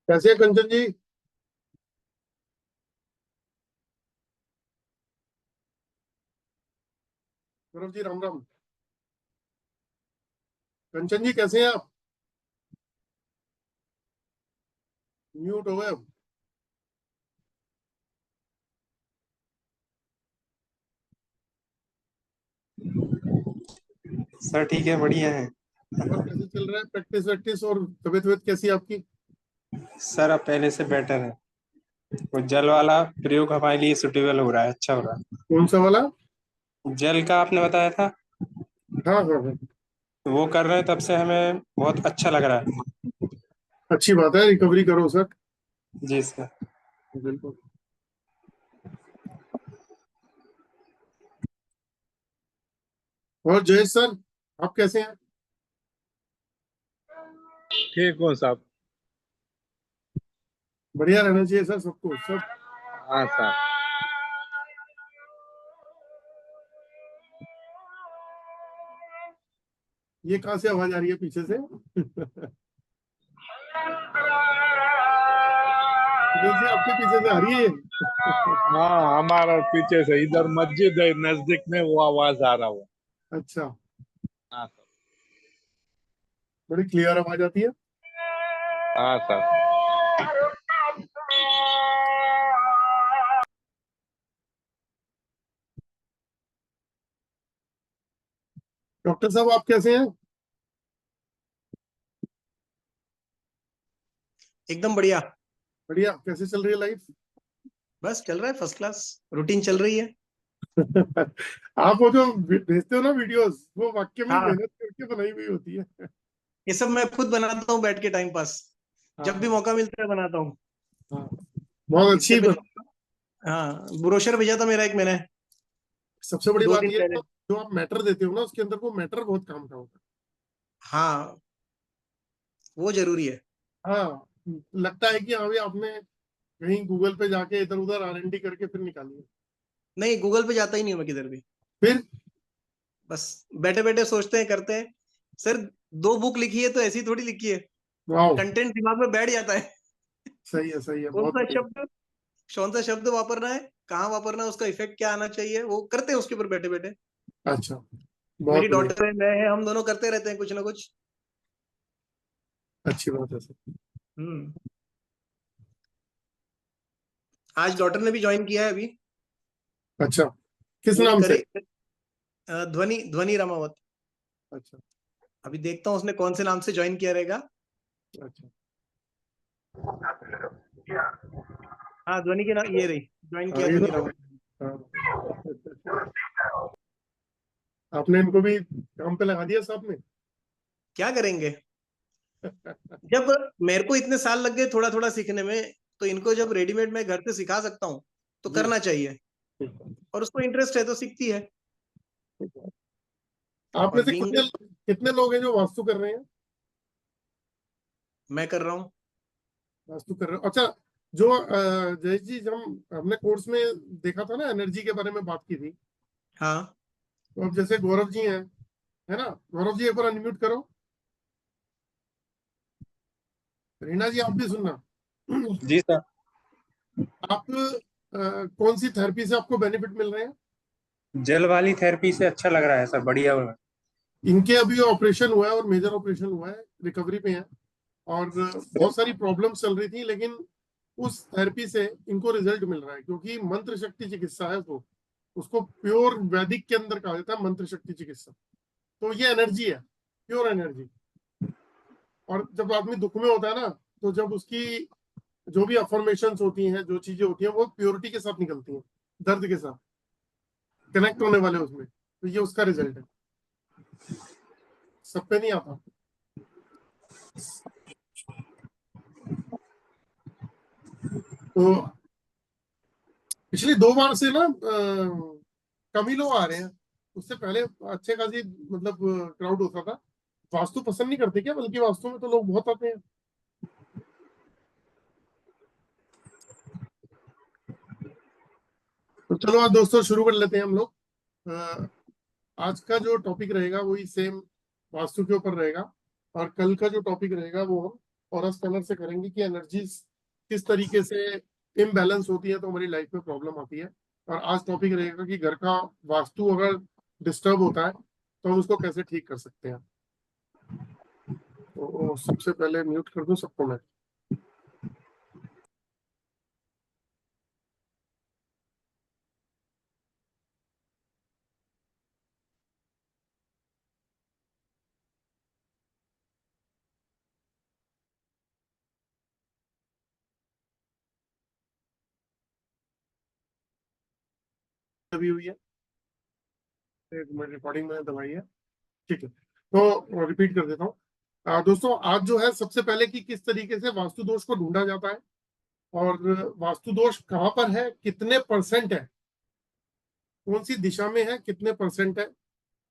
कैसे हैं कंचन जी? गौरव जी राम राम। कंचन जी कैसे हैं आप? म्यूट हो गए अब। सर ठीक है, बढ़िया है। और कैसे चल रहा है प्रैक्टिस वैक्टिस और तबीयत वबीयत कैसी है आपकी? सर अब पहले से बेटर है। वो जल वाला प्रयोग हमारे लिए सुटेबल हो रहा है, अच्छा हो रहा कौन सा वाला? है। जल का आपने बताया था, हाँ हाँ हाँ। वो कर रहे हैं, तब से हमें बहुत अच्छा लग रहा है। अच्छी बात है, रिकवरी करो सर। जी सर। बिल्कुल। और जयेश सर, आप कैसे हैं? ठीक हूँ साहब। बढ़िया रहना चाहिए सर, सबको सब। हाँ साहब। ये कहाँ से आवाज आ रही है पीछे से? सुनील जी आपके पीछे से आ रही है ये? हाँ, हमारा पीछे से इधर मस्जिद है नजदीक में, वो आवाज आ रहा हुआ। अच्छा। हाँ साहब। बड़ी क्लियर आवाज आती है। हाँ साहब। डॉक्टर साहब आप कैसे हैं? एकदम बढ़िया। बढ़िया। कैसे चल रही है लाइफ? बस चल रहा है, फर्स्ट क्लास रूटीन चल रही है। आप वो जो भेजते हो ना वीडियोस, वो वाक्य में हाँ, मेहनत करके बनाई हुई होती है। ये सब मैं खुद बनाता हूँ बैठ के टाइम पास। जब भी हाँ मौका मिलता है बनाता हूँ। हाँ। बहुत इससे अच्छी पहले, हाँ, ब्रोशर भेजा था मेरा एक मैंने सबसे बड़ी दो बात दिन ये है पहले। ना, जो आप मैटर देते हो ना उसके अंदर वो मैटर बहुत काम का होता हाँ, वो जरूरी है। है। हाँ। लगता है कि हाँ भाई आपने कहीं गूगल पे जाके इधर उधर R&D करके फिर निकाली है। नहीं, गूगल पे जाता ही नहीं हूँ मैं किधर भी। फिर बस बैठे बैठे सोचते हैं, करते हैं। सर, दो बुक लिखी है तो ऐसी थोड़ी लिखी है। वाह। कंटेंट दिमाग में बैठ जाता है। सही है कौन बहुत सा बढ़िया। शब्द कौन सा शब्द वापरना है, कहाँ वापरना है, उसका इफेक्ट क्या आना चाहिए, वो करते हैं उसके ऊपर बैठे बैठे। अच्छा। मेरी बहुत बढ़िया। डॉटर है, मैं है, हम दोनों करते रहते हैं कुछ ना कुछ। अच्छी बात है सर। हम्म। आज डॉटर ने भी ज्वाइन किया है अभी। अच्छा। किस वो भी नाम से? करे। ध्वनि ध्वनि रामावत। अच्छा अभी देखता हूँ उसने कौन से नाम से ज्वाइन किया रहेगा। अच्छा। हाँ, ध्वनि के नाम ये रही, ज्वाइन हाँ किया ये ध्वनि तो। रामावत। हाँ। आपने इनको भी काम पे लगा दिया साथ में? क्या करेंगे? जब मेरे को इतने साल लग गए थोड़ा थोड़ा सीखने में, तो इनको जब रेडीमेड मैं घर से सिखा सकता हूँ तो जी। करना चाहिए। और उसको इंटरेस्ट है तो सीखती है। आप में और से बीइंग, कितने कितने लोग हैं जो वास्तु कर रहे हैं? मैं कर रहा हूँ। वास्तु कर रहे हो, अच्छा। जो जयेश जी, जब हमने कोर्स में देखा था ना, एनर्जी के बारे में बात की थी। हाँ, तो अब जैसे गौरव जी हैं, है ना? गौरव जी एक बार अनम्यूट करो। रीना जी आप भी सुनना। जी सर। आप कौन सी थेरेपी से आपको बेनिफिट मिल रहे हैं? जल वाली थेरेपी से अच्छा लग रहा है सर, बढ़िया हो रहा है। इनके अभी ऑपरेशन हुआ है और मेजर ऑपरेशन हुआ है, रिकवरी पे है। और बहुत सारी प्रॉब्लम्स चल रही थी, लेकिन उस थेरेपी से इनको रिजल्ट मिल रहा है, क्योंकि मंत्र शक्ति चिकित्सा है वो। उसको प्योर वैदिक के अंदर कहा जाता है मंत्र शक्ति चिकित्सा। तो ये एनर्जी है, प्योर एनर्जी। और जब आदमी दुख में होता है ना, तो जब उसकी जो भी अफर्मेशंस होती हैं, जो चीजें होती हैं, वो प्योरिटी के साथ निकलती हैं, दर्द के साथ कनेक्ट होने वाले उसमें। तो ये उसका रिजल्ट है, सब पे नहीं आता। तो पिछली 2 बार से ना कम ही लोग आ रहे हैं। उससे पहले अच्छे खासी मतलब क्राउड होता था। वास्तु पसंद नहीं करते क्या? बल्कि वास्तु में तो लोग बहुत आते हैं। तो चलो आज दोस्तों शुरू कर लेते हैं हम लोग। अ, आज का जो टॉपिक रहेगा वही सेम वास्तु के ऊपर रहेगा। और कल का जो टॉपिक रहेगा वो हम और स्कैनर से करेंगे कि एनर्जीज किस तरीके से इम्बैलेंस होती है तो हमारी लाइफ में प्रॉब्लम आती है। और आज टॉपिक रहेगा कि घर का वास्तु अगर डिस्टर्ब होता है तो हम उसको कैसे ठीक कर सकते हैं। तो सबसे पहले म्यूट कर दूं सबको मैं। अभी हुई है, एक मिनट रिकॉर्डिंग में दबाई है, ठीक है। तो रिपीट कर देता हूँ। दोस्तों आज जो है सबसे पहले कि किस तरीके से वास्तु दोष को ढूंढा जाता है और वास्तु दोष कहाँ पर है, कितने परसेंट है, कौन सी दिशा में है, कितने परसेंट है,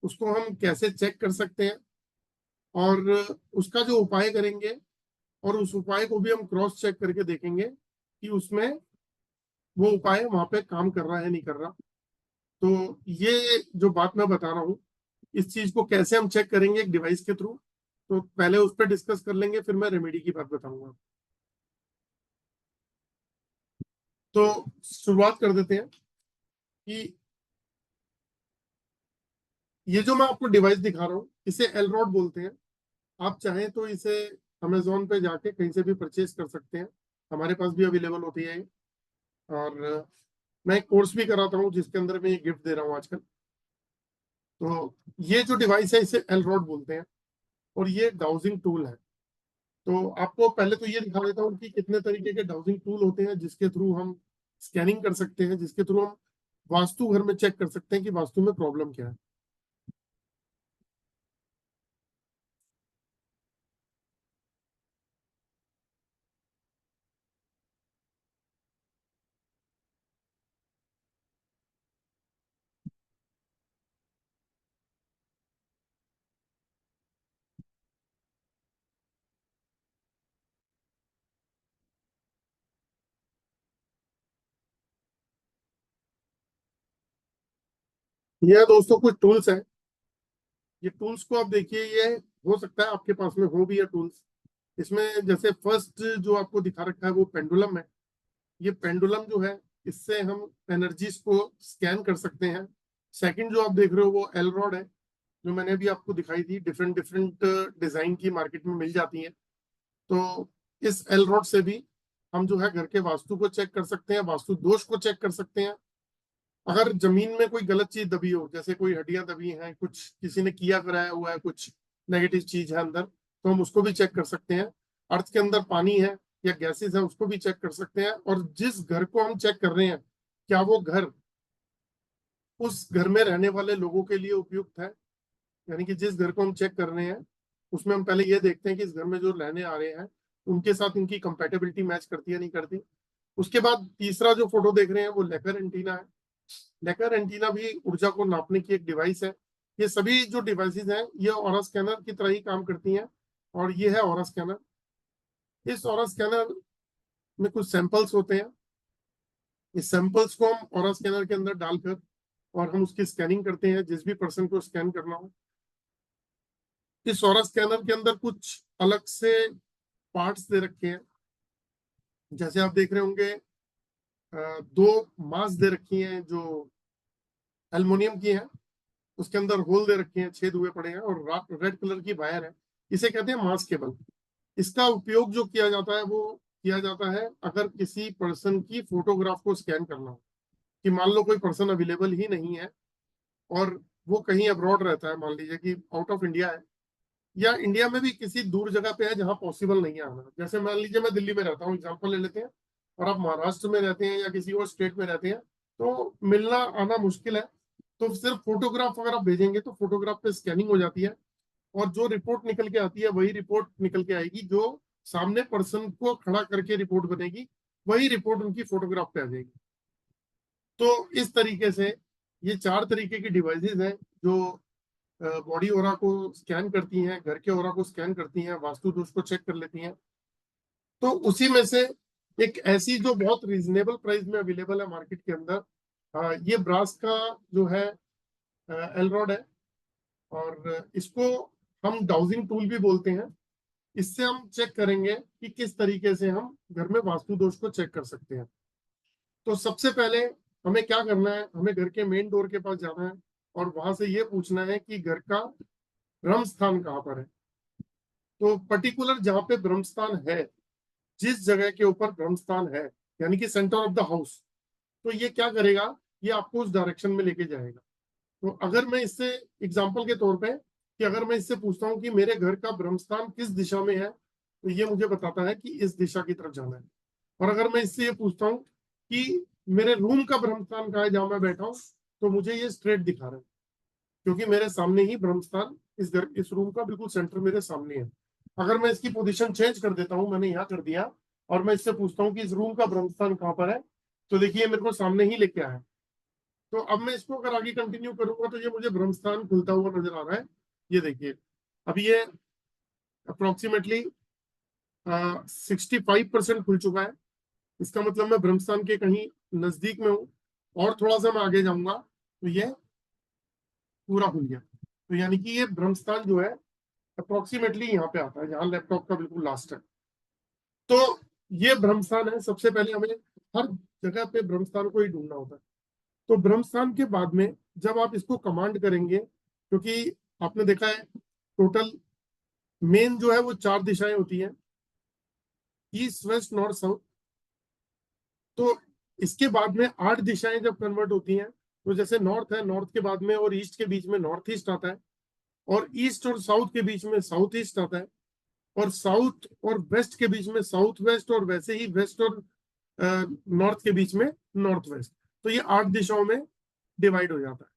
उसको हम कैसे चेक कर सकते हैं और उसका जो उपाय करेंगे और उस उपाय को भी हम क्रॉस चेक करके देखेंगे कि उसमें वो उपाय वहां पे काम कर रहा है नहीं कर रहा। तो ये जो बात मैं बता रहा हूँ इस चीज को कैसे हम चेक करेंगे एक डिवाइस के थ्रू, तो पहले उस पर डिस्कस कर लेंगे, फिर मैं रेमेडी की बात बताऊंगा। तो शुरुआत कर देते हैं कि ये जो मैं आपको डिवाइस दिखा रहा हूँ इसे एलरॉड बोलते हैं। आप चाहें तो इसे अमेजोन पे जाके कहीं से भी परचेज कर सकते हैं, हमारे पास भी अवेलेबल होती है। और मैं एक कोर्स भी कराता हूँ जिसके अंदर मैं ये गिफ्ट दे रहा हूँ आजकल। तो ये जो डिवाइस है इसे एलरॉड बोलते हैं और ये डाउजिंग टूल है। तो आपको पहले तो ये दिखा देता हूँ कि कितने तरीके के डाउजिंग टूल होते हैं जिसके थ्रू हम स्कैनिंग कर सकते हैं, जिसके थ्रू हम वास्तु घर में चेक कर सकते हैं कि वास्तु में प्रॉब्लम क्या है। ये दोस्तों कुछ टूल्स हैं। ये टूल्स को आप देखिए, ये हो सकता है आपके पास में हो भी है टूल्स। इसमें जैसे फर्स्ट जो आपको दिखा रखा है वो पेंडुलम है। ये पेंडुलम जो है इससे हम एनर्जीज को स्कैन कर सकते हैं। सेकंड जो आप देख रहे हो वो एल रॉड है, जो मैंने भी आपको दिखाई थी, डिफरेंट डिफरेंट डिजाइन की मार्केट में मिल जाती है। तो इस एल रॉड से भी हम जो है घर के वास्तु को चेक कर सकते हैं, वास्तु दोष को चेक कर सकते हैं। अगर जमीन में कोई गलत चीज दबी हो, जैसे कोई हड्डियां दबी हैं, कुछ किसी ने किया कराया हुआ है, कुछ नेगेटिव चीज है अंदर, तो हम उसको भी चेक कर सकते हैं। अर्थ के अंदर पानी है या गैसेस है उसको भी चेक कर सकते हैं। और जिस घर को हम चेक कर रहे हैं क्या वो घर उस घर में रहने वाले लोगों के लिए उपयुक्त है, यानी कि जिस घर को हम चेक कर रहे हैं उसमें हम पहले ये देखते हैं कि इस घर में जो रहने आ रहे हैं उनके साथ उनकी कंपेटेबिलिटी मैच करती है नहीं करती। उसके बाद तीसरा जो फोटो देख रहे हैं वो लेकर एंटीना है। लेकर एंटीना भी ऊर्जा को नापने की एक डिवाइस है। ये सभी जो डिवाइसेस हैं ये ऑरा स्कैनर की तरह ही काम करती हैं और ये है ऑरा स्कैनर। इस ऑरा स्कैनर में कुछ सैंपल्स होते हैं। इस सैंपल्स को हम ऑरा स्कैनर के अंदर डालकर और हम उसकी स्कैनिंग करते हैं जिस भी पर्सन को स्कैन करना हो। इस ऑरा स्कैनर के अंदर कुछ अलग से पार्ट्स दे रखे हैं। जैसे आप देख रहे होंगे दो मास दे रखी हैं जो एल्युमिनियम की हैं, उसके अंदर होल दे रखे हैं, छेद हुए पड़े हैं और रेड कलर की वायर है। इसे कहते हैं मास केबल। इसका उपयोग जो किया जाता है वो किया जाता है अगर किसी पर्सन की फोटोग्राफ को स्कैन करना हो, कि मान लो कोई पर्सन अवेलेबल ही नहीं है और वो कहीं अब्रॉड रहता है, मान लीजिए कि आउट ऑफ इंडिया है या इंडिया में भी किसी दूर जगह पे है जहां पॉसिबल नहीं है आना। जैसे मान लीजिए मैं दिल्ली में रहता हूँ, एग्जाम्पल ले लेते हैं, और आप महाराष्ट्र में रहते हैं या किसी और स्टेट में रहते हैं, तो मिलना आना मुश्किल है। तो सिर्फ फोटोग्राफ अगर आप भेजेंगे तो फोटोग्राफ पे स्कैनिंग हो जाती है और जो रिपोर्ट निकल के आती है वही रिपोर्ट निकल के आएगी। जो सामने पर्सन को खड़ा करके रिपोर्ट बनेगी वही रिपोर्ट उनकी फोटोग्राफ पे आ जाएगी। तो इस तरीके से ये 4 तरीके की डिवाइसेस हैं जो बॉडी ओरा को स्कैन करती हैं, घर के ओरा को स्कैन करती हैं, वास्तु दोष को चेक कर लेती हैं। तो उसी में से एक ऐसी जो बहुत रीजनेबल प्राइस में अवेलेबल है मार्केट के अंदर, ये ब्रास का जो है एलरॉड है और इसको हम डाउजिंग टूल भी बोलते हैं। इससे हम चेक करेंगे कि किस तरीके से हम घर में वास्तु दोष को चेक कर सकते हैं। तो सबसे पहले हमें क्या करना है, हमें घर के मेन डोर के पास जाना है और वहां से ये पूछना है कि घर का ब्रह्म स्थान कहाँ पर है। तो पर्टिकुलर जहाँ पे ब्रह्म स्थान है, जिस जगह के ऊपर ब्रह्म स्थान है, यानी कि सेंटर ऑफ द हाउस, तो ये क्या करेगा, ये आपको उस डायरेक्शन में लेके जाएगा। तो अगर मैं इससे एग्जांपल के तौर पे कि अगर मैं इससे पूछता हूँ कि मेरे घर का ब्रह्म स्थान किस दिशा में है, तो ये मुझे बताता है कि इस दिशा की तरफ जाना है। और अगर मैं इससे ये पूछता हूँ कि मेरे रूम का ब्रह्म स्थान कहाँ है जहां मैं बैठा हूँ, तो मुझे ये स्ट्रेट दिखा रहा है, क्योंकि मेरे सामने ही ब्रह्म स्थान, इस रूम का बिल्कुल सेंटर मेरे सामने है। अगर मैं इसकी पोजीशन चेंज कर देता हूँ, मैंने यहाँ कर दिया, और मैं इससे पूछता हूँ कि इस रूम का ब्रह्म स्थान कहाँ पर है, तो देखिए मेरे को सामने ही लेके आया। तो अब मैं इसको अगर आगे कंटिन्यू करूंगा तो ये मुझे ब्रह्म स्थान खुलता हुआ नजर आ रहा है। ये देखिए, अभी ये अप्रोक्सीमेटली 65% खुल चुका है। इसका मतलब मैं ब्रह्म स्थान के कहीं नजदीक में हूँ, और थोड़ा सा मैं आगे जाऊंगा तो ये पूरा खुल गया। तो यानी कि ये ब्रह्म स्थान जो है अप्रोक्सीमेटली यहाँ पे आता है, जहाँ लैपटॉप का बिल्कुल लास्ट है। तो ये ब्रह्म स्थान है। सबसे पहले हमें हर जगह पे ब्रह्म स्थान को ही ढूंढना होता है। तो ब्रह्म स्थान के बाद में जब आप इसको कमांड करेंगे, क्योंकि आपने देखा है टोटल मेन जो है वो 4 दिशाएं होती हैं, ईस्ट वेस्ट नॉर्थ साउथ। तो इसके बाद में 8 दिशाएं जब कन्वर्ट होती हैं, तो जैसे नॉर्थ है, नॉर्थ के बाद में और ईस्ट के बीच में नॉर्थ ईस्ट आता है, और ईस्ट और साउथ के बीच में साउथ ईस्ट आता है, और साउथ और वेस्ट के बीच में साउथ वेस्ट, और वैसे ही वेस्ट और नॉर्थ के बीच में नॉर्थ वेस्ट। तो ये 8 दिशाओं में डिवाइड हो जाता है।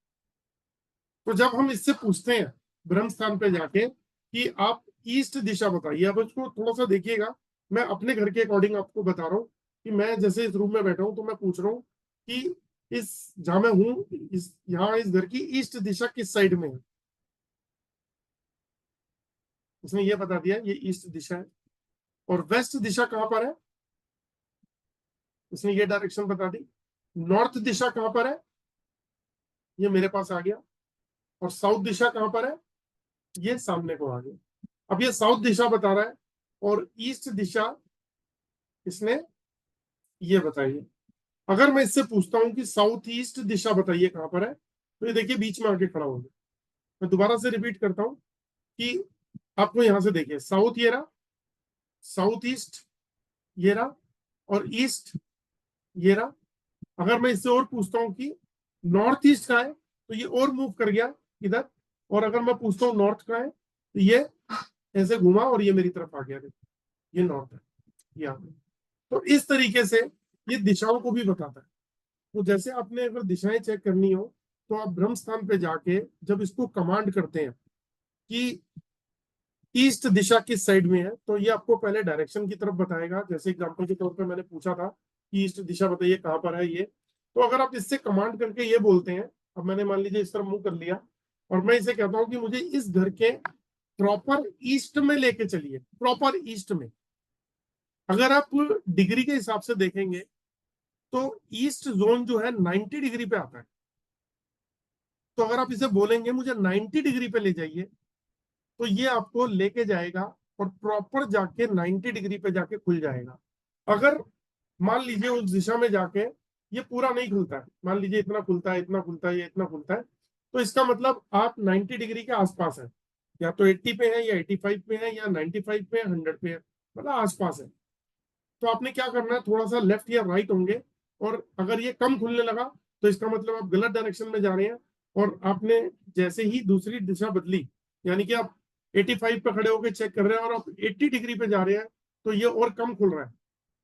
तो जब हम इससे पूछते हैं ब्रह्म स्थान पे जाके कि आप ईस्ट दिशा बताइए, अब इसको थोड़ा सा देखिएगा, मैं अपने घर के अकॉर्डिंग आपको बता रहा हूँ कि मैं जैसे इस रूम में बैठा हूँ, तो मैं पूछ रहा हूँ कि इस जहां मैं हूँ, यहाँ इस घर की ईस्ट दिशा किस साइड में है। उसने ये बता दिया ये ईस्ट दिशा है। और वेस्ट दिशा कहां पर है, उसने ये डायरेक्शन बता दी। नॉर्थ दिशा कहां पर है, ये मेरे पास आ गया। और साउथ दिशा कहां पर है, ये सामने को आ गया। अब ये साउथ दिशा बता रहा है, और ईस्ट दिशा इसने ये बताइए। अगर मैं इससे पूछता हूं कि साउथ ईस्ट दिशा बताइए कहां पर है, तो ये देखिए बीच में आके खड़ा हो गया। मैं दोबारा से रिपीट करता हूं कि आपको यहां से देखिए, साउथ ये रहा, साउथ ईस्ट ये रहा, और ईस्ट ये रहा। अगर मैं इससे और पूछता हूं कि नॉर्थ ईस्ट का है, तो ये और मूव कर गया इधर। और अगर मैं पूछता हूँ नॉर्थ का है, तो ये ऐसे घुमा और ये मेरी तरफ आ गया, ये नॉर्थ है यहाँ पे। तो इस तरीके से ये दिशाओं को भी बताता है। तो जैसे आपने अगर दिशाएं चेक करनी हो, तो आप ब्रह्म स्थान पे जाके जब इसको कमांड करते हैं कि ईस्ट दिशा किस साइड में है, तो ये आपको पहले डायरेक्शन की तरफ बताएगा। जैसे एग्जांपल के तौर पे मैंने पूछा था कि ईस्ट दिशा बताइए कहाँ पर है ये। तो अगर आप इससे कमांड करके ये बोलते हैं, अब मैंने मान लीजिए इस तरफ मुंह कर लिया, और मैं इसे कहता हूँ कि मुझे इस घर के प्रॉपर ईस्ट में लेके चलिए, प्रॉपर ईस्ट में। अगर आप डिग्री के हिसाब से देखेंगे तो ईस्ट जोन जो है 90 डिग्री पे आता है। तो अगर आप इसे बोलेंगे मुझे 90 डिग्री पे ले जाइए, तो ये आपको लेके जाएगा और प्रॉपर जाके 90 डिग्री पे जाके खुल जाएगा। अगर मान लीजिए उस दिशा में जाके ये पूरा नहीं खुलता है, मान लीजिए इतना खुलता है, इतना खुलता है, ये इतना खुलता है, तो इसका मतलब आप 90 डिग्री के आसपास है, या तो 80 पे है, या 85 पे है, या 95 पे है, 100 पे है, मतलब आसपास है। तो आपने क्या करना है, थोड़ा सा लेफ्ट या राइट होंगे, और अगर ये कम खुलने लगा तो इसका मतलब आप गलत डायरेक्शन में जा रहे हैं। और आपने जैसे ही दूसरी दिशा बदली, यानी कि आप 85 पे खड़े होकर चेक कर रहे हैं और आप 80 डिग्री पे जा रहे हैं, तो ये और कम खुल रहा है,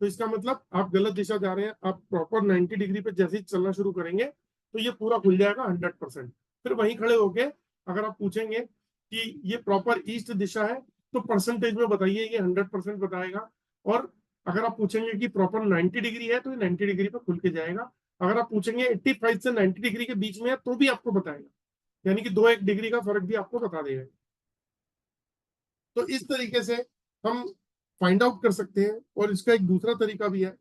तो इसका मतलब आप गलत दिशा जा रहे हैं। आप प्रॉपर 90 डिग्री पे जैसे ही चलना शुरू करेंगे, तो ये पूरा खुल जाएगा 100%। फिर वहीं खड़े होके अगर आप पूछेंगे कि ये प्रॉपर ईस्ट दिशा है, तो परसेंटेज में बताइए, ये 100% बताएगा। और अगर आप पूछेंगे कि प्रॉपर 90 डिग्री है, तो ये 90 डिग्री पे खुल के जाएगा। अगर आप पूछेंगे 85 से 90 डिग्री के बीच में है, तो भी आपको बताएगा, यानी कि 2-1 डिग्री का फर्क भी आपको बता देगा। तो इस तरीके से हम फाइंड आउट कर सकते हैं। और इसका एक दूसरा तरीका भी है,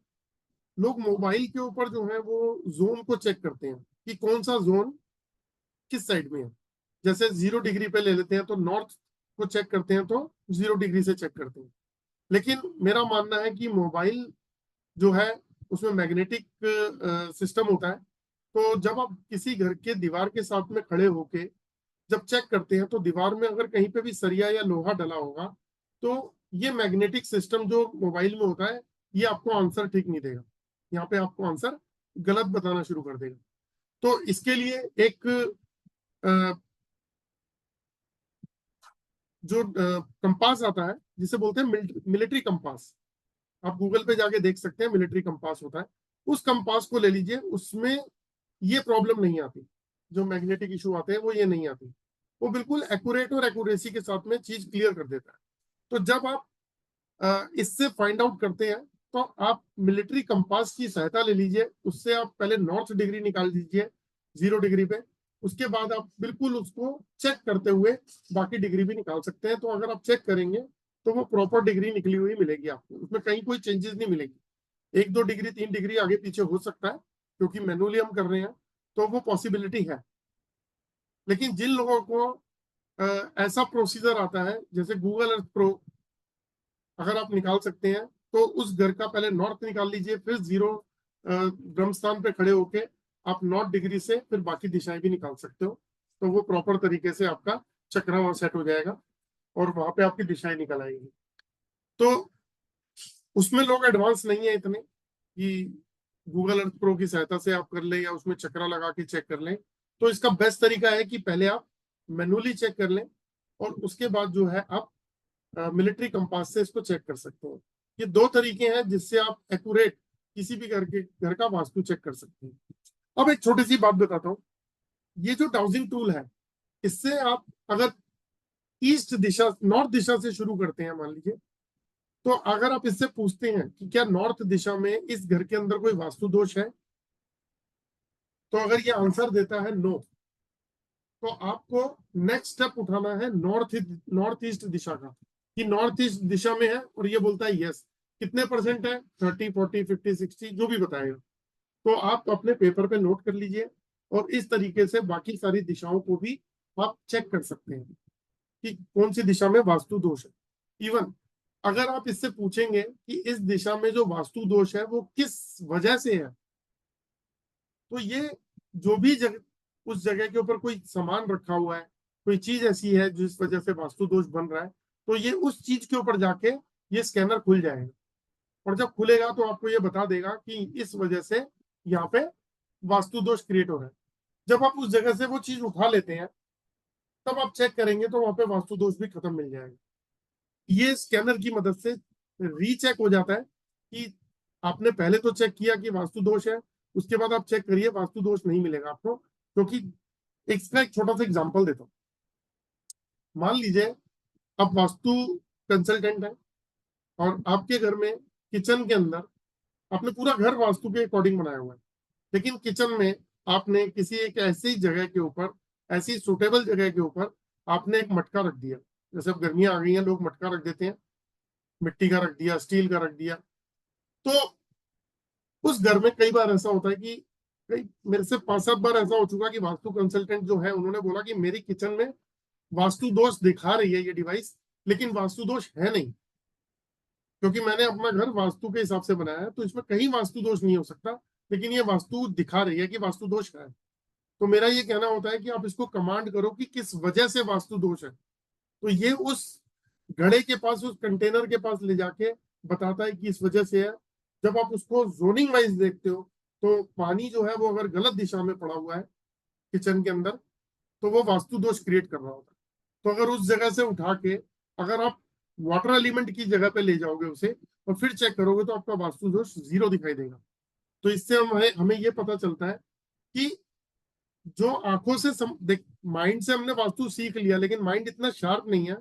लोग मोबाइल के ऊपर जो है वो जोन को चेक करते हैं कि कौन सा जोन किस साइड में है। जैसे 0 डिग्री पे ले लेते हैं, तो नॉर्थ को चेक करते हैं तो 0 डिग्री से चेक करते हैं। लेकिन मेरा मानना है कि मोबाइल जो है उसमें मैग्नेटिक सिस्टम होता है, तो जब आप किसी घर के दीवार के साथ में खड़े होके जब चेक करते हैं तो दीवार में अगर कहीं पे भी सरिया या लोहा डला होगा तो ये मैग्नेटिक सिस्टम जो मोबाइल में होता है ये आपको आंसर ठीक नहीं देगा, यहाँ पे आपको आंसर गलत बताना शुरू कर देगा। तो इसके लिए एक जो कंपास आता है जिसे बोलते हैं मिलिट्री कंपास, आप गूगल पे जाके देख सकते हैं, मिलिट्री कंपास होता है, उस कंपास को ले लीजिए, उसमें ये प्रॉब्लम नहीं आती, जो मैग्नेटिक इशू आते हैं वो ये नहीं आती, वो बिल्कुल एक्यूरेट और एक्यूरेसी के साथ में चीज क्लियर कर देता है। तो जब आप इससे फाइंड आउट करते हैं तो आप मिलिट्री कंपास की सहायता ले लीजिए, उससे आप पहले नॉर्थ डिग्री निकाल दीजिए 0 डिग्री पे, उसके बाद आप बिल्कुल उसको चेक करते हुए बाकी डिग्री भी निकाल सकते हैं। तो अगर आप चेक करेंगे तो वो प्रॉपर डिग्री निकली हुई मिलेगी आपको, उसमें कहीं कोई चेंजेस नहीं मिलेगी। 1-2 डिग्री 3 डिग्री आगे पीछे हो सकता है क्योंकि मैनुअली हम कर रहे हैं तो वो पॉसिबिलिटी है। लेकिन जिन लोगों को ऐसा प्रोसीजर आता है जैसे गूगल अर्थ प्रो अगर आप निकाल सकते हैं तो उस घर का पहले नॉर्थ निकाल लीजिए, फिर 0 ब्रह्म स्थान पे खड़े होके आप नॉर्थ डिग्री से फिर बाकी दिशाएं भी निकाल सकते हो, तो वो प्रॉपर तरीके से आपका चक्रा वहां सेट हो जाएगा और वहां पे आपकी दिशाएं निकल आएंगी। तो उसमें लोग एडवांस नहीं है इतने कि गूगल अर्थ प्रो की सहायता से आप कर ले या उसमें चक्रा लगा के चेक कर लें। तो इसका बेस्ट तरीका है कि पहले आप मैनुअली चेक कर लें और उसके बाद जो है आप मिलिट्री कंपास से इसको चेक कर सकते हैं। ये 2 तरीके हैं जिससे आप एक्यूरेट किसी भी घर का वास्तु चेक कर सकते हैं। अब एक छोटी सी बात बताता हूँ, ये जो डाउजिंग टूल है इससे आप अगर ईस्ट दिशा नॉर्थ दिशा से शुरू करते हैं मान लीजिए, तो अगर आप इससे पूछते हैं कि क्या नॉर्थ दिशा में इस घर के अंदर कोई वास्तु दोष है, तो अगर ये आंसर देता है नो, तो आपको नेक्स्ट स्टेप उठाना है नॉर्थ ईस्ट दिशा का, कि नॉर्थ ईस्ट दिशा में है और ये बोलता है यस, कितने परसेंट है 30, 40, 50, 60 जो भी बताएगा, तो आप अपने पेपर पे नोट कर लीजिए और इस तरीके से बाकी सारी दिशाओं को भी आप चेक कर सकते हैं कि कौन सी दिशा में वास्तु दोष है। इवन अगर आप इससे पूछेंगे कि इस दिशा में जो वास्तु दोष है वो किस वजह से है, तो ये जो भी उस जगह के ऊपर कोई सामान रखा हुआ है, कोई चीज ऐसी है जिस वजह से वास्तु दोष बन रहा है, तो ये उस चीज के ऊपर जाके ये स्कैनर खुल जाएगा और जब खुलेगा तो आपको ये बता देगा कि इस वजह से यहाँ पे वास्तु दोष क्रिएट हो रहा है। जब आप उस जगह से वो चीज उठा लेते हैं तब आप चेक करेंगे तो वहां पे वास्तु दोष भी खत्म मिल जाएगा। ये स्कैनर की मदद से रीचेक हो जाता है कि आपने पहले तो चेक किया कि वास्तु दोष है, उसके बाद आप चेक करिए वास्तु दोष नहीं मिलेगा आपको, क्योंकि इसका एक छोटा सा एग्जांपल देता हूँ। मान लीजिए आप वास्तु कंसल्टेंट है और आपके घर में किचन के अंदर आपने पूरा घर वास्तु के अकॉर्डिंग बनाया हुआ है, लेकिन किचन में आपने किसी एक ऐसी जगह के ऊपर, ऐसी सुटेबल जगह के ऊपर आपने एक मटका रख दिया, जैसे अब गर्मियां आ गई हैं लोग मटका रख देते हैं, मिट्टी का रख दिया, स्टील का रख दिया। तो उस घर में कई बार ऐसा होता है कि कई मेरे से 5-7 बार ऐसा हो चुका कि वास्तु कंसल्टेंट जो है उन्होंने बोला कि मेरी किचन में वास्तु दोष दिखा रही है ये डिवाइस, लेकिन वास्तु दोष है नहीं, क्योंकि मैंने अपना घर वास्तु के हिसाब से बनाया है तो इसमें कहीं वास्तु दोष नहीं हो सकता, लेकिन ये वास्तु दिखा रही है कि वास्तु दोष है। तो मेरा ये कहना होता है कि आप इसको कमांड करो कि किस वजह से वास्तु दोष है, तो ये उस घड़े के पास, उस कंटेनर के पास ले जाके बताता है कि इस वजह से है। जब आप उसको जोनिंग वाइज देखते हो तो पानी जो है वो अगर गलत दिशा में पड़ा हुआ है किचन के अंदर तो वो वास्तु दोष क्रिएट कर रहा होता है। तो अगर उस जगह से उठा के अगर आप वाटर एलिमेंट की जगह पे ले जाओगे उसे और फिर चेक करोगे तो आपका वास्तु दोष 0 दिखाई देगा। तो इससे हमें ये पता चलता है कि जो आंखों से माइंड से हमने वास्तु सीख लिया, लेकिन माइंड इतना शार्प नहीं है,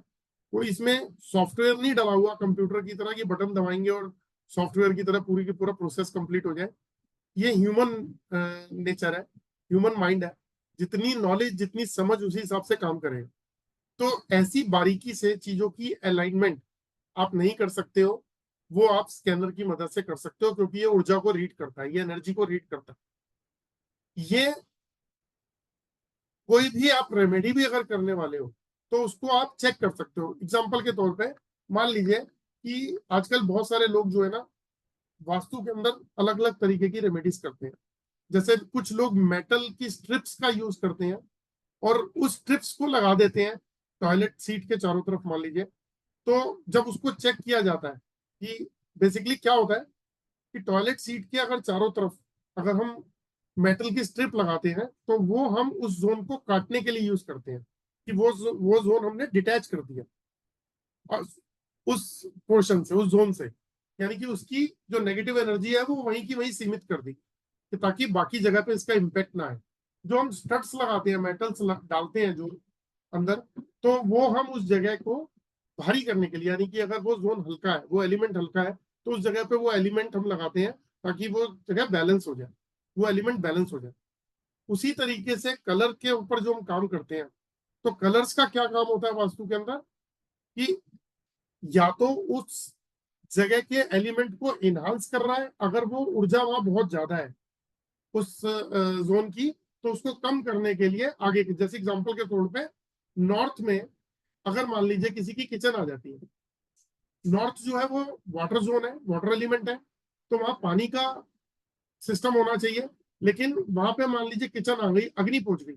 कोई इसमें सॉफ्टवेयर नहीं डाला हुआ कंप्यूटर की तरह कि बटन दबाएंगे और सॉफ्टवेयर की तरह पूरी की पूरा प्रोसेस कंप्लीट हो जाए। ये ह्यूमन नेचर है, ह्यूमन माइंड है, जितनी नॉलेज जितनी समझ उसी हिसाब से काम करेगा। तो ऐसी बारीकी से चीजों की अलाइनमेंट आप नहीं कर सकते हो, वो आप स्कैनर की मदद से कर सकते हो, क्योंकि ये ऊर्जा को रीड करता है, ये एनर्जी को रीड करता है। ये कोई भी आप रेमेडी भी अगर करने वाले हो तो उसको आप चेक कर सकते हो। एग्जाम्पल के तौर पे मान लीजिए कि आजकल बहुत सारे लोग जो है ना वास्तु के अंदर अलग अलग तरीके की रेमेडीज करते हैं। जैसे कुछ लोग मेटल की स्ट्रिप्स का यूज करते हैं और उस स्ट्रिप्स को लगा देते हैं टॉयलेट सीट के चारों तरफ मान लीजिए। तो जब उसको चेक किया जाता है कि बेसिकली क्या होता है कि टॉयलेट सीट के अगर चारों तरफ अगर हम मेटल की स्ट्रिप लगाते हैं तो वो हम उस जोन को काटने के लिए यूज करते हैं कि वो जोन हमने डिटैच कर दिया और उस पोर्शन से, उस जोन से, यानी कि उसकी जो नेगेटिव एनर्जी है वो वहीं की वहीं सीमित कर दी कि ताकि बाकी जगह पे इसका इम्पैक्ट ना आए। जो हम स्टड्स लगाते हैं, मेटल्स डालते हैं जो अंदर, तो वो हम उस जगह को भारी करने के लिए, यानी कि अगर वो जोन हल्का है, वो एलिमेंट हल्का है, तो उस जगह पे वो एलिमेंट हम लगाते हैं ताकि वो जगह बैलेंस हो जाए, वो एलिमेंट बैलेंस हो जाए। उसी तरीके से कलर के ऊपर जो हम काम करते हैं, तो कलर्स का क्या काम होता है वास्तु के अंदर कि या तो उस जगह के एलिमेंट को इनहांस कर रहा है, अगर वो ऊर्जा वहां बहुत ज्यादा है उस जोन की, तो उसको कम करने के लिए आगे, जैसे एग्जांपल के तौर पे नॉर्थ में अगर मान लीजिए किसी की किचन आ जाती है, नॉर्थ जो है वो वाटर जोन है, वाटर एलिमेंट है, तो वहां पानी का सिस्टम होना चाहिए, लेकिन वहां पे मान लीजिए किचन आ गई, अग्नि पहुंच गई,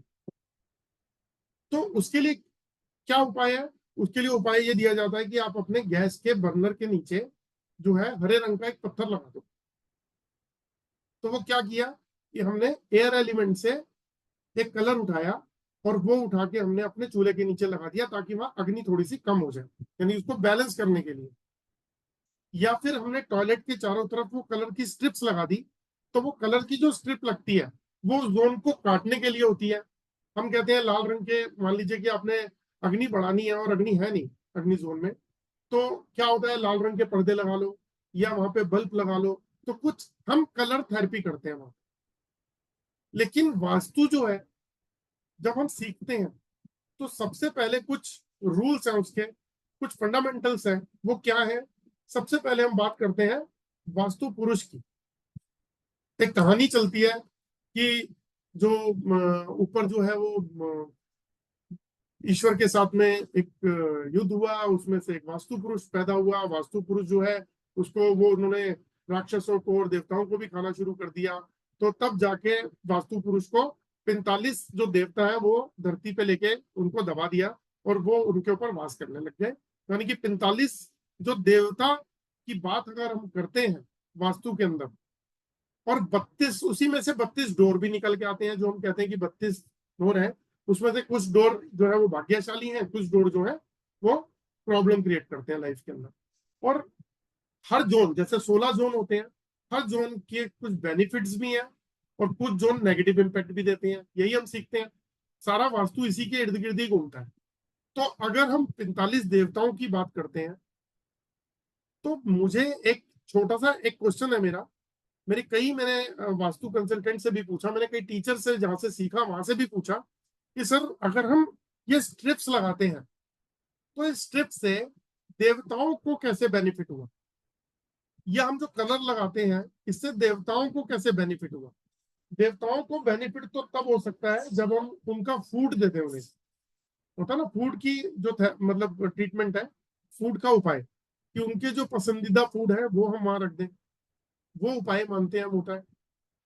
तो उसके लिए क्या उपाय है? उसके लिए उपाय ये दिया जाता है कि आप अपने गैस के बर्नर के नीचे जो है हरे रंग का एक पत्थर लगा दो। तो वो क्या किया कि हमने एयर एलिमेंट से एक कलर उठाया और वो उठा के हमने अपने चूल्हे के नीचे लगा दिया ताकि वहां अग्नि थोड़ी सी कम हो जाए, यानी उसको बैलेंस करने के लिए। या फिर हमने टॉयलेट के चारों तरफ वो कलर की स्ट्रिप्स लगा दी, तो वो कलर की जो स्ट्रिप लगती है वो जोन को काटने के लिए होती है। हम कहते हैं लाल रंग के, मान लीजिए कि आपने अग्नि बढ़ानी है और अग्नि है नहीं अग्नि जोन में, तो क्या होता है, लाल रंग के पर्दे लगा लो या वहां पे बल्ब लगा लो, तो कुछ हम कलर थेरेपी करते हैं वहां। लेकिन वास्तु जो है जब हम सीखते हैं तो सबसे पहले कुछ रूल्स हैं, उसके कुछ फंडामेंटल्स हैं। वो क्या है? सबसे पहले हम बात करते हैं वास्तु पुरुष की। एक कहानी चलती है कि जो ऊपर जो है वो ईश्वर के साथ में एक युद्ध हुआ, उसमें से एक वास्तु पुरुष पैदा हुआ। वास्तु पुरुष जो है उसको वो उन्होंने राक्षसों को और देवताओं को भी खाना शुरू कर दिया। तो तब जाके वास्तु पुरुष को 45 जो देवता है वो धरती पे लेके उनको दबा दिया और वो उनके ऊपर वास करने लग गए। यानी कि 45 जो देवता की बात अगर हम करते हैं वास्तु के अंदर, और 32 उसी में से 32 डोर भी निकल के आते हैं, जो हम कहते हैं कि 32 डोर है, उसमें से कुछ डोर जो है वो भाग्यशाली हैं, कुछ डोर जो है वो प्रॉब्लम क्रिएट करते हैं लाइफ के अंदर। और हर जोन, जैसे 16 जोन होते हैं, हर जोन के कुछ बेनिफिट्स भी हैं और कुछ जोन नेगेटिव इंपैक्ट भी देते हैं। यही हम सीखते हैं, सारा वास्तु इसी के इर्द गिर्द ही घूमता है। तो अगर हम 45 देवताओं की बात करते हैं, तो मुझे एक छोटा सा एक क्वेश्चन है मेरा, मैंने वास्तु कंसल्टेंट से भी पूछा, मैंने कई टीचर से जहां से सीखा वहां से भी पूछा कि सर अगर हम ये स्ट्रिप्स लगाते हैं तो इस स्ट्रिप से देवताओं को कैसे बेनिफिट हुआ, या हम जो कलर लगाते हैं इससे देवताओं को कैसे बेनिफिट हुआ? देवताओं को बेनिफिट तो तब हो सकता है जब हम उनका फूड देते हैं उन्हें। होता ना फूड की जो मतलब ट्रीटमेंट है, फूड का उपाय, कि उनके जो पसंदीदा फूड है वो हम वहां रख दें, वो उपाय मानते हैं हम होता है।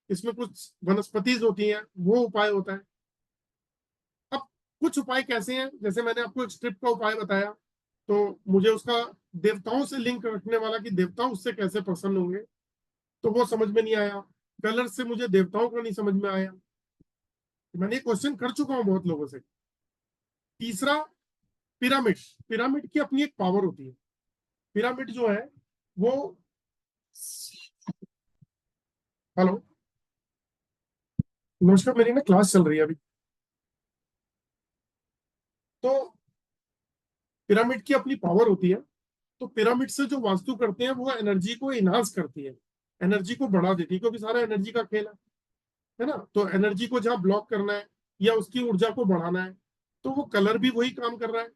इसमें कुछ वनस्पतिज होती हैं, वो उपाय होता है। अब कुछ उपाय कैसे हैं, जैसे मैंने आपको एक स्ट्रिप का उपाय बताया, तो मुझे उसका देवताओं से लिंक रखने वाला कि देवता उससे कैसे प्रसन्न होंगे, तो वो समझ में नहीं आया। कलर से मुझे देवताओं का नहीं समझ में आया। मैंने ये क्वेश्चन कर चुका हूं बहुत लोगों से। तीसरा, पिरामिड। पिरामिड की अपनी एक पावर होती है। पिरामिड जो है वो, हेलो नमस्कार, मेरी ना क्लास चल रही है अभी। तो पिरामिड की अपनी पावर होती है। तो पिरामिड से जो वास्तु करते हैं वो एनर्जी को इनहांस करती है, एनर्जी को बढ़ा देती है, क्योंकि सारा एनर्जी का खेल है ना। तो एनर्जी को जहां ब्लॉक करना है या उसकी ऊर्जा को बढ़ाना है, तो वो कलर भी वही काम कर रहा है।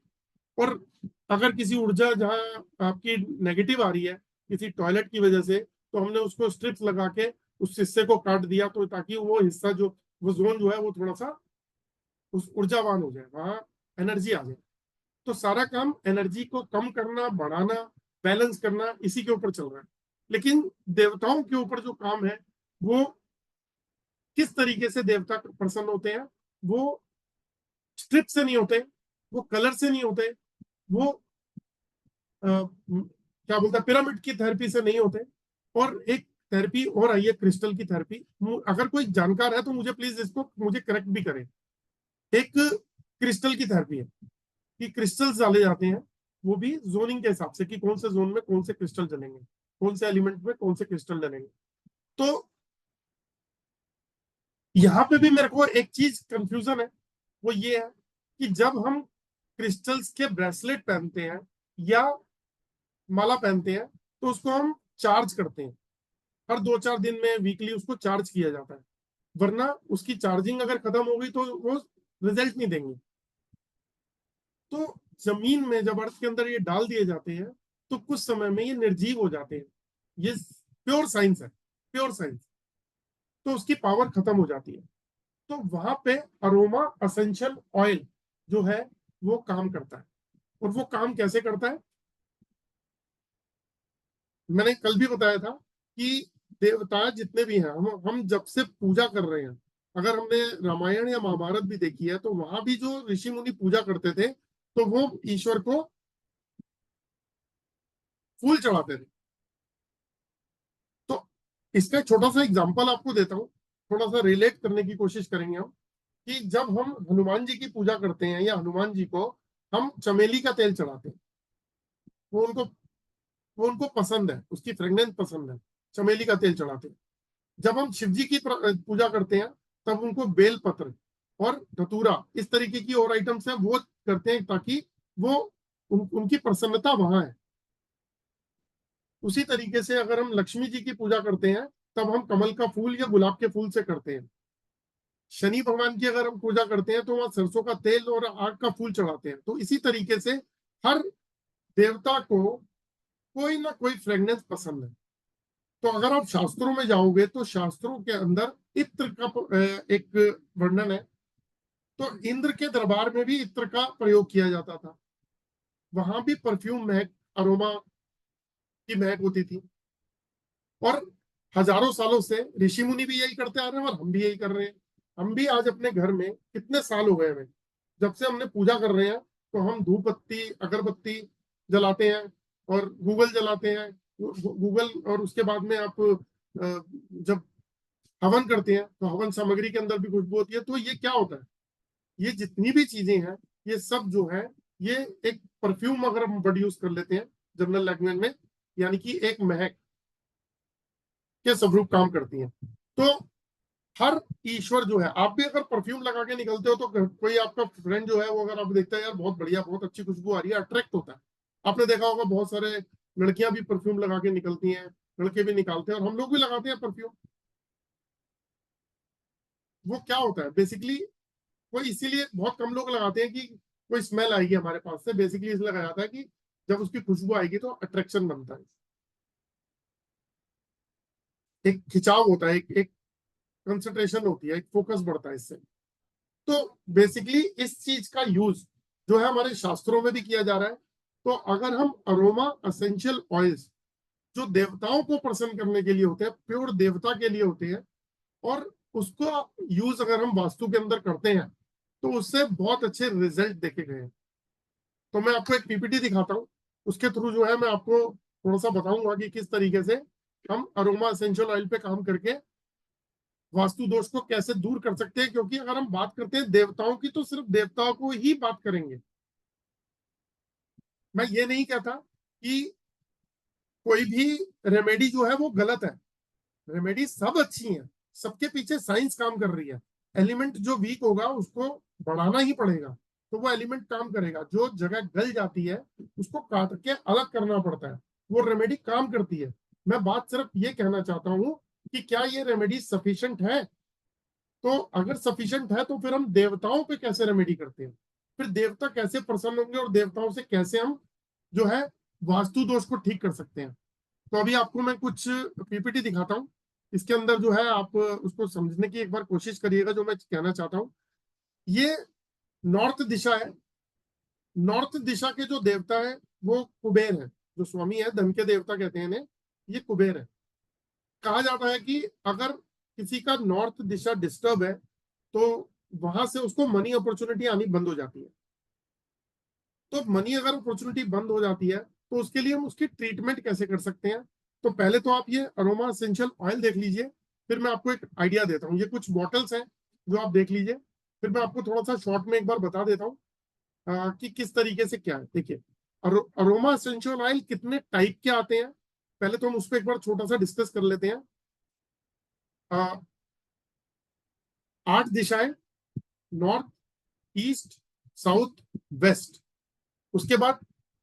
और अगर किसी ऊर्जा जहां आपकी नेगेटिव आ रही है किसी टॉयलेट की वजह से, तो हमने उसको स्ट्रिप्स लगा के उस हिस्से को काट दिया, तो ताकि वो हिस्सा जो वो जोन जो है वो थोड़ा सा उस ऊर्जावान हो जाए, वहां एनर्जी आ जाए। तो सारा काम एनर्जी को कम करना, बढ़ाना, बैलेंस करना, इसी के ऊपर चल रहा है। लेकिन देवताओं के ऊपर जो काम है वो किस तरीके से देवता प्रसन्न होते हैं, वो स्ट्रिप से नहीं होते, वो कलर से नहीं होते, वो क्या बोलता है पिरामिड की थेरेपी से नहीं होते। और एक थेरेपी और आई है क्रिस्टल की थेरेपी। अगर कोई जानकार है तो मुझे प्लीज इसको मुझे करेक्ट भी करें। एक क्रिस्टल की थेरेपी है कि क्रिस्टल्स डाले जाते हैं, वो भी जोनिंग के हिसाब से कि कौन से जोन में कौन से क्रिस्टल डलेंगे, कौन से एलिमेंट में कौन से क्रिस्टल डलेंगे। तो यहाँ पे भी मेरे को एक चीज कंफ्यूजन है, वो ये है कि जब हम क्रिस्टल्स के ब्रेसलेट पहनते हैं या माला पहनते हैं तो उसको हम चार्ज करते हैं, हर 2-4 दिन में वीकली उसको चार्ज किया जाता है, वरना उसकी चार्जिंग अगर खत्म हो गई तो वो रिजल्ट नहीं देंगे। तो जमीन में जब अर्थ के अंदर ये डाल दिए जाते हैं तो कुछ समय में ये निर्जीव हो जाते हैं। ये प्योर साइंस है, प्योर साइंस। तो उसकी पावर खत्म हो जाती है। तो वहां पे अरोमा असेंशियल ऑयल जो है वो काम करता है। और वो काम कैसे करता है, मैंने कल भी बताया था कि देवता जितने भी हैं, हम जब से पूजा कर रहे हैं, अगर हमने रामायण या महाभारत भी देखी है तो वहां भी जो ऋषि मुनि पूजा करते थे तो वो ईश्वर को फूल चढ़ाते थे। तो इसका एक छोटा सा एग्जांपल आपको देता हूँ, थोड़ा सा रिलेट करने की कोशिश करेंगे हम, कि जब हम हनुमान जी की पूजा करते हैं या हनुमान जी को हम चमेली का तेल चढ़ाते हैं, वो उनको पसंद है, उसकी फ्रेग्रेंस पसंद है, चमेली का तेल चढ़ाते हैं। जब हम शिव जी की पूजा करते हैं तब उनको बेल पत्र और धतूरा इस तरीके की और आइटम्स है वो करते हैं ताकि वो उनकी प्रसन्नता वहां है। उसी तरीके से अगर हम लक्ष्मी जी की पूजा करते हैं तब हम कमल का फूल या गुलाब के फूल से करते हैं। शनि भगवान की अगर हम पूजा करते हैं तो वहां सरसों का तेल और आग का फूल चढ़ाते हैं। तो इसी तरीके से हर देवता को कोई ना कोई फ्रेग्रेंस पसंद है। तो अगर आप शास्त्रों में जाओगे तो शास्त्रों के अंदर इत्र का एक वर्णन है। तो इंद्र के दरबार में भी इत्र का प्रयोग किया जाता था, वहां भी परफ्यूम महक, अरोमा की महक होती थी। और हजारों सालों से ऋषि मुनि भी यही करते आ रहे हैं और हम भी यही कर रहे हैं। हम भी आज अपने घर में कितने साल हो गए हमें, जब से हमने पूजा कर रहे हैं तो हम धूप बत्ती अगरबत्ती जलाते हैं और गूगल जलाते हैं। गूगल और उसके बाद में आप जब हवन करते हैं तो हवन सामग्री के अंदर भी खुशबू होती है। तो ये क्या होता है, ये जितनी भी चीजें हैं ये सब जो है ये एक परफ्यूम अगर हम वर्ड यूज कर लेते हैं जनरल लैंग्वेज में, यानी कि एक महक के स्वरूप काम करती हैं। तो हर ईश्वर जो है, आप भी अगर परफ्यूम लगा के निकलते हो तो कोई आपका फ्रेंड जो है वो अगर आप देखते हैं यार बहुत बढ़िया, बहुत अच्छी खुशबू आ रही है, अट्रैक्ट होता है। आपने देखा होगा बहुत सारे लड़कियां भी परफ्यूम लगा के निकलती हैं, लड़के भी निकालते हैं और हम लोग भी लगाते हैं परफ्यूम। वो क्या होता है बेसिकली, वो इसीलिए बहुत कम लोग लगाते हैं कि कोई स्मेल आएगी हमारे पास से, बेसिकली इसलिए लगाया जाता है कि जब उसकी खुशबू आएगी तो अट्रैक्शन बनता है, एक खिंचाव होता है, एक कंसंट्रेशन होती है, एक फोकस बढ़ता है इससे। तो बेसिकली इस चीज का यूज जो है हमारे शास्त्रों में भी किया जा रहा है। तो अगर हम अरोमा असेंशियल ऑयल्स जो देवताओं को प्रसन्न करने के लिए होते हैं, प्योर देवता के लिए होते हैं, और उसको यूज अगर हम वास्तु के अंदर करते हैं तो उससे बहुत अच्छे रिजल्ट देखे गए हैं। तो मैं आपको एक पीपीटी दिखाता हूँ, उसके थ्रू जो है मैं आपको थोड़ा सा बताऊंगा कि किस तरीके से हम अरोमा एसेंशियल ऑयल पे काम करके वास्तु दोष को कैसे दूर कर सकते हैं। क्योंकि अगर हम बात करते हैं देवताओं की तो सिर्फ देवताओं को ही बात करेंगे। मैं ये नहीं कहता कि कोई भी रेमेडी जो है वो गलत है, रेमेडी सब अच्छी हैं, सबके पीछे साइंस काम कर रही है। एलिमेंट जो वीक होगा उसको बढ़ाना ही पड़ेगा तो वो एलिमेंट काम करेगा। जो जगह गल जाती है उसको काट के अलग करना पड़ता है, वो रेमेडी काम करती है। मैं बात सिर्फ ये कहना चाहता हूँ कि क्या ये रेमेडी सफिशिएंट है। तो अगर सफिशिएंट है तो फिर हम देवताओं पे कैसे रेमेडी करते हैं, फिर देवता कैसे प्रसन्न होंगे और देवताओं से कैसे हम जो है वास्तु दोष को ठीक कर सकते हैं। तो अभी आपको मैं कुछ पीपीटी दिखाता हूँ, इसके अंदर जो है आप उसको समझने की एक बार कोशिश करिएगा जो मैं कहना चाहता हूँ। ये नॉर्थ दिशा है, नॉर्थ दिशा के जो देवता है वो कुबेर है, जो स्वामी है, धन के देवता कहते हैं इन्हें, ये कुबेर है। कहा जाता है कि अगर किसी का नॉर्थ दिशा डिस्टर्ब है तो वहां से उसको मनी अपॉर्चुनिटी आनी बंद हो जाती है। तो मनी अगर अपॉर्चुनिटी बंद हो जाती है तो उसके लिए हम उसकी ट्रीटमेंट कैसे कर सकते हैं। तो पहले तो आप ये अरोमा एसेंशियल ऑयल देख लीजिए, फिर मैं आपको एक आइडिया देता हूँ। ये कुछ बॉटल्स हैं जो आप देख लीजिए, फिर मैं आपको थोड़ा सा शॉर्ट में एक बार बता देता हूँ कि किस तरीके से क्या है। देखिए, अरोमा एसेंशियल ऑयल कितने टाइप के आते हैं, पहले तो हम उस पर एक बार छोटा सा डिस्कस कर लेते हैं। 8 दिशाएं, नॉर्थ, ईस्ट, साउथ, वेस्ट। उसके बाद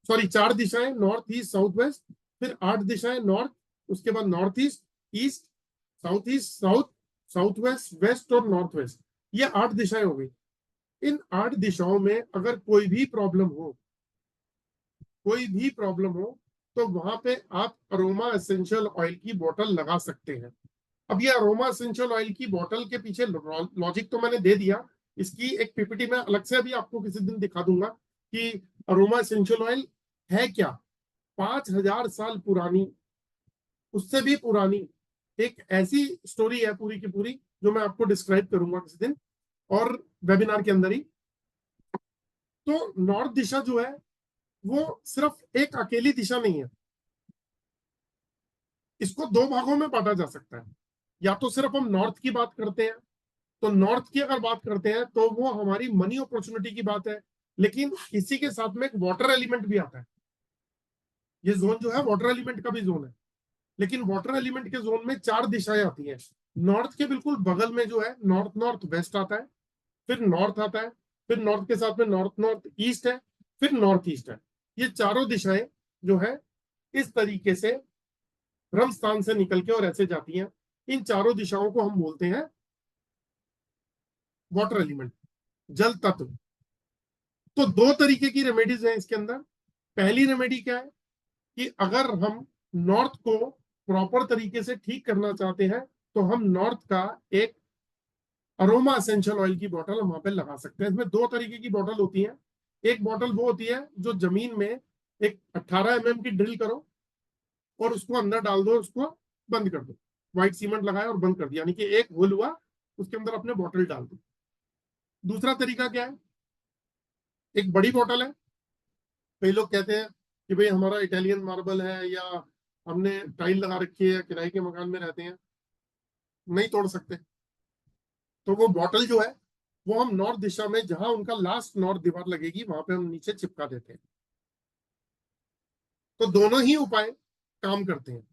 4 दिशाएं, नॉर्थ, ईस्ट, साउथ, वेस्ट। फिर 8 दिशाएं, नॉर्थ, उसके बाद north east, east, south, south west, west और नॉर्थ वेस्ट। ये 8 दिशाएं हो गई। इन 8 दिशाओं में अगर कोई भी प्रॉब्लम हो तो वहां पे आप अरोमा एसेंशियल ऑयल की बोतल लगा सकते हैं। अब ये अरोमा एसेंशियल ऑयल की बोतल के पीछे लॉजिक तो मैंने दे दिया, इसकी एक पीपीटी में अलग से अभी आपको किसी दिन दिखा दूंगा कि अरोमा एसेंशियल ऑयल है क्या। 5000 साल पुरानी, उससे भी पुरानी एक ऐसी स्टोरी है पूरी की पूरी, जो मैं आपको डिस्क्राइब करूंगा किसी दिन और वेबिनार के अंदर ही। तो नॉर्थ दिशा जो है वो सिर्फ एक अकेली दिशा नहीं है, इसको 2 भागों में बांटा जा सकता है। या तो सिर्फ हम नॉर्थ की बात करते हैं, तो नॉर्थ की अगर बात करते हैं तो वो हमारी मनी अपॉर्चुनिटी की बात है, लेकिन इसी के साथ में एक वाटर एलिमेंट भी आता है। ये जोन जो है वाटर एलिमेंट का भी जोन है, लेकिन वाटर एलिमेंट के जोन में 4 दिशाएं आती हैं। नॉर्थ के बिल्कुल बगल में जो है नॉर्थ नॉर्थ वेस्ट आता है, फिर नॉर्थ आता है, फिर नॉर्थ के साथ में नॉर्थ नॉर्थ ईस्ट है, फिर नॉर्थ ईस्ट है। ये चारों दिशाएं जो है इस तरीके से ब्रह्म स्थान से निकल के और ऐसे जाती हैं। इन चारों दिशाओं को हम बोलते हैं वाटर एलिमेंट, जल तत्व। तो 2 तरीके की रेमेडीज हैं इसके अंदर। पहली रेमेडी क्या है कि अगर हम नॉर्थ को प्रॉपर तरीके से ठीक करना चाहते हैं तो हम नॉर्थ का एक अरोमा एसेंशियल ऑयल की बोतल हम वहां पे लगा सकते हैं। इसमें 2 तरीके की बोतल होती है। एक बोतल वो होती है जो जमीन में एक 18 mm की ड्रिल करो और उसको अंदर डाल दो, उसको बंद कर दो, व्हाइट सीमेंट लगाया और बंद कर दिया, यानी कि एक होल हुआ, उसके अंदर अपने बोतल डाल दो। दूसरा तरीका क्या है, एक बड़ी बोतल है। कई लोग कहते हैं कि भाई हमारा इटालियन मार्बल है या हमने टाइल लगा रखी है, किराए के मकान में रहते हैं, नहीं तोड़ सकते। तो वो बॉटल जो है वो हम नॉर्थ दिशा में जहां उनका लास्ट नॉर्थ दीवार लगेगी वहां पे हम नीचे चिपका देते हैं। तो दोनों ही उपाय काम करते हैं।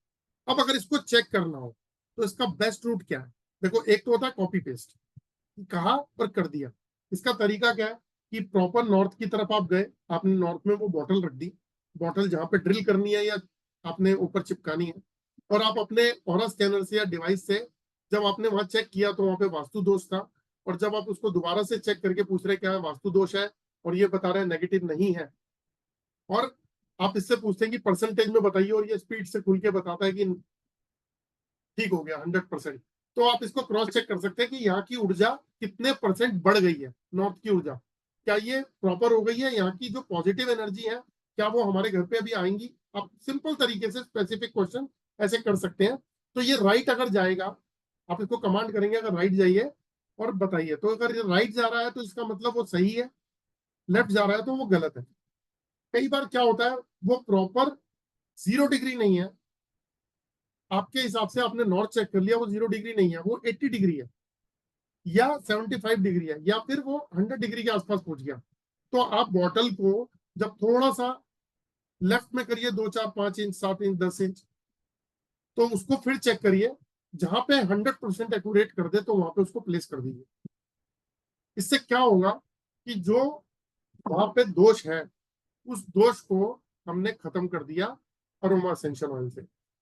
अब अगर इसको चेक करना हो तो इसका बेस्ट रूट क्या है। देखो, एक तो होता है कॉपी पेस्ट, कहा और कर दिया। इसका तरीका क्या है कि प्रॉपर नॉर्थ की तरफ आप गए, आपने नॉर्थ में वो बॉटल रख दी, बॉटल जहां पे ड्रिल करनी है या आपने ऊपर चिपकानी है, और आप अपने ऑरा स्कैनर से या डिवाइस से जब आपने वहां चेक किया तो वहां पे वास्तु दोष था, और जब आप उसको दोबारा से चेक करके पूछ रहे क्या है वास्तु दोष है और ये बता रहे नेगेटिव नहीं है, और आप इससे पूछते हैं कि परसेंटेज में बताइए और ये स्पीड से खुल के बताता है कि ठीक हो गया 100%, तो आप इसको क्रॉस चेक कर सकते हैं कि यहाँ की ऊर्जा कितने % बढ़ गई है। नॉर्थ की ऊर्जा क्या ये प्रॉपर हो गई है, यहाँ की जो पॉजिटिव एनर्जी है क्या वो हमारे घर पे अभी आएंगी। आप सिंपल तरीके से स्पेसिफिक क्वेश्चन ऐसे कर सकते हैं। तो ये राइट अगर जाएगा, आप इसको कमांड करेंगे अगर राइट जाइए और बताइए, तो अगर ये राइट जा रहा है तो इसका मतलब वो सही है, लेफ्ट जा रहा है तो वो गलत है। कई बार क्या होता है वो प्रॉपर 0 डिग्री नहीं है, आपके हिसाब से आपने नॉर्थ चेक कर लिया, वो 0 डिग्री नहीं है, वो 80 डिग्री है या 75 डिग्री है या फिर वो 100 डिग्री के आसपास पहुंच गया। तो आप बॉटल को जब थोड़ा सा लेफ्ट में करिए 2, 4, 5 इंच, 7 इंच, 10 इंच, तो उसको फिर चेक करिए, जहां पे 100% एक्यूरेट कर दे तो वहां पे उसको प्लेस कर दीजिए। इससे क्या होगा कि जो वहां पे दोष है उस दोष को हमने खत्म कर दिया अरोमा एसेंशियल ऑयल से।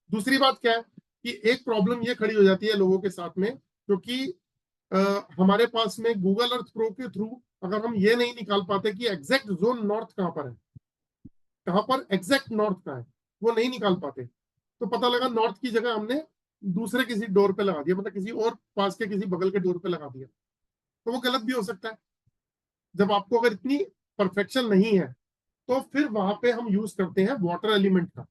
दूसरी बात क्या है कि एक प्रॉब्लम ये खड़ी हो जाती है लोगों के साथ में, क्योंकि हमारे पास में गूगल अर्थ प्रो के थ्रू अगर हम ये नहीं निकाल पाते कि एग्जैक्ट जोन नॉर्थ कहाँ पर है, कहाँ पर एग्जैक्ट नॉर्थ का है, वो नहीं निकाल पाते, तो पता लगा नॉर्थ की जगह हमने दूसरे किसी डोर पे लगा दिया, मतलब किसी और पास के किसी बगल के डोर पे लगा दिया, तो वो गलत भी हो सकता है। जब आपको अगर इतनी परफेक्शन नहीं है तो फिर वहां पे हम यूज करते हैं वाटर एलिमेंट का,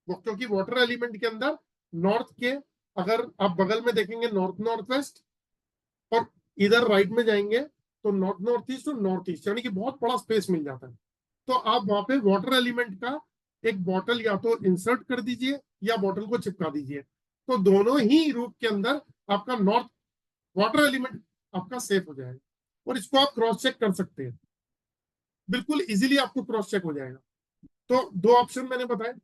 क्योंकि वाटर एलिमेंट के अंदर नॉर्थ के, अगर आप बगल में देखेंगे नॉर्थ नॉर्थ वेस्ट, और इधर राइट में जाएंगे तो नॉर्थ नॉर्थ ईस्ट और नॉर्थ ईस्ट, यानी कि बहुत बड़ा स्पेस मिल जाता है। तो आप वहां पे वाटर एलिमेंट का एक बॉटल या तो इंसर्ट कर दीजिए या बॉटल को चिपका दीजिए, तो दोनों ही रूप के अंदर आपका नॉर्थ वाटर एलिमेंट आपका सेफ हो जाएगा। और इसको आप क्रॉस चेक कर सकते हैं, बिल्कुल इजीली आपको क्रॉस चेक हो जाएगा। तो दो ऑप्शन मैंने बताए,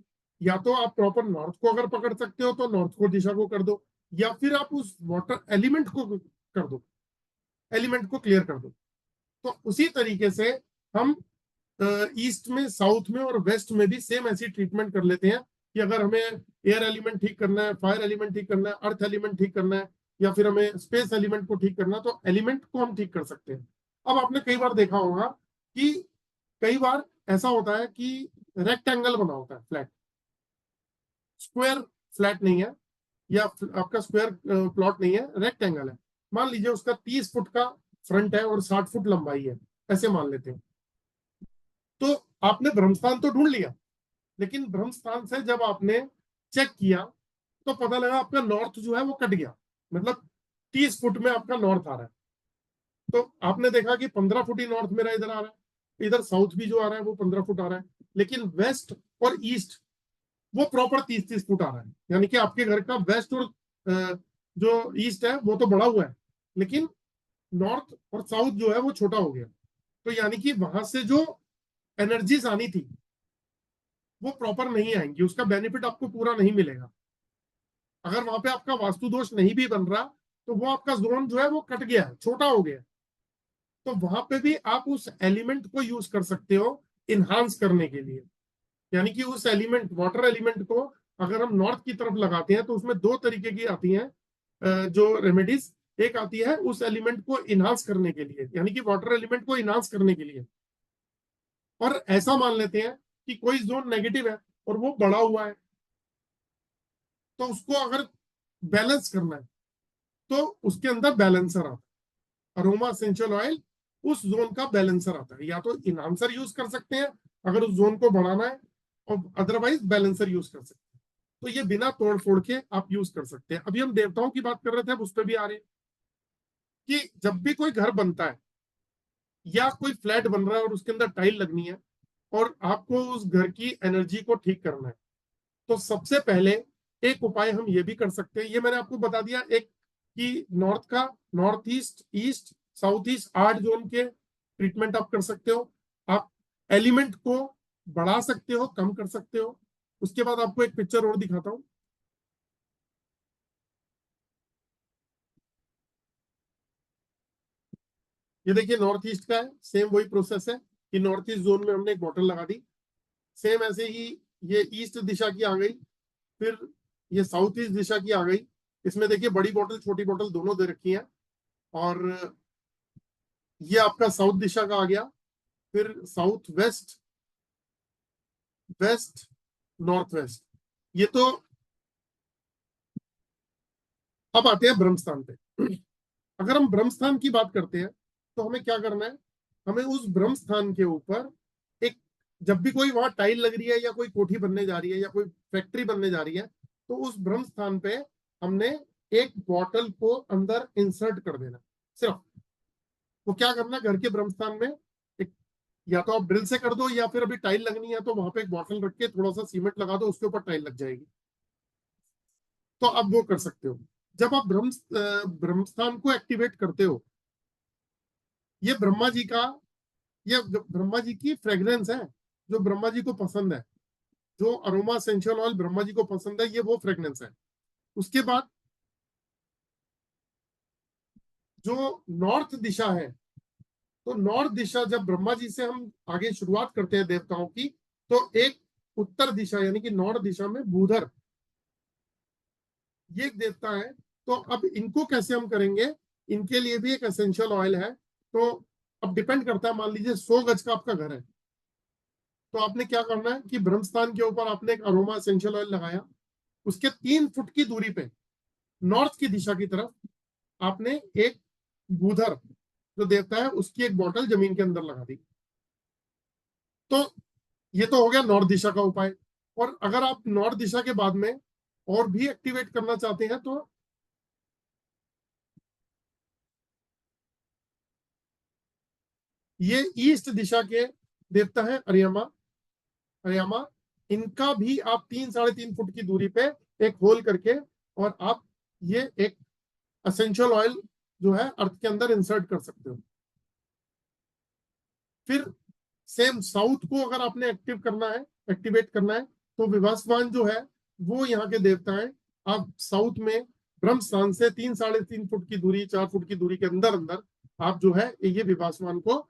या तो आप प्रॉपर नॉर्थ को अगर पकड़ सकते हो तो नॉर्थ को दिशा को कर दो, या फिर आप उस वाटर एलिमेंट को कर दो, एलिमेंट को क्लियर कर दो। तो उसी तरीके से हम ईस्ट में, साउथ में और वेस्ट में भी सेम ऐसी ट्रीटमेंट कर लेते हैं कि अगर हमें एयर एलिमेंट ठीक करना है, फायर एलिमेंट ठीक करना है, अर्थ एलिमेंट ठीक करना है, या फिर हमें स्पेस एलिमेंट को ठीक करना है, तो एलिमेंट को हम ठीक कर सकते हैं। अब आपने कई बार देखा होगा कि कई बार ऐसा होता है कि रेक्टेंगल बना होता है, फ्लैट, स्क्वायर फ्लैट नहीं है, या आपका स्क्वायर प्लॉट नहीं है, रेक्टेंगल है। मान लीजिए उसका 30 फुट का फ्रंट है और 60 फुट लंबाई है, ऐसे मान लेते हैं। तो आपने ब्रह्मस्थान तो ढूंढ लिया, लेकिन ब्रह्मस्थान से जब आपने चेक किया तो पता लगा आपका नॉर्थ जो है वो कट गया, मतलब 30 फुट में आपका नॉर्थ आ रहा है। तो आपने देखा कि 15 फुट ही नॉर्थ मेरा इधर आ रहा है, इधर साउथ भी जो आ रहा है वो 15 फुट आ रहा है, लेकिन वेस्ट और ईस्ट वो प्रॉपर 30-30 फुट आ रहा है। यानी कि आपके घर का वेस्ट और जो ईस्ट है वो तो बड़ा हुआ है, लेकिन नॉर्थ और साउथ जो है वो छोटा हो गया। तो यानी कि वहां से जो एनर्जीज आनी थी वो प्रॉपर नहीं आएंगी, उसका बेनिफिट आपको पूरा नहीं मिलेगा। अगर वहां पे आपका वास्तु दोष नहीं भी बन रहा तो वो आपका जोन जो है वो कट गया है, छोटा हो गया। तो वहां पे भी आप उस एलिमेंट को यूज कर सकते हो इनहांस करने के लिए। यानी कि उस एलिमेंट, वाटर एलिमेंट को अगर हम नॉर्थ की तरफ लगाते हैं तो उसमें दो तरीके की आती हैं जो रेमेडीज। एक आती है उस एलिमेंट को इनहांस करने के लिए, यानी कि वाटर एलिमेंट को इनहांस करने के लिए। और ऐसा मान लेते हैं कि कोई जोन नेगेटिव है और वो बढ़ा हुआ है, तो उसको अगर बैलेंस करना है तो उसके अंदर बैलेंसर आता है। अरोमा एसेंशियल ऑयल उस जोन का बैलेंसर आता है। या तो इनहांसर यूज कर सकते हैं अगर उस जोन को बढ़ाना है, और अदरवाइज बैलेंसर यूज कर सकते हैं। तो ये बिना तोड़ फोड़ के आप यूज कर सकते हैं। अभी हम देवताओं की बात कर रहे थे, अब उस पर भी आ रहे हैं कि जब भी कोई घर बनता है या कोई फ्लैट बन रहा है और उसके अंदर टाइल लगनी है और आपको उस घर की एनर्जी को ठीक करना है, तो सबसे पहले एक उपाय हम ये भी कर सकते हैं। ये मैंने आपको बता दिया, एक कि नॉर्थ का, north east, east, south east, 8 zone के ट्रीटमेंट आप कर सकते हो। आप एलिमेंट को बढ़ा सकते हो, कम कर सकते हो। उसके बाद आपको एक पिक्चर और दिखाता हूं। ये देखिए नॉर्थ ईस्ट का है, सेम वही प्रोसेस है कि नॉर्थ ईस्ट जोन में हमने एक बॉटल लगा दी, सेम ऐसे ही ये ईस्ट दिशा की आ गई, फिर ये साउथ ईस्ट दिशा की आ गई। इसमें देखिए बड़ी बोतल छोटी बोतल दोनों दे रखी है, और ये आपका साउथ दिशा का आ गया, फिर south west, west, north west. ये तो अब आते हैं ब्रह्मस्थान पे। अगर हम ब्रह्मस्थान की बात करते हैं तो हमें क्या करना है, हमें उस ब्रह्मस्थान के ऊपर एक, जब भी कोई वहां टाइल लग रही है या कोई कोठी बनने जा रही है या कोई फैक्ट्री बनने जा रही है, तो उस ब्रह्मस्थान पे हमने एक बॉटल को अंदर इंसर्ट कर देना। सिर्फ वो क्या करना, घर के ब्रह्मस्थान में एक, या तो आप ड्रिल से कर दो या फिर अभी टाइल लगनी है तो वहां पे एक बॉटल रख के थोड़ा सा सीमेंट लगा दो, उसके ऊपर टाइल लग जाएगी। तो आप वो कर सकते हो। जब आप ब्रह्मस्थान को एक्टिवेट करते हो, ये ब्रह्मा जी का, ये ब्रह्मा जी की फ्रेग्रेंस है जो ब्रह्मा जी को पसंद है। जो aroma essential oil Brahma ji को पसंद है, ये वो फ्रेग्रेंस है। उसके बाद जो नॉर्थ दिशा है, तो नॉर्थ दिशा जब ब्रह्मा जी से हम आगे शुरुआत करते हैं देवताओं की, तो एक उत्तर दिशा यानी कि नॉर्थ दिशा में भूधर, ये एक देवता है। तो अब इनको कैसे हम करेंगे, इनके लिए भी एक एसेंशियल ऑयल है। तो अब डिपेंड करता है, मान लीजिए 100 गज का आपका घर है, तो आपने क्या करना है कि ब्रह्मस्थान के ऊपर आपने एक अरोमा एसेंशियल ऑयल लगाया, उसके 3 फुट की दूरी पे नॉर्थ की दिशा की तरफ आपने एक भूधर जो देवता है उसकी एक बोतल जमीन के अंदर लगा दी। तो ये तो हो गया नॉर्थ दिशा का उपाय। और अगर आप नॉर्थ दिशा के बाद में और भी एक्टिवेट करना चाहते हैं तो ये ईस्ट दिशा के देवता है अरियमा। अरियमा, इनका भी आप 3-3.5 फुट की दूरी पे एक होल करके और आप ये एक एसेंशियल ऑयल जो है अर्थ के अंदर इंसर्ट कर सकते हो। फिर सेम साउथ को अगर आपने एक्टिवेट करना है तो विभासवान जो है वो यहाँ के देवता है। आप साउथ में ब्रह्म स्थान से 3-3.5 फुट की दूरी, 4 फुट की दूरी के अंदर अंदर आप जो है ये विभासवान को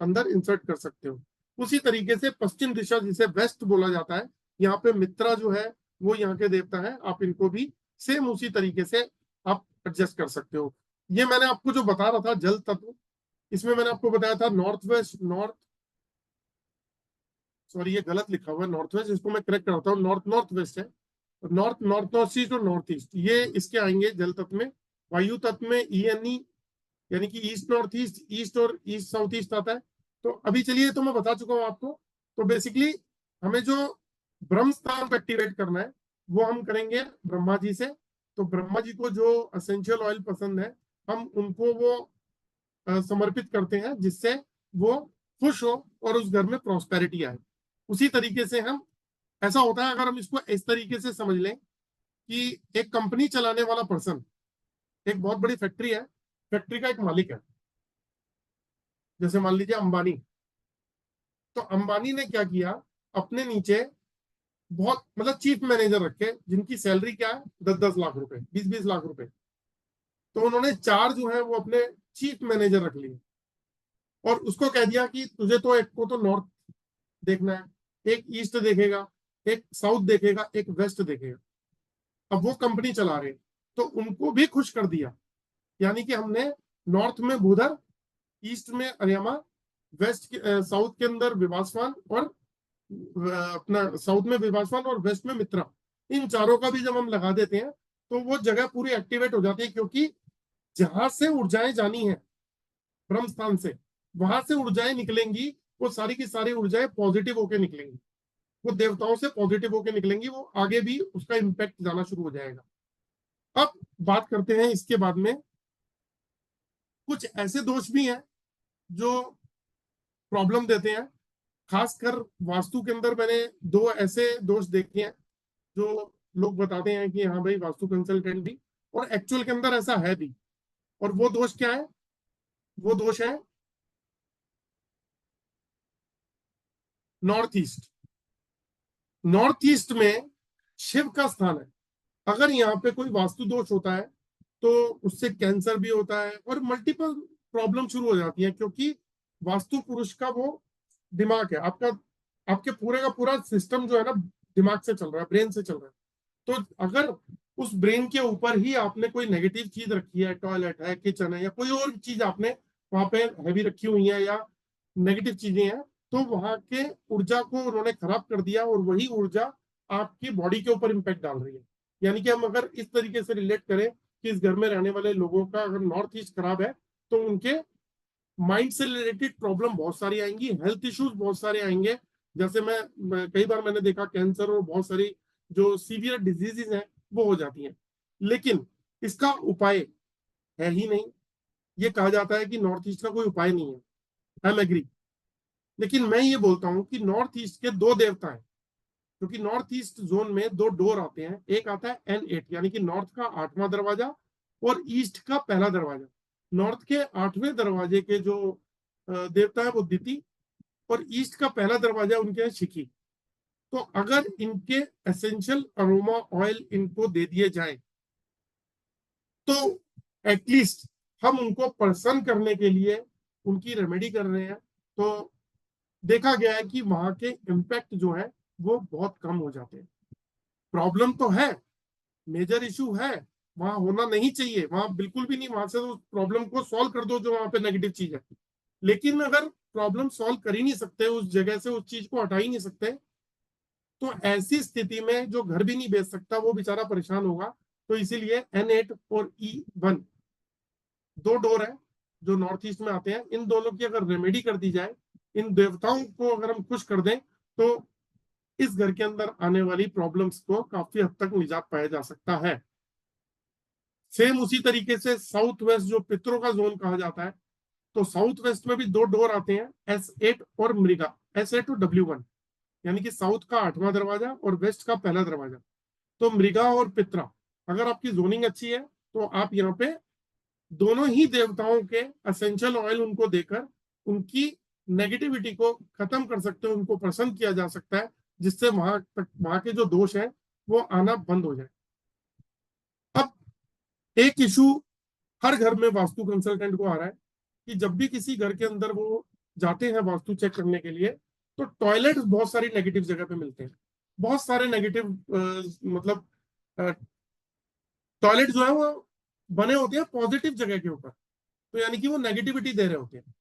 अंदर इंसर्ट कर सकते हो। उसी तरीके से पश्चिम दिशा जिसे वेस्ट बोला जाता है, यहाँ पे मित्रा जो है वो यहाँ के देवता है। आप इनको भी सेम उसी तरीके से आप एडजस्ट कर सकते हो। ये मैंने आपको जो बता रहा था जल तत्व, इसमें मैंने आपको बताया था सॉरी ये गलत लिखा हुआ है नॉर्थ वेस्ट, इसको मैं करेक्ट कराता हूँ। नॉर्थ वेस्ट है, नॉर्थ ईस्ट और नॉर्थ ईस्ट ये इसके आएंगे जल तत्व में। वायु तत्व में ENE यानी कि ईस्ट नॉर्थ ईस्ट, ईस्ट और ईस्ट साउथ ईस्ट आता है। तो अभी चलिए, तो मैं बता चुका हूँ आपको। तो बेसिकली हमें जो ब्रह्म स्थान को एक्टिवेट करना है वो हम करेंगे ब्रह्मा जी से। तो ब्रह्मा जी को जो एसेंशियल ऑयल पसंद है हम उनको वो समर्पित करते हैं, जिससे वो खुश हो और उस घर में प्रॉस्पेरिटी आए। उसी तरीके से हम, ऐसा होता है अगर हम इसको इस तरीके से समझ लें कि एक कंपनी चलाने वाला पर्सन, एक बहुत बड़ी फैक्ट्री है, फैक्ट्री का एक मालिक है, जैसे मान लीजिए अंबानी। तो अंबानी ने क्या किया, अपने नीचे बहुत मतलब चीफ मैनेजर रखे जिनकी सैलरी क्या है 10-10 लाख रुपए, 20-20 लाख रुपए। तो उन्होंने 4 जो है वो अपने चीफ मैनेजर रख लिए और उसको कह दिया कि तुझे तो एक को तो नॉर्थ देखना है, एक ईस्ट देखेगा, एक साउथ देखेगा, एक वेस्ट देखेगा। अब वो कंपनी चला रहे, तो उनको भी खुश कर दिया। यानी कि हमने नॉर्थ में भूधर, ईस्ट में अरियमा, साउथ के अंदर विभासवान और अपना साउथ में विभासवान और वेस्ट में मित्रा, इन चारों का भी जब हम लगा देते हैं तो वो जगह पूरी एक्टिवेट हो जाती है। क्योंकि जहां से ऊर्जाएं जानी है ब्रह्म स्थान से, वहां से ऊर्जाएं निकलेंगी, वो सारी की सारी ऊर्जाएं पॉजिटिव होके निकलेंगी, वो देवताओं से पॉजिटिव होके निकलेंगी, वो आगे भी उसका इम्पैक्ट जाना शुरू हो जाएगा। अब बात करते हैं इसके बाद में, कुछ ऐसे दोष भी हैं जो प्रॉब्लम देते हैं। खासकर वास्तु के अंदर मैंने 2 ऐसे दोष देखे हैं जो लोग बताते हैं कि हाँ भाई वास्तु कंसल्टेंट भी, और एक्चुअल के अंदर ऐसा है भी। और वो दोष क्या है, वो दोष है नॉर्थ ईस्ट। नॉर्थ ईस्ट में शिव का स्थान है। अगर यहाँ पे कोई वास्तु दोष होता है तो उससे कैंसर भी होता है और मल्टीपल प्रॉब्लम शुरू हो जाती है। क्योंकि वास्तु पुरुष का वो दिमाग है, आपका आपके पूरे का पूरा सिस्टम जो है ना दिमाग से चल रहा है, ब्रेन से चल रहा है। तो अगर उस ब्रेन के ऊपर ही आपने कोई नेगेटिव चीज रखी है, टॉयलेट है, किचन है, या कोई और चीज आपने वहां पे हैवी रखी हुई है या नेगेटिव चीजें हैं, तो वहां के ऊर्जा को उन्होंने खराब कर दिया और वही ऊर्जा आपकी बॉडी के ऊपर इम्पैक्ट डाल रही है। यानी कि हम अगर इस तरीके से रिलेट करें कि इस घर में रहने वाले लोगों का अगर नॉर्थ ईस्ट खराब है तो उनके माइंड से रिलेटेड प्रॉब्लम बहुत सारी आएंगी, हेल्थ इश्यूज बहुत सारे आएंगे। जैसे मैं कई बार मैंने देखा कैंसर और बहुत सारी जो सीवियर डिजीजेज हैं वो हो जाती हैं। लेकिन इसका उपाय है ही नहीं। ये कहा जाता है कि नॉर्थ ईस्ट का कोई उपाय नहीं है, आई एम एग्री। लेकिन मैं ये बोलता हूं कि नॉर्थ ईस्ट के 2 देवता हैं, क्योंकि नॉर्थ ईस्ट जोन में 2 डोर आते हैं। एक आता है N8 यानी कि नॉर्थ का 8वां दरवाजा और ईस्ट का पहला दरवाजा। नॉर्थ के 8वें दरवाजे के जो देवता है वो दिति, और ईस्ट का पहला दरवाजा उनके है शिखी। तो अगर इनके एसेंशियल अरोमा ऑयल इनको दे दिए जाए तो एटलीस्ट हम उनको प्रसन्न करने के लिए उनकी रेमेडी कर रहे हैं। तो देखा गया है कि वहां के इम्पैक्ट जो है वो बहुत कम हो जाते हैं। प्रॉब्लम तो है, मेजर इशू है, वहां होना नहीं चाहिए, वहां बिल्कुल भी नहीं। वहां से उस प्रॉब्लम को सॉल्व कर दो जो वहां पे नेगेटिव चीज है। लेकिन अगर प्रॉब्लम सॉल्व कर ही नहीं सकते, उस जगह से उस चीज को हटा ही नहीं सकते, तो ऐसी स्थिति में जो घर भी नहीं बेच सकता वो बेचारा परेशान होगा। तो इसीलिए N8 और E1 2 डोर है जो नॉर्थ ईस्ट में आते हैं। इन दोनों की अगर रेमेडी कर दी जाए इन देवताओं को अगर हम खुश कर दें तो इस घर के अंदर आने वाली प्रॉब्लम्स को काफी हद तक निजात पाया जा सकता है। सेम उसी तरीके से साउथ वेस्ट जो पितरों का जोन कहा जाता है, तो साउथ वेस्ट में भी 2 डोर आते हैं, S8 और मृगा, S8 और W1, यानी कि साउथ का 8वां दरवाजा और वेस्ट का पहला दरवाजा। तो मृगा और पित्रा, अगर आपकी जोनिंग अच्छी है तो आप यहाँ पे दोनों ही देवताओं के एसेंशियल ऑयल उनको देकर उनकी नेगेटिविटी को खत्म कर सकते हो, उनको प्रसन्न किया जा सकता है, जिससे वहां के जो दोष है वो आना बंद हो जाए। अब एक इशू हर घर में वास्तु कंसल्टेंट को आ रहा है कि जब भी किसी घर के अंदर वो जाते हैं वास्तु चेक करने के लिए, तो टॉयलेट बहुत सारी नेगेटिव जगह पे मिलते हैं। बहुत सारे नेगेटिव मतलब टॉयलेट जो है वो बने होते हैं पॉजिटिव जगह के ऊपर, तो यानी कि वो नेगेटिविटी दे रहे होते हैं।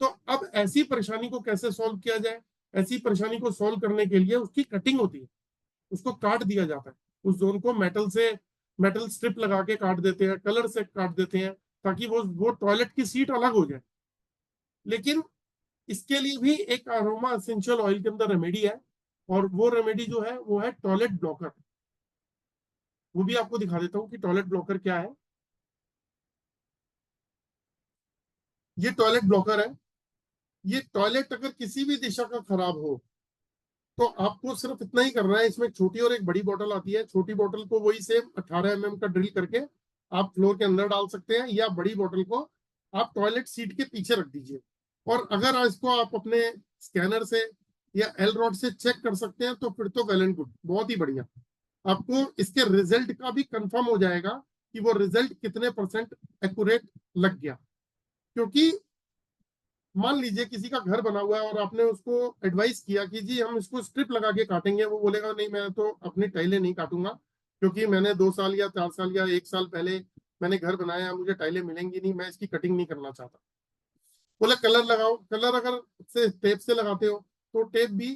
तो अब ऐसी परेशानी को कैसे सॉल्व किया जाए? ऐसी परेशानी को सॉल्व करने के लिए उसकी कटिंग होती है, उसको काट दिया जाता है। उस जोन को मेटल स्ट्रिप लगा के काट देते हैं, कलर से काट देते हैं, ताकि वो टॉयलेट की सीट अलग हो जाए। लेकिन इसके लिए भी एक अरोमा एसेंशियल ऑयल के अंदर रेमेडी है, और वो रेमेडी जो है वो है टॉयलेट ब्लॉकर। वो भी आपको दिखा देता हूं कि टॉयलेट ब्लॉकर क्या है। ये टॉयलेट ब्लॉकर है। ये टॉयलेट अगर किसी भी दिशा का खराब हो तो आपको सिर्फ इतना ही करना है। इसमें एक छोटी और एक बड़ी बोतल आती है। छोटी बोतल को वही सेम 18 mm का ड्रिल करके आप फ्लोर के अंदर डाल सकते हैं, या बड़ी बोतल को आप टॉयलेट सीट के पीछे रख दीजिए। और अगर इसको आप अपने स्कैनर से या एल रॉड से चेक कर सकते हैं तो फिर तो वेल एंड गुड, बहुत ही बढ़िया। आपको इसके रिजल्ट का भी कंफर्म हो जाएगा कि वो रिजल्ट कितने % एक्यूरेट लग गया। क्योंकि मान लीजिए किसी का घर बना हुआ है और आपने उसको एडवाइस किया कि जी हम इसको स्ट्रिप लगा के काटेंगे, वो बोलेगा नहीं मैं तो अपनी टाइलें नहीं काटूंगा, क्योंकि मैंने 2 साल या 4 साल या 1 साल पहले मैंने घर बनाया, मुझे टाइलें मिलेंगी नहीं, मैं इसकी कटिंग नहीं करना चाहता। बोले कलर लगाओ। कलर अगर से टेप से लगाते हो तो टेप भी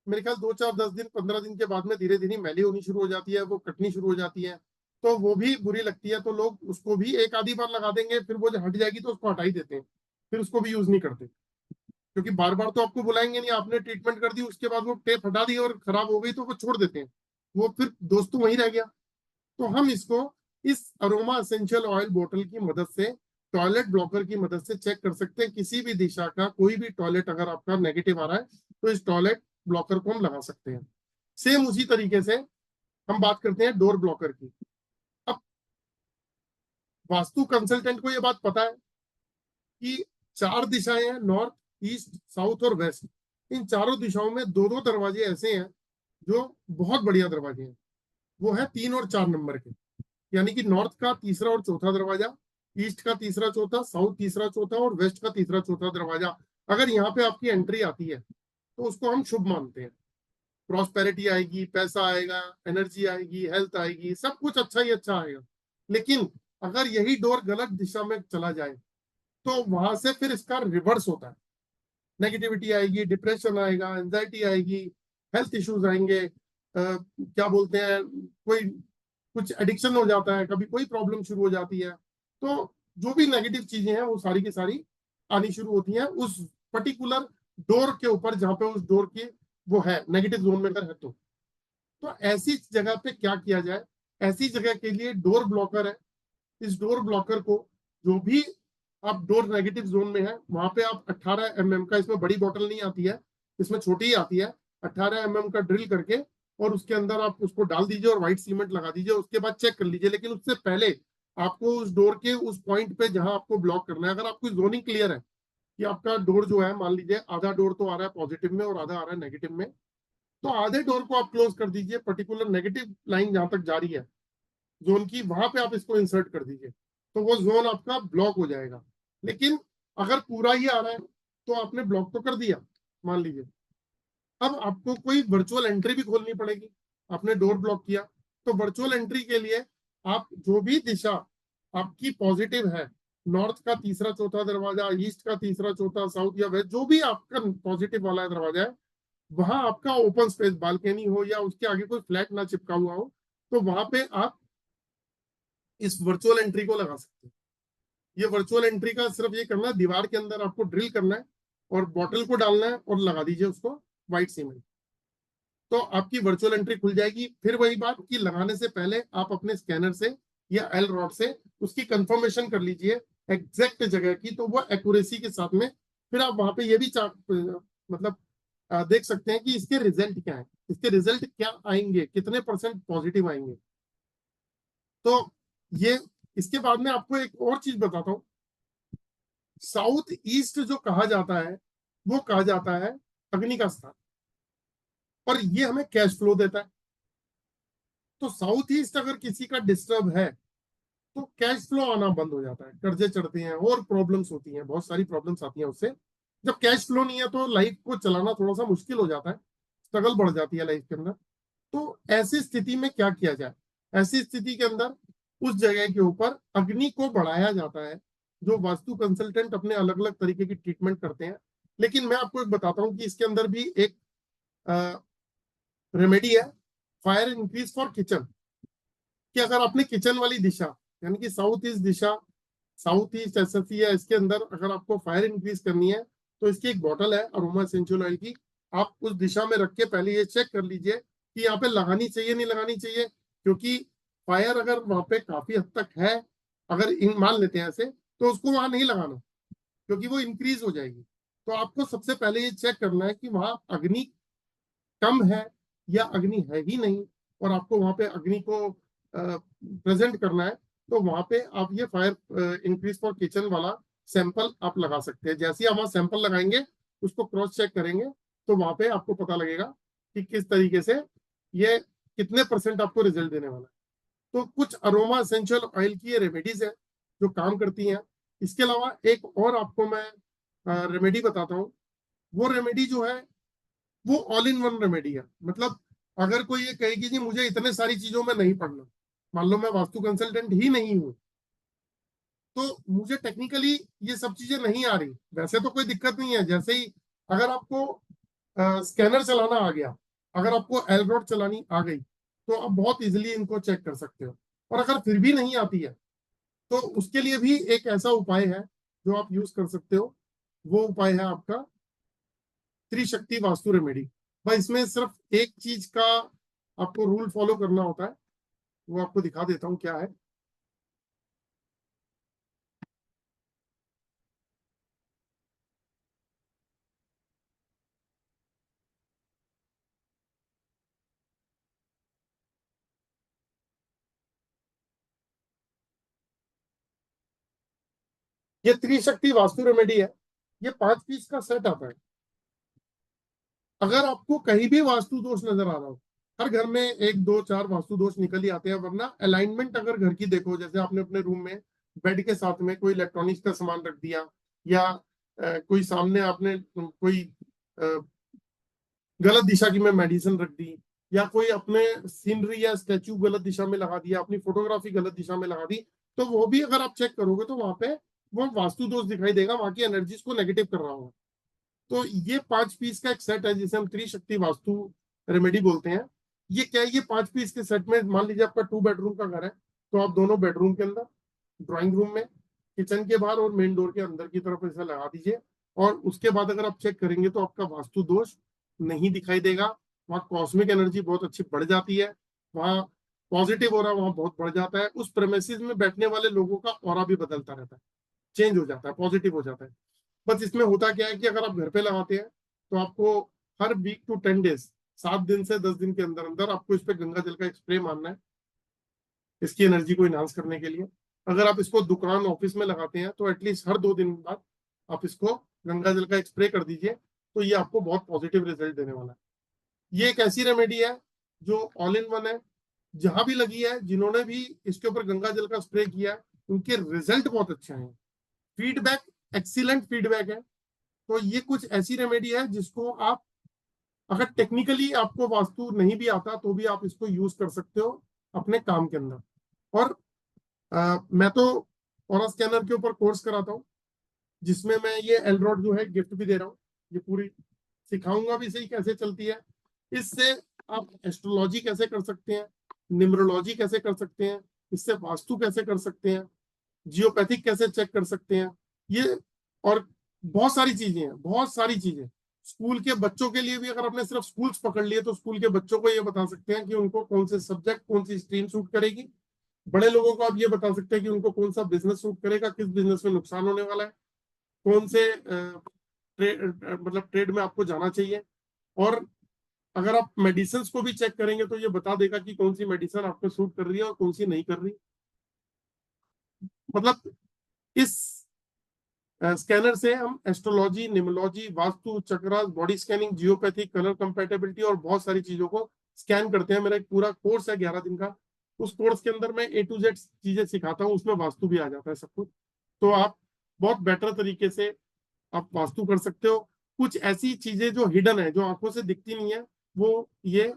मेरे ख्याल 2, 4, 10 दिन 15 दिन के बाद में धीरे धीरे मैली होनी शुरू हो जाती है, वो कटनी शुरू हो जाती है, तो वो भी बुरी लगती है। तो लोग उसको भी एक आधी बार लगा देंगे, फिर वो हट जाएगी तो उसको हटा ही देते हैं, फिर उसको भी यूज नहीं करते। क्योंकि बार बार तो आपको बुलाएंगे नहीं, आपने ट्रीटमेंट कर दी, उसके बाद वो टेप हटा दी और खराब हो गई तो वो छोड़ देते हैं, वो फिर दोस्त वहीं रह गया। तो हम इसको इस अरोमा एसेंशियल ऑयल बोतल की मदद से, टॉयलेट ब्लॉकर की मदद से चेक कर सकते हैं। किसी भी दिशा का कोई भी टॉयलेट अगर आपका नेगेटिव आ रहा है तो इस टॉयलेट ब्लॉकर को हम लगा सकते हैं। सेम उसी तरीके से हम बात करते हैं डोर ब्लॉकर की। अब वास्तु कंसल्टेंट को यह बात पता है कि 4 दिशाएं हैं, नॉर्थ, ईस्ट, साउथ और वेस्ट। इन चारों दिशाओं में 2-2 दरवाजे ऐसे हैं जो बहुत बढ़िया दरवाजे हैं। वो है 3 और 4 नंबर के, यानी कि नॉर्थ का तीसरा और चौथा दरवाजा, ईस्ट का तीसरा चौथा, साउथ तीसरा चौथा और वेस्ट का तीसरा चौथा दरवाजा। अगर यहाँ पे आपकी एंट्री आती है तो उसको हम शुभ मानते हैं। प्रॉस्पेरिटी आएगी, पैसा आएगा, एनर्जी आएगी, हेल्थ आएगी, सब कुछ अच्छा ही अच्छा आएगा। लेकिन अगर यही डोर गलत दिशा में चला जाए तो वहां से फिर इसका रिवर्स होता है। नेगेटिविटी आएगी, डिप्रेशन आएगा, एंजाइटी आएगी, हेल्थ इश्यूज आएंगे, क्या बोलते हैं, कोई कुछ एडिक्शन हो जाता है, कभी कोई प्रॉब्लम शुरू हो जाती है। तो जो भी नेगेटिव चीजें हैं वो सारी की सारी आनी शुरू होती हैं उस पर्टिकुलर डोर के ऊपर, जहां पे उस डोर की वो है नेगेटिव जोन में अगर है तो ऐसी जगह पे क्या किया जाए? ऐसी जगह के लिए डोर ब्लॉकर है। इस डोर ब्लॉकर को जो भी आप डोर नेगेटिव जोन में है वहां पे आप 18 mm का, इसमें बड़ी बोतल नहीं आती है, इसमें छोटी ही आती है, 18 mm का ड्रिल करके और उसके अंदर आप उसको डाल दीजिए और व्हाइट सीमेंट लगा दीजिए। उसके बाद चेक कर लीजिए, लेकिन उससे पहले आपको उस डोर के उस पॉइंट पे जहां आपको ब्लॉक करना है, अगर आपकी जोनिंग क्लियर है कि आपका डोर जो है, मान लीजिए आधा डोर तो आ रहा है पॉजिटिव में और आधा आ रहा है नेगेटिव में, तो आधे डोर को आप क्लोज कर दीजिए। पर्टिकुलर नेगेटिव लाइन जहां तक जा रही है जोन की, वहां पे आप इसको इंसर्ट कर दीजिए, तो वो जोन आपका ब्लॉक हो जाएगा। लेकिन अगर पूरा ही आ रहा है तो आपने ब्लॉक तो कर दिया मान लीजिए, अब आपको कोई वर्चुअल एंट्री भी खोलनी पड़ेगी। आपने डोर ब्लॉक किया तो वर्चुअल एंट्री के लिए आप जो भी दिशा आपकी पॉजिटिव है, नॉर्थ का तीसरा चौथा दरवाजा, ईस्ट का तीसरा चौथा, साउथ या वेस्ट, जो भी आपका पॉजिटिव वाला दरवाजा है, वहां आपका ओपन स्पेस, बालकनी हो या उसके आगे कोई फ्लैट ना चिपका हुआ हो, तो वहां पे आप इस वर्चुअल एंट्री को लगा सकते हैं। ये वर्चुअल एंट्री का सिर्फ ये करना है, दीवार के अंदर आपको ड्रिल करना है और बॉटल को डालना है और लगा दीजिए उसको व्हाइट सीमेंट, तो आपकी वर्चुअल एंट्री खुल जाएगी। फिर वही बात कि लगाने से पहले आप अपने स्कैनर से या एल रॉड से उसकी कंफर्मेशन कर लीजिए एग्जैक्ट जगह की, तो वो एक्यूरेसी के साथ में फिर आप वहां पे ये भी मतलब देख सकते हैं कि इसके रिजल्ट क्या है, इसके रिजल्ट क्या आएंगे, कितने % पॉजिटिव आएंगे। तो ये इसके बाद में आपको एक और चीज बताता हूँ, साउथ ईस्ट जो कहा जाता है वो कहा जाता है अग्नि का स्थान, और ये हमें कैश फ्लो देता है। तो साउथ ईस्ट अगर किसी का डिस्टर्ब है तो कैश फ्लो आना बंद हो जाता है, कर्जे चढ़ते हैं और प्रॉब्लम्स होती हैं, बहुत सारी प्रॉब्लम्स आती हैं उससे। जब कैश फ्लो नहीं है तो लाइफ को चलाना थोड़ा सा मुश्किल हो जाता है, स्ट्रगल बढ़ जाती है लाइफ के अंदर। तो ऐसी स्थिति में क्या किया जाए? ऐसी स्थिति के अंदर उस जगह के ऊपर अग्नि को बढ़ाया जाता है, जो वास्तु कंसल्टेंट अपने अलग अलग तरीके की ट्रीटमेंट करते हैं। लेकिन मैं आपको एक बताता हूँ कि इसके अंदर भी एक रेमेडी है, फायर इंक्रीज फॉर किचन, कि अगर आपने किचन वाली दिशा यानी कि साउथ ईस्ट दिशा, साउथ ईस्ट एसएफई है, इसके अंदर अगर आपको फायर इंक्रीज करनी है तो इसकी एक बॉटल है अरोमा एसेंशियल ऑयल की, आप उस दिशा में रख के पहले ये चेक कर लीजिए कि यहाँ पे लगानी चाहिए नहीं लगानी चाहिए, क्योंकि फायर अगर वहां पे काफी हद तक है, अगर मान लेते हैं ऐसे, तो उसको वहां नहीं लगाना क्योंकि वो इंक्रीज हो जाएगी। तो आपको सबसे पहले ये चेक करना है कि वहां अग्नि कम है या अग्नि है ही नहीं, और आपको वहां पे अग्नि को प्रेजेंट करना है। तो वहां पे आप ये फायर इंक्रीज फॉर किचन वाला सैंपल आप लगा सकते हैं। जैसे ही आप वहां सैंपल लगाएंगे, उसको क्रॉस चेक करेंगे, तो वहां पे आपको पता लगेगा कि किस तरीके से ये कितने % आपको रिजल्ट देने वाला है। तो कुछ अरोमा एसेंशियल ऑयल की ये रेमेडीज है जो काम करती हैं। इसके अलावा एक और आपको मैं रेमेडी बताता हूँ। वो रेमेडी जो है वो ऑल इन वन रेमेडी है। मतलब अगर कोई ये कहेगी जी मुझे इतने सारी चीजों में नहीं पढ़ना, मान लो मैं वास्तु कंसल्टेंट ही नहीं हूँ, तो मुझे टेक्निकली ये सब चीजें नहीं आ रही, वैसे तो कोई दिक्कत नहीं है। जैसे ही अगर आपको स्कैनर चलाना आ गया, अगर आपको एलरोड चलानी आ गई, तो आप बहुत इजीली इनको चेक कर सकते हो। और अगर फिर भी नहीं आती है तो उसके लिए भी एक ऐसा उपाय है जो आप यूज कर सकते हो। वो उपाय है आपका त्रिशक्ति वास्तु रेमेडी। भाई इसमें सिर्फ एक चीज का आपको रूल फॉलो करना होता है, वो आपको दिखा देता हूं क्या है। ये त्रिशक्ति वास्तु रेमेडी है, ये 5 पीस का सेट आता है। अगर आपको कहीं भी वास्तु दोष नजर आ रहा हो, हर घर में 1 2 4 वास्तु दोष निकल ही आते हैं, वरना अलाइनमेंट अगर घर की देखो, जैसे आपने अपने रूम में बेड के साथ में कोई इलेक्ट्रॉनिक्स का सामान रख दिया, या कोई सामने आपने कोई गलत दिशा की में मेडिसिन रख दी, या कोई अपने सीनरी या स्टैचू गलत दिशा में लगा दिया, अपनी फोटोग्राफी गलत दिशा में लगा दी, तो वो भी अगर आप चेक करोगे तो वहां पे वो वास्तु दोष दिखाई देगा, वहां की एनर्जीज को नेगेटिव कर रहा होगा। तो ये 5 पीस का एक सेट है जिसे हम त्रिशक्ति वास्तु रेमेडी बोलते हैं। ये क्या है? ये 5 पीस के सेट में, मान लीजिए आपका 2 बेडरूम का घर है, तो आप दोनों बेडरूम के अंदर, ड्राइंग रूम में, किचन के बाहर और मेन डोर के अंदर की तरफ ऐसा लगा दीजिए। और उसके बाद अगर आप चेक करेंगे तो आपका वास्तु दोष नहीं दिखाई देगा। वहाँ कॉस्मिक एनर्जी बहुत अच्छी बढ़ जाती है, वहाँ पॉजिटिव हो रहा वहाँ बहुत बढ़ जाता है, उस प्रेमिसेस में बैठने वाले लोगों का ऑरा भी बदलता रहता है, चेंज हो जाता है, पॉजिटिव हो जाता है। बस इसमें होता क्या है कि अगर आप घर पे लगाते हैं तो आपको हर वीक टू 10 डेज, 7 दिन से 10 दिन के अंदर अंदर आपको इस पे गंगा जल का एक स्प्रे मारना है, इसकी एनर्जी को इनहांस करने के लिए। अगर आप इसको दुकान ऑफिस में लगाते हैं तो एटलीस्ट हर 2 दिन बाद आप इसको गंगा जल का एक स्प्रे कर दीजिए, तो ये आपको बहुत पॉजिटिव रिजल्ट देने वाला है। ये एक ऐसी रेमेडी है जो ऑल इन वन है, जहां भी लगी है, जिन्होंने भी इसके ऊपर गंगा जल का स्प्रे किया है, उनके रिजल्ट बहुत अच्छे हैं, फीडबैक एक्सीलेंट फीडबैक है। तो ये कुछ ऐसी रेमेडी है जिसको आप, अगर टेक्निकली आपको वास्तु नहीं भी आता तो भी आप इसको यूज कर सकते हो अपने काम के अंदर। और मैं तो ऑरा स्कैनर के ऊपर कोर्स कराता हूँ, जिसमें मैं ये एलरॉड जो है गिफ्ट भी दे रहा हूँ, ये पूरी सिखाऊंगा भी सही कैसे चलती है। इससे आप एस्ट्रोलॉजी कैसे कर सकते हैं, न्यूमरोलॉजी कैसे कर सकते हैं, इससे वास्तु कैसे कर सकते हैं, जियोपैथिक कैसे चेक कर सकते हैं, ये और बहुत सारी चीजें हैं, बहुत सारी चीजें। स्कूल के बच्चों के लिए भी अगर आपने सिर्फ स्कूल्स पकड़ लिए तो स्कूल के बच्चों को ये बता सकते हैं कि उनको कौन से सब्जेक्ट, कौन सी स्ट्रीम सूट करेगी। बड़े लोगों को आप ये बता सकते हैं कि उनको कौन सा बिजनेस सूट करेगा, किस बिजनेस में नुकसान होने वाला है, कौन से मतलब ट्रेड में आपको जाना चाहिए। और अगर आप मेडिसिन को भी चेक करेंगे तो ये बता देगा कि कौन सी मेडिसिन आपको सूट कर रही है और कौन सी नहीं कर रही। मतलब इस स्कैनर से हम astrology, numerology, vastu, chakras, body scanning, geopathy, colour compatibility और बहुत सारी चीजों को स्कैन करते हैं। मेरा एक पूरा कोर्स है 11 दिन का। उस कोर्स के अंदर मैं A to Z चीजें सिखाता हूँ, उसमें वास्तु भी आ जाता है सब कुछ। तो आप बहुत बेटर तरीके से आप वास्तु कर सकते हो। कुछ ऐसी चीजें जो हिडन है, जो आंखों से दिखती नहीं है, वो ये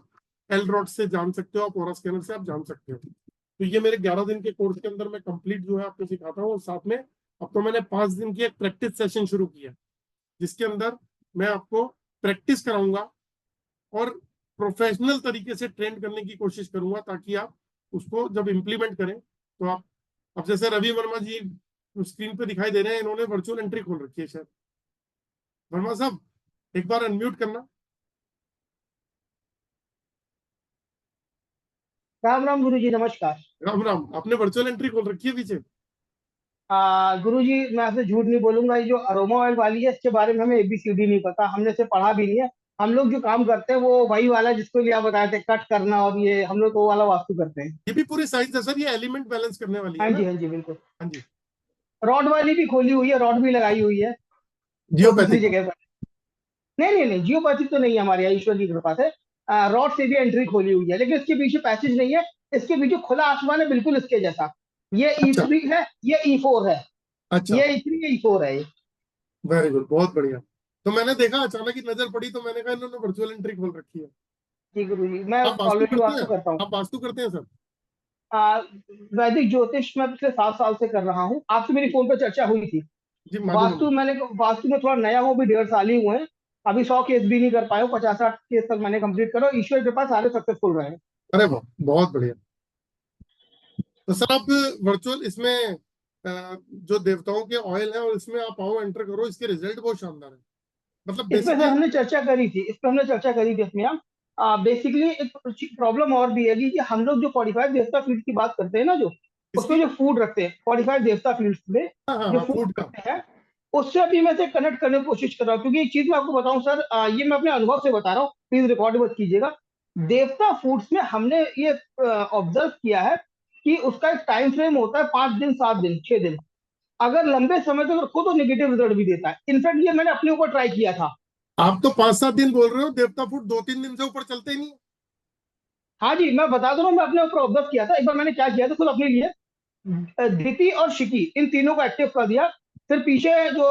एल रॉड से जान सकते हो, आप ऑरा स्कैनर से आप जान सकते हो। तो ये मेरे 11 दिन के कोर्स के अंदर मैं कंप्लीट जो है आपको सिखाता हूँ। और साथ में अब तो मैंने 5 दिन की एक प्रैक्टिस सेशन शुरू किया, जिसके अंदर मैं आपको प्रैक्टिस कराऊंगा और प्रोफेशनल तरीके से ट्रेन करने की कोशिश करूंगा, ताकि आप उसको जब इम्प्लीमेंट करें तो आप, अब जैसे रवि वर्मा जी स्क्रीन पे दिखाई दे रहे हैं, इन्होंने वर्चुअल एंट्री खोल रखी है शायद। वर्मा साहब एक बार अनम्यूट करना। राम राम गुरु जी, नमस्कार। राम राम, आपने वर्चुअल एंट्री खोल रखी है पीछे? गुरु जी, मैं आपसे झूठ नहीं बोलूंगा, ये जो अरोमा ऑयल वाली है इसके बारे में हमें ABCD नहीं पता, हमने इसे पढ़ा भी नहीं है। हम लोग जो काम करते हैं वो वही वाला जिसको भी आप बताए थे, कट करना, और ये हम लोग तो वो वाला वास्तु करते हैं। ये भी पूरी साइंस है सर, ये एलिमेंट बैलेंस करने वाली है हाँ ना? जी, हाँ जी, बिल्कुल। हाँ जी। रॉड वाली भी खोली हुई है, रॉड भी लगाई हुई है, वो दूसरी जियोपैथिक। जगह पर। नहीं नहीं नहीं, जियोपैथिक तो नहीं है हमारे यहाँ, ईश्वर की कृपा से। रॉड से भी एंट्री खोली हुई है, लेकिन इसके पीछे पैसेज नहीं है। इसके पीछे खुला आसमान है, बिल्कुल इसके जैसा। ये अच्छा E3 है, ये E4 है। अच्छा, ये E3, ये E4 है ये। वेरी गुड, बहुत बढ़िया। तो मैंने देखा, अचानक ही नजर पड़ी, तो मैंने कहा इन्होंने वर्चुअल एंट्री खोल रखी है। जी गुरु जी, मैं आप वास्तु ऑलरेडी करते हैं? वास्तु करता हूँ। आप वास्तु करते हैं सर? वैदिक ज्योतिष में पिछले 7 साल से कर रहा हूँ। आपसे मेरी फोन पर चर्चा हुई थी। जी मालूम है। वास्तु में थोड़ा नया हूँ, अभी 1.5 साल ही हुए हैं। अभी 100 केस भी नहीं कर पाए हूँ, 50-60 केस तक मैंने कंप्लीट करा, ईश्वर के पास सारे सक्सेसफुल रहे हैं। अरे वाह, बहुत बढ़िया। तो सर आप वर्चुअल इसमें जो देवताओं के ऑयल है, और इसमें आप आओ, एंटर करो, इसके रिजल्ट बहुत शानदार है। मतलब इस पे सर बेसिकली हमने चर्चा करी थी, अपने आप। बेसिकली एक प्रॉब्लम और भी है कि हम लोग जो 45 देवता फील्ड की बात करते हैं ना, जो उसमें इसकी, जो फूड रखते हैं 45 देवता फील्ड में, हाँ हाँ जो हाँ, फूड फूड का। रखते हैं, उससे अभी मैं से कनेक्ट करने की कोशिश कर रहा हूँ। क्योंकि एक चीज मैं आपको बताऊं सर, ये मैं अपने अनुभव से बता रहा हूँ, प्लीज रिकॉर्ड मत कीजिएगा। देवता फूड्स में हमने ये ऑब्जर्व किया है कि उसका एक टाइम फ्रेम होता है, 5 दिन, 7 दिन, 6 दिन। अगर लंबे समय तक रखो तो नेगेटिव रिजल्ट भी देता है। इनफैक्ट ये मैंने अपने ऊपर ट्राई किया था। आप तो 5-7 दिन बोल रहे हो, देवता फूड 2-3 दिन से ऊपर चलते ही नहीं। हाँ जी, मैं बता दूं, मैं अपने ऊपर ऑब्जर्व किया था। एक बार मैंने क्या किया था खुद अपने लिए, दिति और शिकी, इन तीनों को एक्टिव कर दिया। फिर पीछे जो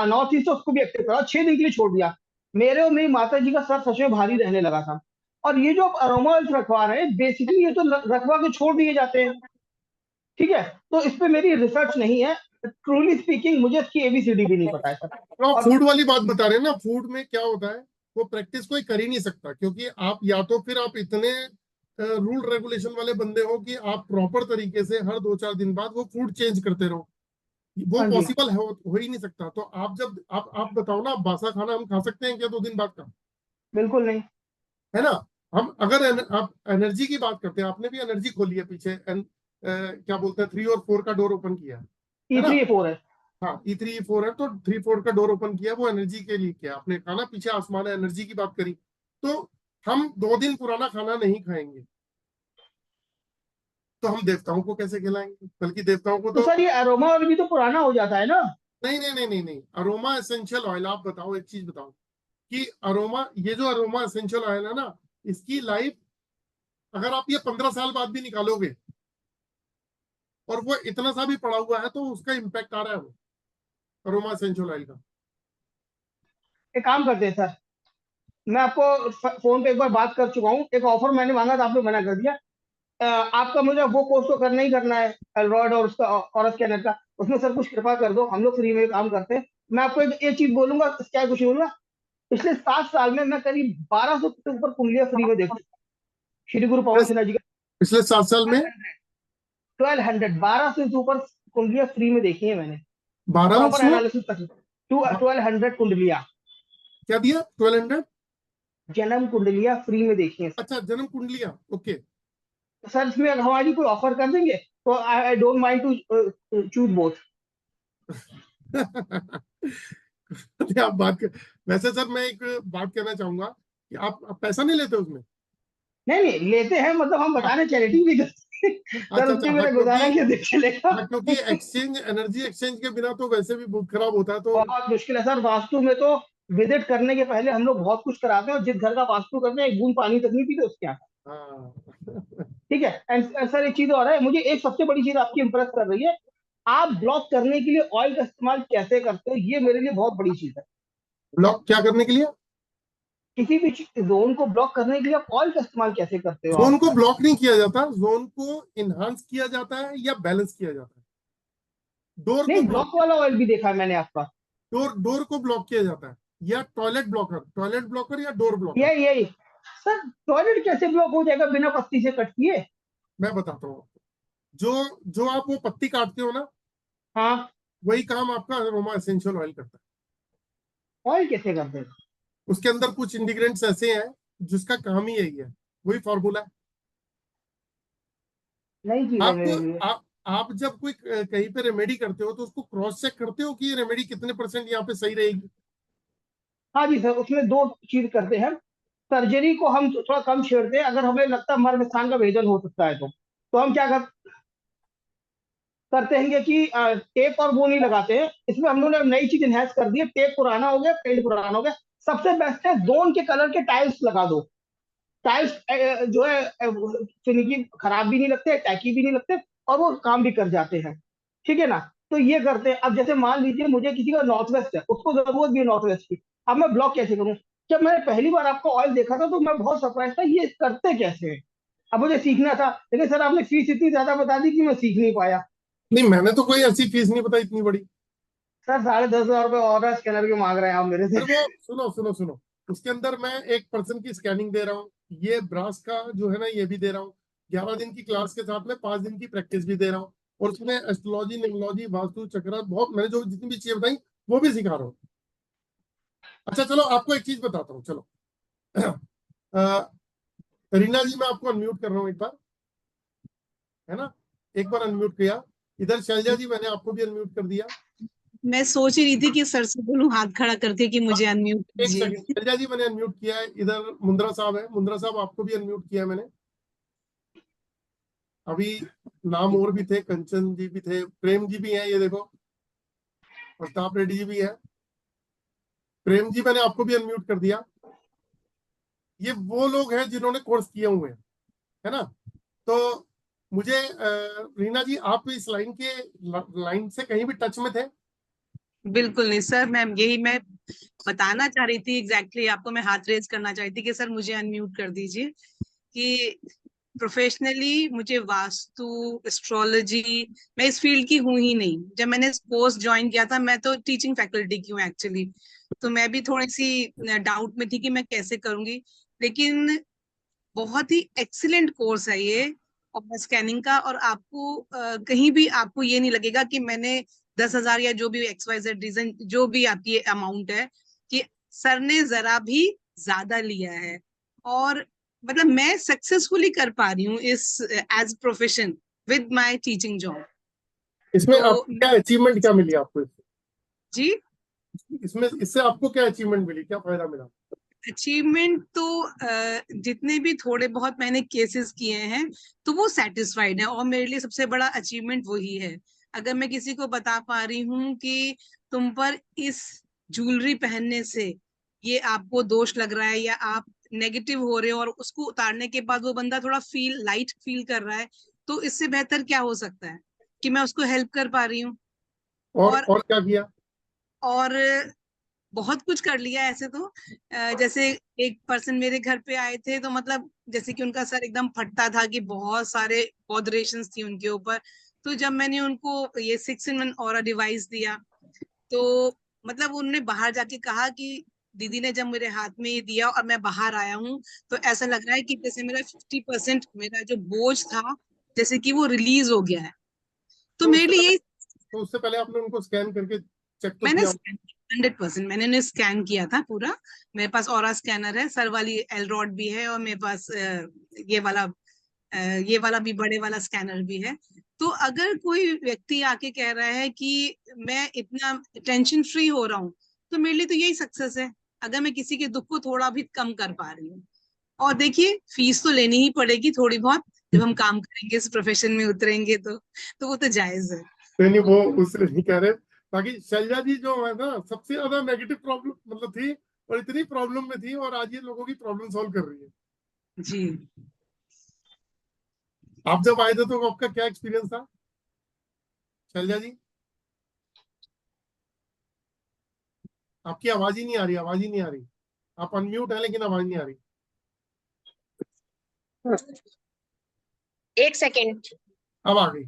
नॉर्थ ईस्ट है उसको भी एक्टिव करा, 6 दिन के लिए छोड़ दिया। मेरे और मेरी माता जी का सर सच में भारी रहने लगा था। और ये जो अरोमा ऑयल रखवा रहे हैं, बेसिकली ये तो रखवा के छोड़ दिए जाते हैं, ठीक है। तो इस पे मेरी रिसर्च नहीं है, ट्रूली स्पीकिंग, मुझे इसकी ABCD भी नहीं पता है सर। तो आप और फूड वाली बात बता रहे हैं ना, फूड में क्या होता है, वो प्रैक्टिस कोई कर ही नहीं सकता, क्योंकि आप या तो फिर आप इतने रूल रेगुलेशन वाले बंदे हो कि आप प्रॉपर तरीके से हर 2-4 दिन बाद वो फूड चेंज करते रहो। वो हाँ जी, पॉसिबल हो ही नहीं सकता। तो आप जब आप बताओ ना, बासा खाना हम खा सकते हैं क्या 2 दिन बाद का? बिल्कुल नहीं। है ना? हम अगर आप एनर्जी की बात करते हैं, आपने भी एनर्जी खोली है पीछे, क्या बोलते हैं, 3 और 4 का डोर ओपन किया है ना? E3, E4 है। हाँ, E3 E4 है, तो 3-4 का डोर ओपन किया, वो एनर्जी के लिए किया। आपने खाना पीछे आसमान है, एनर्जी की बात करी। तो हम 2 दिन पुराना खाना नहीं खाएंगे, तो हम देवताओं को कैसे खिलाएंगे? बल्कि देवताओं को तो तो, सर ये अरोमा ऑयल भी तो पुराना हो जाता है ना। नहीं नहीं नहीं नहीं नहीं, अरोमा एसेंशियल ऑयल, आप बताओ, एक चीज बताओ कि अरोमा, ये जो अरोमा एसेंशियल ऑयल है ना, इसकी लाइफ, अगर आप ये 15 साल बाद भी निकालोगे और वो इतना सा भी पड़ा हुआ है, तो उसका इम्पैक्ट आ रहा है वो अरोमा एसेंशियल ऑयल का। एक काम करते हैं सर, मैं आपको फोन पे एक बार बात कर चुका हूँ, एक ऑफर मैंने मांगा था, आपने मना कर दिया। आपका मुझे वो कोर्स तो करना ही करना है, एलरॉयड और उसका और स्कैनर का। उसमें सर कुछ कृपा कर दो, हम लोग फ्री में काम करते हैं। मैं आपको एक चीज बोलूंगा, क्या कुछ नहीं बोलूंगा, पिछले 7 साल में मैं करीब 1200 से ऊपर कुंडलियां फ्री में देखा। श्री गुरु पवन सिन्हा जी का पिछले 7 साल में 1200 से ऊपर कुंडलियां फ्री में देखी है मैंने, प्रॉपर 1200? एनालिसिस कर। 1200 कुंडलियां, क्या दिया? 1200 जन्म कुंडलियां फ्री में देखिए सर। अच्छा, जन्म कुंडलियां, ओके। तो सर इसमें अगर हमारी कोई ऑफर कर देंगे तो I don't mind to choose both. आप बात कर, वैसे सर मैं एक बात कहना चाहूंगा कि आप पैसा नहीं लेते उसमें? नहीं नहीं लेते हैं, मतलब हम बता रहे चैरिटी भी करते हैं सर, अच्छा उसके अच्छा, हाँ मेरा गुजारा क्योंकि कैसे चलेगा। हाँ क्योंकि एक्सचेंज, एनर्जी एक्सचेंज के बिना तो वैसे भी बहुत खराब होता है, तो बहुत मुश्किल है सर, वास्तु में तो विजिट करने के पहले हम लोग बहुत कुछ कराते हैं, और जिस घर का वास्तु करते हैं एक बूंद पानी तक नहीं पीते उसके यहाँ। हाँ। ठीक है। एंड सर एक चीज और है, मुझे एक सबसे बड़ी चीज आपकी इंप्रेस कर रही है, आप ब्लॉक करने के लिए ऑयल का इस्तेमाल कैसे करते हो, ये मेरे लिए बहुत बड़ी चीज है। ब्लॉक क्या करने के लिए? किसी भी जोन को ब्लॉक करने के लिए आप ऑयल का इस्तेमाल कैसे करते हो जोन आप? को ब्लॉक नहीं किया जाता, जोन को इनहांस किया जाता है या बैलेंस किया जाता है। डोर को नहीं, ब्लॉक, ब्लॉक वाला ऑयल भी देखा है मैंने आपका। डोर को ब्लॉक किया जाता है, या टॉयलेट ब्लॉकर या डोर ब्लॉकर। यही सर, टॉयलेट कैसे ब्लॉक हो जाएगा बिना पत्ती से कट किए? मैं बताता हूँ, जो जो आप वो पत्ती काटते हो ना, हाँ, वही काम आपका अरोमा एसेंशियल ऑयल करता ऑयल कैसे करते हैं? है। उसके अंदर कुछ इंग्रेडिएंट्स ऐसे हैं जिसका काम ही यही है, वही फॉर्मूला है। नई चीज है आप मेरे लिए। आप आप जब कोई कहीं पे रेमेडी करते हो तो उसको क्रॉस चेक करते हो कि ये रेमेडी कितने % यहाँ पे सही रहेगी। हाँ जी सर, उसमें दो चीज करते हैं। सर्जरी को हम थोड़ा कम छेड़ते हैं, अगर हमें लगता है मर्म स्थान का भेदन हो सकता है तो हम क्या करते हैं कि टेप और वो नहीं लगाते हैं, इसमें हम लोगों ने नई चीज इनहेंस कर दी है। टेप पुराना हो गया, पेंट पुराना हो गया, सबसे बेस्ट है जोन के कलर के टाइल्स लगा दो। टाइल्स जो है फिनिकी खराब भी नहीं लगते, टैकी भी नहीं लगते, और वो काम भी कर जाते हैं। ठीक है ना? तो ये करते हैं। अब जैसे मान लीजिए मुझे किसी का नॉर्थ वेस्ट है, उसको जरूरत भी है नॉर्थ वेस्ट की, अब मैं ब्लॉक कैसे करूं? जब मैंने पहली बार आपका ऑयल देखा था तो मैं बहुत सरप्राइज था, ये करते कैसे हैं। अब मुझे सीखना था, लेकिन सर आपने फीस इतनी ज्यादा बता दी कि मैं सीख नहीं पाया। नहीं, मैंने तो कोई ऐसी फीस नहीं बताई इतनी बड़ी। सर 10,500 रुपये और स्कैनर के मांग रहे हैं आप मेरे से। फिर वो सुनो सुनो सुनो, उसके अंदर मैं 1 पर्सन की स्कैनिंग दे रहा हूँ, ये ब्रास का जो है ना ये भी दे रहा हूँ, 11 दिन की क्लास के साथ में 5 दिन की प्रैक्टिस भी दे रहा हूँ, और उसमें एस्ट्रोलॉजी, न्यूमरोलॉजी, वास्तु, चक्र, बहुत मैंने जो जितनी भी चीजें बताई वो भी सिखा रहा हूँ। अच्छा चलो आपको एक चीज बताता हूँ, चलो। रीना जी, मैं आपको अनम्यूट कर रहा हूँ एक बार, है ना? एक बार अनम्यूट किया। इधर शैलजा जी, मैंने आपको भी अनम्यूट कर दिया। मैं सोच ही रही थी कि सर से बोलूं हाथ खड़ा करके कि मुझे अनम्यूट एक कीजिए। सेकंड, शैलजा जी मैंने अनम्यूट किया है। इधर मुंद्रा साहब है, मुंद्रा साहब आपको भी अनम्यूट किया है मैंने। अभी नाम और भी थे, कंचन जी भी थे, प्रेम जी भी हैं, ये देखो, प्रताप रेड्डी जी भी है। प्रेम जी, मैंने आपको भी अनम्यूट कर दिया। ये वो लोग हैं जिन्होंने कोर्स किए हुए हैं, है ना? तो मुझे रीना जी, आप इस लाइन से कहीं भी टच में थे? बिल्कुल नहीं सर, मैं बताना चाह रही थी एग्जैक्टली आपको, मैं हाथ रेज करना चाह रही थी कि सर मुझे अनम्यूट कर दीजिए। कि प्रोफेशनली मुझे वास्तु, एस्ट्रोलॉजी, मैं इस फील्ड की हूं ही नहीं। जब मैंने कोर्स ज्वाइन किया था, मैं तो टीचिंग फैकल्टी की हूँ एक्चुअली, तो मैं भी थोड़ी सी डाउट में थी कि मैं कैसे करूंगी। लेकिन बहुत ही एक्सीलेंट कोर्स है ये और स्कैनिंग का, और आपको कहीं भी आपको ये नहीं लगेगा कि मैंने 10,000 या जो भी XYZ रीजन जो भी आपकी अमाउंट है कि सर ने जरा भी ज्यादा लिया है। और मतलब मैं सक्सेसफुली कर पा रही हूँ इस as profession with my teaching job. इसमें आप तो क्या अचीवमेंट क्या मिली आपको जी, इसमें इससे आपको क्या अचीवमेंट मिली, क्या फायदा मिला? अचीवमेंट तो जितने भी थोड़े बहुत मैंने केसेस किए हैं तो वो सेटिस्फाइड है, और मेरे लिए सबसे बड़ा अचीवमेंट वही है। अगर मैं किसी को बता पा रही हूँ कि तुम पर इस ज्वेलरी पहनने से ये आपको दोष लग रहा है या आप नेगेटिव हो रहे हो, और उसको उतारने के बाद वो बंदा थोड़ा लाइट फील कर रहा है, तो इससे बेहतर क्या हो सकता है कि मैं उसको हेल्प कर पा रही हूँ। और क्या किया? और बहुत कुछ कर लिया ऐसे तो। जैसे एक पर्सन मेरे घर पे आए थे, तो मतलब जैसे कि उनका सर एकदम फटता था कि बहुत सारे बॉदरेशंस थी उनके ऊपर। तो जब मैंने उनको ये 6-in-1 ऑरा डिवाइस दिया, तो मतलब उन्होंने बाहर जाके कहा कि दीदी ने जब मेरे हाथ में ये दिया और मैं बाहर आया हूँ, तो ऐसा लग रहा है कि जैसे मेरा 50% मेरा जो बोझ था जैसे कि वो रिलीज हो गया है। तो तो मेरे लिए यही उससे पहले आपने उनको स्कैन करके चेक तो मैंने किया? 100% मैंने उन्हें स्कैन किया था पूरा। मेरे पास ऑरा स्कैनर है, सर वाली एलरॉड भी है, और मेरे पास ये वाला भी बड़े वाला स्कैनर भी है। तो अगर कोई व्यक्ति आके कह रहा है कि मैं इतना टेंशन फ्री हो रहा हूँ, तो मेरे लिए तो यही सक्सेस है, अगर मैं किसी के दुख को थोड़ा भी कम कर पा रही हूँ। और देखिए, फीस तो लेनी ही पड़ेगी थोड़ी बहुत, जब हम काम करेंगे, इस प्रोफेशन में उतरेंगे, तो वो तो जायज है। नहीं, वो उससे नहीं कह रहे। बाकी शैलजा जी जो है ना, सबसे ज्यादा नेगेटिव प्रॉब्लम मतलब थी, और इतनी प्रॉब्लम में थी, और आज ये लोगों की प्रॉब्लम सॉल्व कर रही है। जी। आप जब आए थे तो आपका क्या एक्सपीरियंस था शैलजा जी? आपकी आवाज ही नहीं आ रही, आवाज ही नहीं आ रही। आप अनम्यूट है लेकिन आवाज नहीं आ रही। 1 सेकेंड। अब आ गई।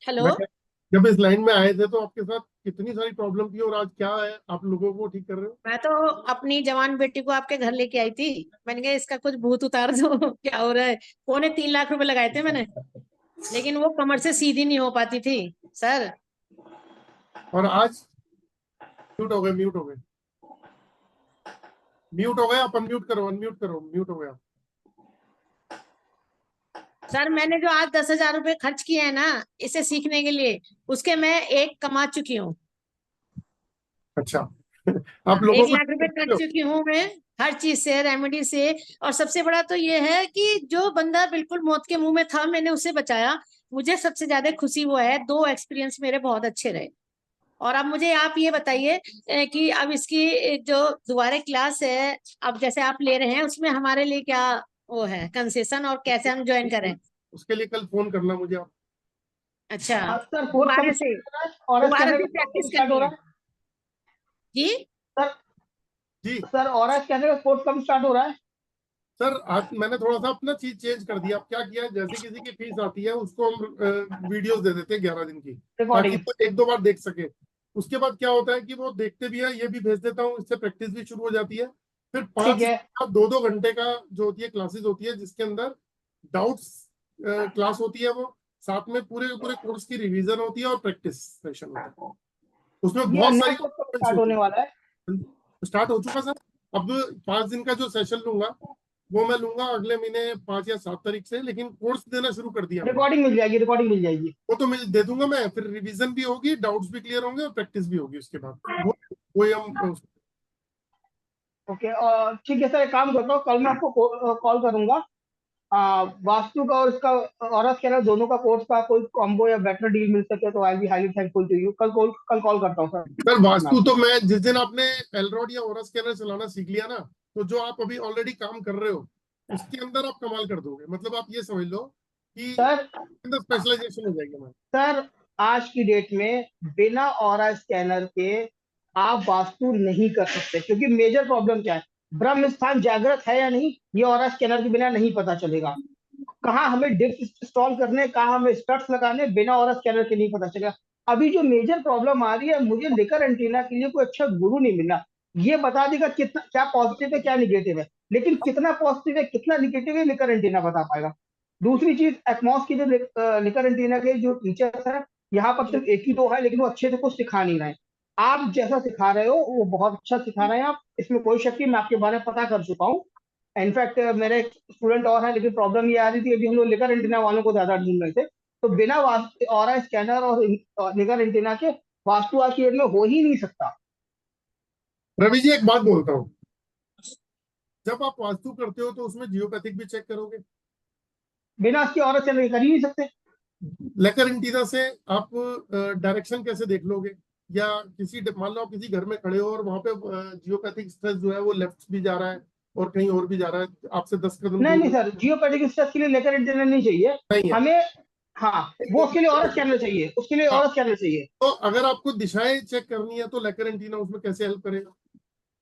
हेलो। मैं जब इस लाइन में आए थे तो आपके साथ कितनी सारी प्रॉब्लम थी, और आज क्या है आप लोगों को ठीक कर रहे हो? मैं तो अपनी जवान बेटी को आपके घर लेके आई थी। मैंने कहा इसका कुछ भूत उतार दो क्या हो रहा है। 3.25 लाख रुपए लगाए थे मैंने, लेकिन वो कमर से सीधी नहीं हो पाती थी सर। और आज म्यूट हो गए, म्यूट हो गए, म्यूट हो गए। आप अनम्यूट करो, अनम्यूट करो, म्यूट हो गया। सर मैंने जो आज 10,000 रुपए खर्च किए हैं ना इसे सीखने के लिए, उसके मैं 1 कमा चुकी हूँ। अच्छा। आप लोगों 1 को लाख रुपए कर चुकी हूँ मैं, हर चीज से, रेमेडी से। और सबसे बड़ा तो ये है कि जो बंदा बिल्कुल मौत के मुंह में था मैंने उसे बचाया। मुझे सबसे ज्यादा खुशी वो है। 2 एक्सपीरियंस मेरे बहुत अच्छे रहे। और अब मुझे आप ये बताइए कि अब इसकी जो दोबारा क्लास है, अब जैसे आप ले रहे हैं उसमें हमारे लिए क्या वो है कंसेशन, और कैसे हम ज्वाइन करें? उसके लिए कल फोन करना मुझे आप। अच्छा, सर कोर्स दोबारा से और दोबारा से प्रैक्टिस स्टार्ट हो करनी रहा है है जी। सर? जी सर और स्कैनर का कोर्स कब स्टार्ट हो रहा है? सर, आज मैंने थोड़ा सा अपना चीज चेंज कर दिया। अब क्या किया है, जैसे किसी की फीस आती है उसको हम वीडियोस दे देते हैं 11 दिन की, ताकि रिकॉर्डिंग। वो 1-2 बार देख सके। उसके बाद क्या होता है कि वो देखते भी है, ये भी भेज देता हूँ, इससे प्रैक्टिस भी शुरू हो जाती है। फिर ठीक है। 2-2 घंटे का जो होती है क्लासेस होती है, जिसके अंदर डाउट्स क्लास होती है, वो साथ में पूरे पूरे कोर्स की रिवीजन होती है और प्रैक्टिस सेशन होता है। उसमें ये बहुत नया सारी कोर्स कब स्टार्ट होने वाला है? स्टार्ट हो चुका सर। अब 5 दिन का जो सेशन लूंगा वो मैं लूंगा अगले महीने 5 या 7 तारीख से, लेकिन कोर्स देना शुरू कर दिया मैंने। रिकॉर्डिंग मिल जाएगी, रिकॉर्डिंग मिल जाएगी। वो तो मैं दे दूंगा, मैं फिर रिवीजन भी होगी, डाउट्स भी क्लियर होंगे और प्रैक्टिस भी होगी उसके बाद। वो हम ओके, और ठीक है सर, एक काम करता हूँ, कल मैं आपको कॉल करूंगा। वास्तु का और इसका और स्कैनर दोनों का कोर्स का कोई कॉम्बो या बेटर डील मिल सके तो I be highly thankful to you. कल कॉल करता हूँ सर। सर वास्तु तो मैं जिस दिन आपने एलरॉड या ओरा स्कैनर चलाना सीख लिया ना, तो जो आप अभी ऑलरेडी काम कर रहे हो उसके अंदर आप कमाल कर दोगे। मतलब आप ये समझ लो कि सर अंदर स्पेशलाइजेशन हो जाएगी हमारी। सर आज की डेट में बिना ऑरा स्कैनर के आप वास्तु नहीं कर सकते, क्योंकि मेजर प्रॉब्लम क्या है, ब्रह्म स्थान जागृत है या नहीं, ये ऑरा स्कैनर के बिना नहीं पता चलेगा। कहाँ हमें डिप्स इंस्टॉल करने, कहाँ हमें स्टड्स लगाने, बिना ऑरा स्कैनर के नहीं पता चलेगा। अभी जो मेजर प्रॉब्लम आ रही है, मुझे लेकर एंटीना के लिए कोई अच्छा गुरु नहीं मिला। ये बता देगा कितना क्या पॉजिटिव है क्या निगेटिव है, लेकिन कितना पॉजिटिव है कितना निगेटिव है लेकर एंटीना बता पाएगा। दूसरी चीज, एटमॉस की जो लेकर एंटीना के जो टीचर्स है, यहाँ पर सिर्फ 1 ही 2 है, लेकिन वो अच्छे से कुछ सिखा नहीं रहे। आप जैसा सिखा रहे हो वो बहुत अच्छा सिखा रहे हैं आप, इसमें कोई शक नहीं, मैं आपके बारे में पता कर चुका हूँ। इनफैक्ट मेरे स्टूडेंट और है, लेकिन प्रॉब्लम ये आ रही थी, अभी हम लोग लेकर एंटीना वालों को ज्यादा ढूंढ रहे थे। तो बिना ऑरा स्कैनर और लेकर एंटीना के वास्तु आज की डेट में हो ही नहीं सकता। रवि जी एक बात बोलता हूँ, जब आप वास्तु करते हो तो उसमें जियोपैथिक भी चेक करोगे? बिना इसके ऑरा स्कैनर कर ही नहीं सकते। लेकर एंटीना से आप डायरेक्शन कैसे देख लोगे? या किसी मान लो आप किसी घर में खड़े हो और वहां पे जियोपैथिक स्ट्रेस जो है वो लेफ्ट भी जा रहा है और कहीं और भी जा रहा है, आपसे 10 कदम नहीं दूर नहीं सर, जियोपैथिक स्ट्रेस के लिए लेकर एंटीना नहीं चाहिए नहीं है। हमें। हाँ, वो उसके लिए ऑरा स्कैनर चाहिए, उसके लिए ऑरा स्कैनर चाहिए। तो अगर आपको दिशाएं चेक करनी है तो लेकर एंटीना उसमें कैसे हेल्प करेगा?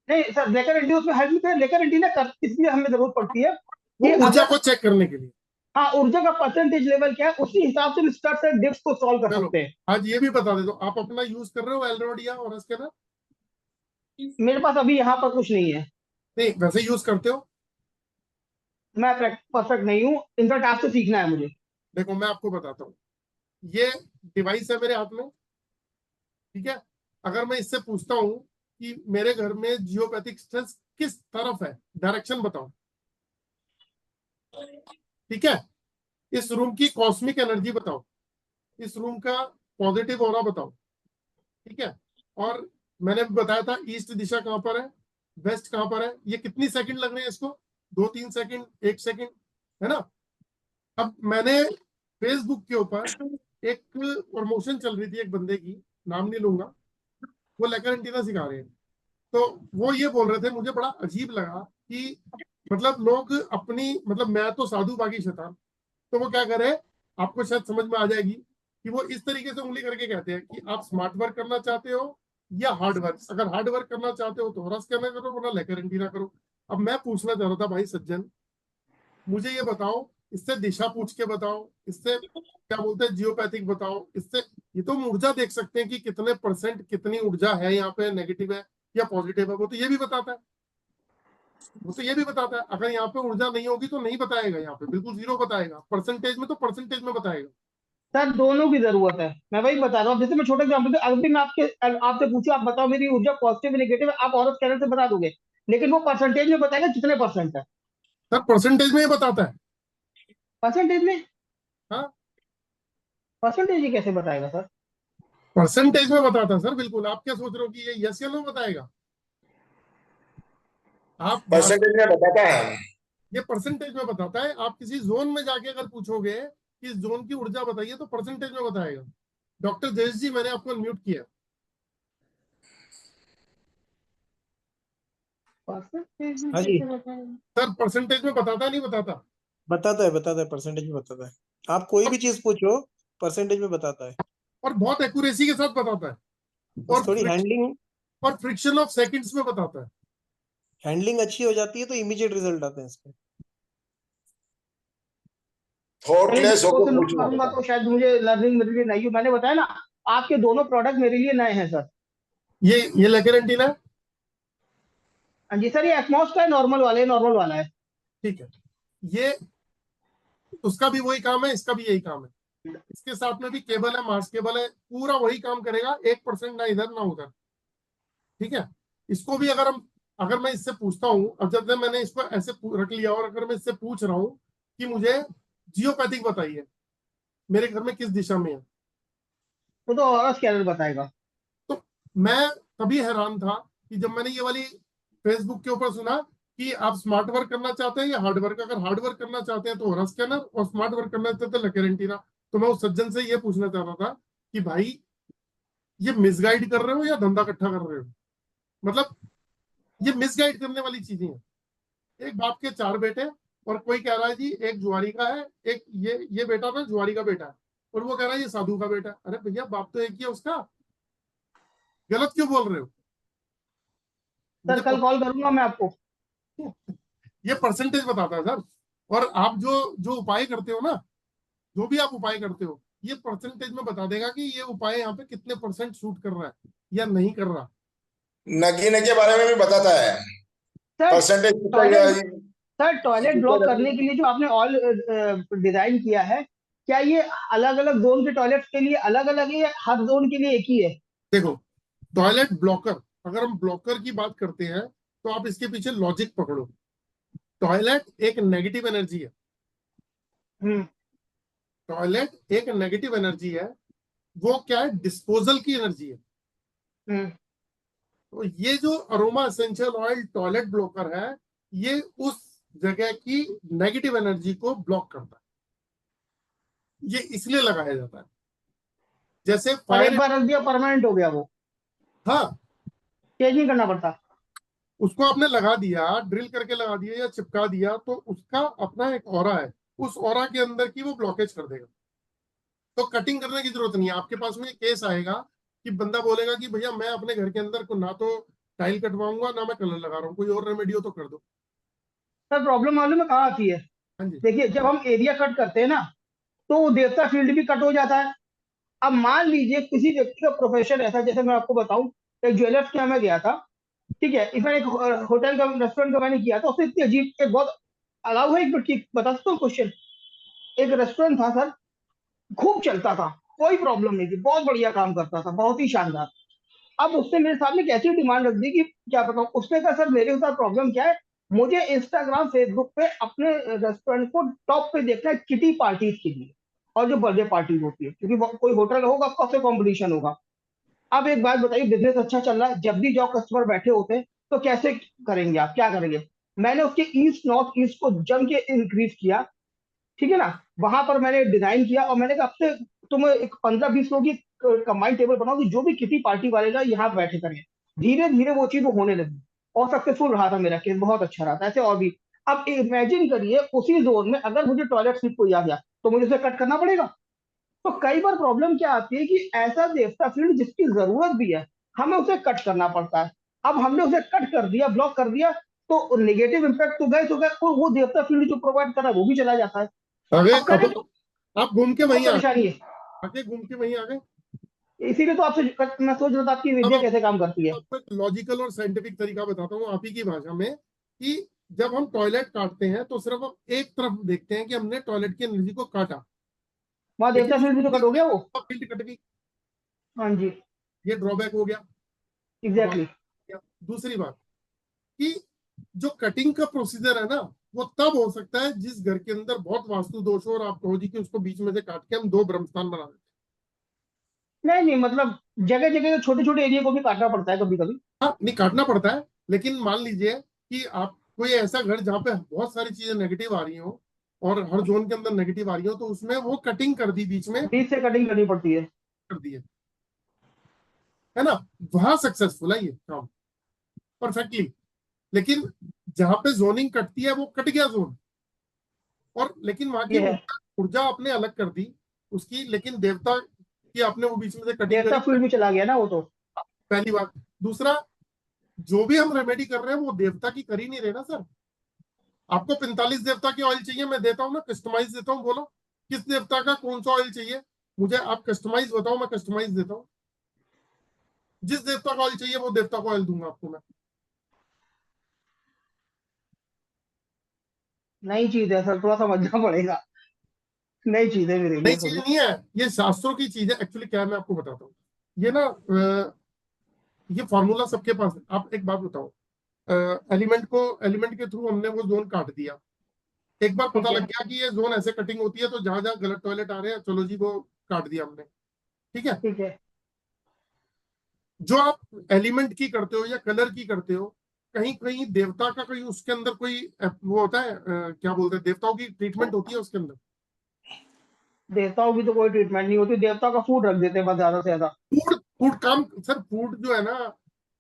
नहीं सर, लेकर एंटीना उसमें हेल्प नहीं करे, लेकर एंटीना कर इसलिए हमें जरूरत पड़ती है वो कि ऊर्जा अगर को चेक करने के लिए। हाँ, ऊर्जा का परसेंटेज लेवल क्या है उसी हिसाब से स्टड्स एंड डिप्स को सॉल्व कर चलो सकते हैं। आज ये भी बता दे दो, आप अपना यूज कर रहे हो एलरोड या और स्कैनर? मेरे पास अभी यहाँ पर कुछ नहीं है। नहीं, वैसे यूज करते हो? मैं परफेक्ट नहीं हूँ, इनफैक्ट आपसे सीखना है मुझे। देखो मैं आपको बताता हूँ, ये डिवाइस है मेरे हाथ में, ठीक है। अगर मैं इससे पूछता हूं कि मेरे घर में जियोपैथिक स्ट्रेस किस तरफ है, डायरेक्शन बताओ, ठीक है। इस रूम की कॉस्मिक एनर्जी बताओ, इस रूम का पॉजिटिव ऑरा बताओ, ठीक है। और मैंने बताया था ईस्ट दिशा कहां पर है, वेस्ट कहां पर है। ये कितनी सेकंड लग रहे हैं इसको, 2-3 सेकंड, 1 सेकंड, है ना। अब मैंने फेसबुक के ऊपर एक प्रमोशन चल रही थी एक बंदे की, नाम नहीं लूंगा, वो लेकर एंटीना सिखा रहे हैं। तो वो ये बोल रहे थे, मुझे बड़ा अजीब लगा कि मतलब लोग अपनी, मतलब मैं तो साधु बाकी शैतान। तो वो क्या करे, आपको शायद समझ में आ जाएगी कि वो इस तरीके से उंगली करके कहते हैं कि आप स्मार्ट वर्क करना चाहते हो या हार्ड वर्क। अगर हार्ड वर्क करना चाहते हो तो हॉरस करना करो, वरना लेकर एंटीना करो। अब मैं पूछना चाह रहा था, भाई सज्जन, मुझे ये बताओ, इससे दिशा पूछ के बताओ, इससे क्या बोलते हैं जियोपैथिक बताओ, इससे ये तो हम ऊर्जा देख सकते हैं कि कितने परसेंट कितनी ऊर्जा है यहाँ पे, नेगेटिव है या पॉजिटिव है, वो तो ये भी बताता है। वो तो ये भी बताता है। अगर यहाँ पे ऊर्जा नहीं होगी तो नहीं बताएगा, यहाँ पे बिल्कुल जीरो बताएगा, परसेंटेज में तो परसेंटेज में बताएगा। सर दोनों की जरूरत है, मैं वही बता रहा हूँ। जैसे मैं छोटे एग्जाम्पल अगर भी मैं आपसे पूछूं, आप बताओ मेरी ऊर्जा पॉजिटिव नेगेटिव, आप औरत स्कैनर से बता दोगे, लेकिन वो परसेंटेज में बताएगा कितने परसेंट है। सर परसेंटेज में ये बताता है। परसेंटेज में? हाँ, परसेंटेज ही कैसे बताएगा सर? परसेंटेज में बताता है सर, बिल्कुल। आप क्या सोच रहे हो कि ये यस या नो बताएगा? आप परसेंटेज में बताता है। ये परसेंटेज में बताता है। आप किसी जोन में जाके अगर पूछोगे कि इस जोन की ऊर्जा बताइए तो परसेंटेज में बताएगा। डॉक्टर जयेश जी, मैंने आपको अनम्यूट किया। परसेंटेज में हाँ जी। कैसे बताएगा? सर परसेंटेज में बताता है, नहीं बताता? बताता है परसेंटेज में बताता है। आप कोई भी चीज पूछो परसेंटेज में बताता है। और बहुत एक्यूरेसी के साथ बताता है। बस थोड़ी और फ्रिक्शन ऑफ सेकंड्स में बताता है। हैंडलिंग अच्छी हो जाती है तो इमीडिएट रिजल्ट आते हैं इसके। थॉटलेस होकर नोट पूछना करूंगा होता तो शायद मुझे लर्निंग मेरे लिए नहीं हो। मैंने बताया ना, आपके दोनों प्रोडक्ट मेरे लिए नए हैं सर। ये लेकर एंटीना है, हाँ जी सर, ये एटमॉस का है, नॉर्मल वाला है। ठीक है। ये उसका भी वही काम है, इसका भी यही काम है। इसके साथ में भी केबल है, मार्स केबल है, पूरा वही काम करेगा, 1% ना इधर ना उधर, ठीक है। इसको भी अगर मैं इससे पूछता हूँ, अब जब मैंने इसको ऐसे रख लिया और अगर मैं इससे पूछ रहा हूँ कि मुझे जियोपैथिक बताइए मेरे घर में किस दिशा में है, तो और स्कैनर बताएगा। तो मैं तभी हैरान था कि जब मैंने ये वाली फेसबुक के ऊपर सुना कि आप स्मार्ट वर्क करना चाहते हैं या हार्ड वर्क। अगर हार्ड वर्क करना चाहते हैं तो हॉरस स्कैनर, और स्मार्ट वर्क करना चाहते हैं लेकर एंटीना। तो मैं उस सज्जन से ये पूछना चाह रहा था कि भाई ये मिसगाइड कर रहे हो या धंधा इकट्ठा कर रहे हो? मतलब ये मिसगाइड करने वाली चीजें हैं। एक बाप के 4 बेटे, और कोई कह रहा है जी एक जुआरी का है, एक ये बेटा ना जुआरी का बेटा है, और वो कह रहा है ये साधु का बेटा है। अरे भैया, बाप तो एक ही है उसका, गलत क्यों बोल रहे हो? सर कल कॉल करूंगा मैं आपको। ये परसेंटेज बताता है सर। और आप जो जो उपाय करते हो ना, जो भी आप उपाय करते हो, ये परसेंटेज में बता देगा कि ये उपाय यहाँ पे कितने परसेंट शूट कर रहा है या नहीं कर रहा। नगीने के बारे में भी बताता है। सर परसेंटेज टॉयलेट ब्लॉक करने के लिए जो आपने ऑल डिजाइन किया है, क्या ये अलग अलग जोन के टॉयलेट के लिए अलग अलग है या हर जोन के लिए एक ही है? देखो, टॉयलेट ब्लॉकर, अगर हम ब्लॉकर की बात करते हैं तो आप इसके पीछे लॉजिक पकड़ो। टॉयलेट एक नेगेटिव एनर्जी है। टॉयलेट एक नेगेटिव एनर्जी है। वो क्या है, डिस्पोजल की एनर्जी है। तो ये जो aroma essential oil toilet blocker है, ये उस जगह की नेगेटिव एनर्जी को ब्लॉक करता है। ये इसलिए लगाया जाता है। जैसे और फायर, एक बार रख दिया परमानेंट हो गया वो, हाँ, चेंज नहीं करना पड़ता। उसको आपने लगा दिया, ड्रिल करके लगा दिया या चिपका दिया, तो उसका अपना एक ऑरा है, उस ऑरा के अंदर की वो ब्लॉकेज कर देगा। तो कटिंग करने की जरूरत नहीं है। आपके पास में केस आएगा कि बंदा बोलेगा कि भैया मैं अपने घर के अंदर को ना तो टाइल कटवाऊंगा ना मैं कलर लगा रहा हूँ, कोई और रेमेडी हो तो कर दो। सर प्रॉब्लम मालूम है कहाँ आती है? हाँ जी। देखिए, जब हम एरिया कट करते हैं ना, तो देवता फील्ड भी कट हो जाता है। अब मान लीजिए किसी व्यक्ति का प्रोफेशन ऐसा, जैसे मैं आपको बताऊं, एक ज्वेलर्स के यहाँ मैं गया था, ठीक है, इस एक होटल का रेस्टोरेंट का मैंने किया था। उससे इतनी अजीब, एक बहुत अलाउ है, एक ठीक बता सकता हूँ क्वेश्चन। एक रेस्टोरेंट था सर, खूब चलता था, कोई प्रॉब्लम नहीं थी, बहुत बढ़िया काम करता था, बहुत ही शानदार। अब उसने मेरे सामने एक ऐसी डिमांड रख दी कि क्या बताऊं। उसने कहा सर मेरे साथ प्रॉब्लम क्या है, मुझे इंस्टाग्राम फेसबुक पे अपने रेस्टोरेंट को टॉप पे देखना है किटी पार्टीज के लिए और जो बर्थडे पार्टी होती है, क्योंकि कोई होटल होगा कब से कॉम्पिटिशन होगा। अब एक बात बताइए, बिजनेस अच्छा चल रहा है, जब भी जो कस्टमर बैठे होते हैं तो कैसे करेंगे आप, क्या करेंगे। मैंने उसके ईस्ट नॉर्थ ईस्ट को जम के इंक्रीज किया, ठीक है ना। वहां पर मैंने डिजाइन किया और मैंने कहा अब से तुम एक 15-20 लोग की कंबाइंड टेबल बनाओ कि जो भी किसी पार्टी वाले ना यहाँ बैठे करें। धीरे धीरे वो चीज होने लगी और सक्सेसफुल रहा था मेरा केस, बहुत अच्छा रहा था। ऐसे और भी। अब इमेजिन करिए उसी जोन में अगर मुझे टॉयलेट सीट कोई आ गया तो मुझे उसे कट करना पड़ेगा। तो कई बार प्रॉब्लम क्या आती है कि ऐसा देवता फील्ड जिसकी जरूरत भी है हमें उसे कट करना पड़ता है। अब हमने उसे कट कर दिया, ब्लॉक कर दिया, तो नेगेटिव इम्पैक्ट तो गए और वो देवता फील्ड जो प्रोवाइड कर रहा है वो भी चला जाता है। आगे अब करें तो आप घूम के बहुत वहीं आ परेशानी है। आगे घूम के वहीं आ गए। इसीलिए तो आपसे मैं सोच रहा था आपकी विद्या कैसे काम करती है। आपको एक लॉजिकल और साइंटिफिक तरीका बताता हूँ आप ही की भाषा में कि जब हम टॉयलेट काटते हैं तो सिर्फ हम एक तरफ देखते हैं कि हमने टॉयलेट की एनर्जी को काटा, वहां लेकिन देवता फील्ड भी तो कट हो गया वो। फील्ड कट गई। हाँ जी, ये ड्रॉबैक हो गया। एग्जैक्टली। दूसरी बात कि जो कटिंग का प्रोसीजर है ना वो तब हो सकता है जिस घर के अंदर बहुत वास्तु दोष हो और आप कहो जी कि उसको बीच में से काट के हम 2 ब्रह्मस्थान बना देते नहीं नहीं, मतलब जगह जगह छोटे छोटे एरिया को भी काटना पड़ता है कभी कभी। हैं। हाँ, नहीं काटना पड़ता है, लेकिन मान लीजिए कि आप कोई ऐसा घर जहाँ पे बहुत सारी चीजें नेगेटिव आ रही हो और हर जोन के अंदर नेगेटिव आ रही हो तो उसमें वो कटिंग कर दी, बीच में बीच से कटिंग करनी पड़ती है। कर दी है ना। वहां सक्सेसफुल है ये काम परफेक्टली। लेकिन जहां पे जोनिंग कटती है वो कट गया जोन, और लेकिन वहां की ये है, ऊर्जा आपने अलग कर दी उसकी, लेकिन देवता की आपने वो बीच में से कटिंग देवता करी। फील्ड भी चला गया ना वो तो। पहली बात। दूसरा, जो भी हम रेमेडी कर रहे हैं वो देवता की कर ही नहीं रहे ना सर। आपको 45 देवता की ऑयल चाहिए, मैं देता हूँ ना, कस्टमाइज देता हूँ। बोलो किस देवता का कौन सा ऑयल चाहिए मुझे, आप कस्टमाइज बताओ, मैं कस्टमाइज देता हूँ। जिस देवता का ऑयल चाहिए वो देवता का ऑयल दूंगा आपको मैं। नई चीज है सर, थोड़ा समझना पड़ेगा, नई चीज है मेरे नई लिए चीज थोड़ी। नहीं है, ये शास्त्रों की चीज है। एक्चुअली क्या है मैं आपको बताता हूँ। ये ना ये फॉर्मूला सबके पास है। आप एक बात बताओ, एलिमेंट के थ्रू हमने वो जोन काट दिया, एक बार ठीक पता है, लग गया कि ये जोन ऐसे कटिंग होती है तो जहां जहां गलत टॉयलेट आ रहे हैं चलो जी वो काट दिया हमने, ठीक है। ठीक है। जो आप एलिमेंट की करते हो या कलर की करते हो, कहीं कहीं देवता का कोई उसके अंदर कोई वो होता है, क्या बोलते हैं, देवताओं की ट्रीटमेंट होती है उसके अंदर। देवताओं की तो कोई ट्रीटमेंट नहीं होती, देवता का फूड रख देते हैं बस ज्यादा से ज्यादा। फूड फूड काम सर, फूड जो है ना,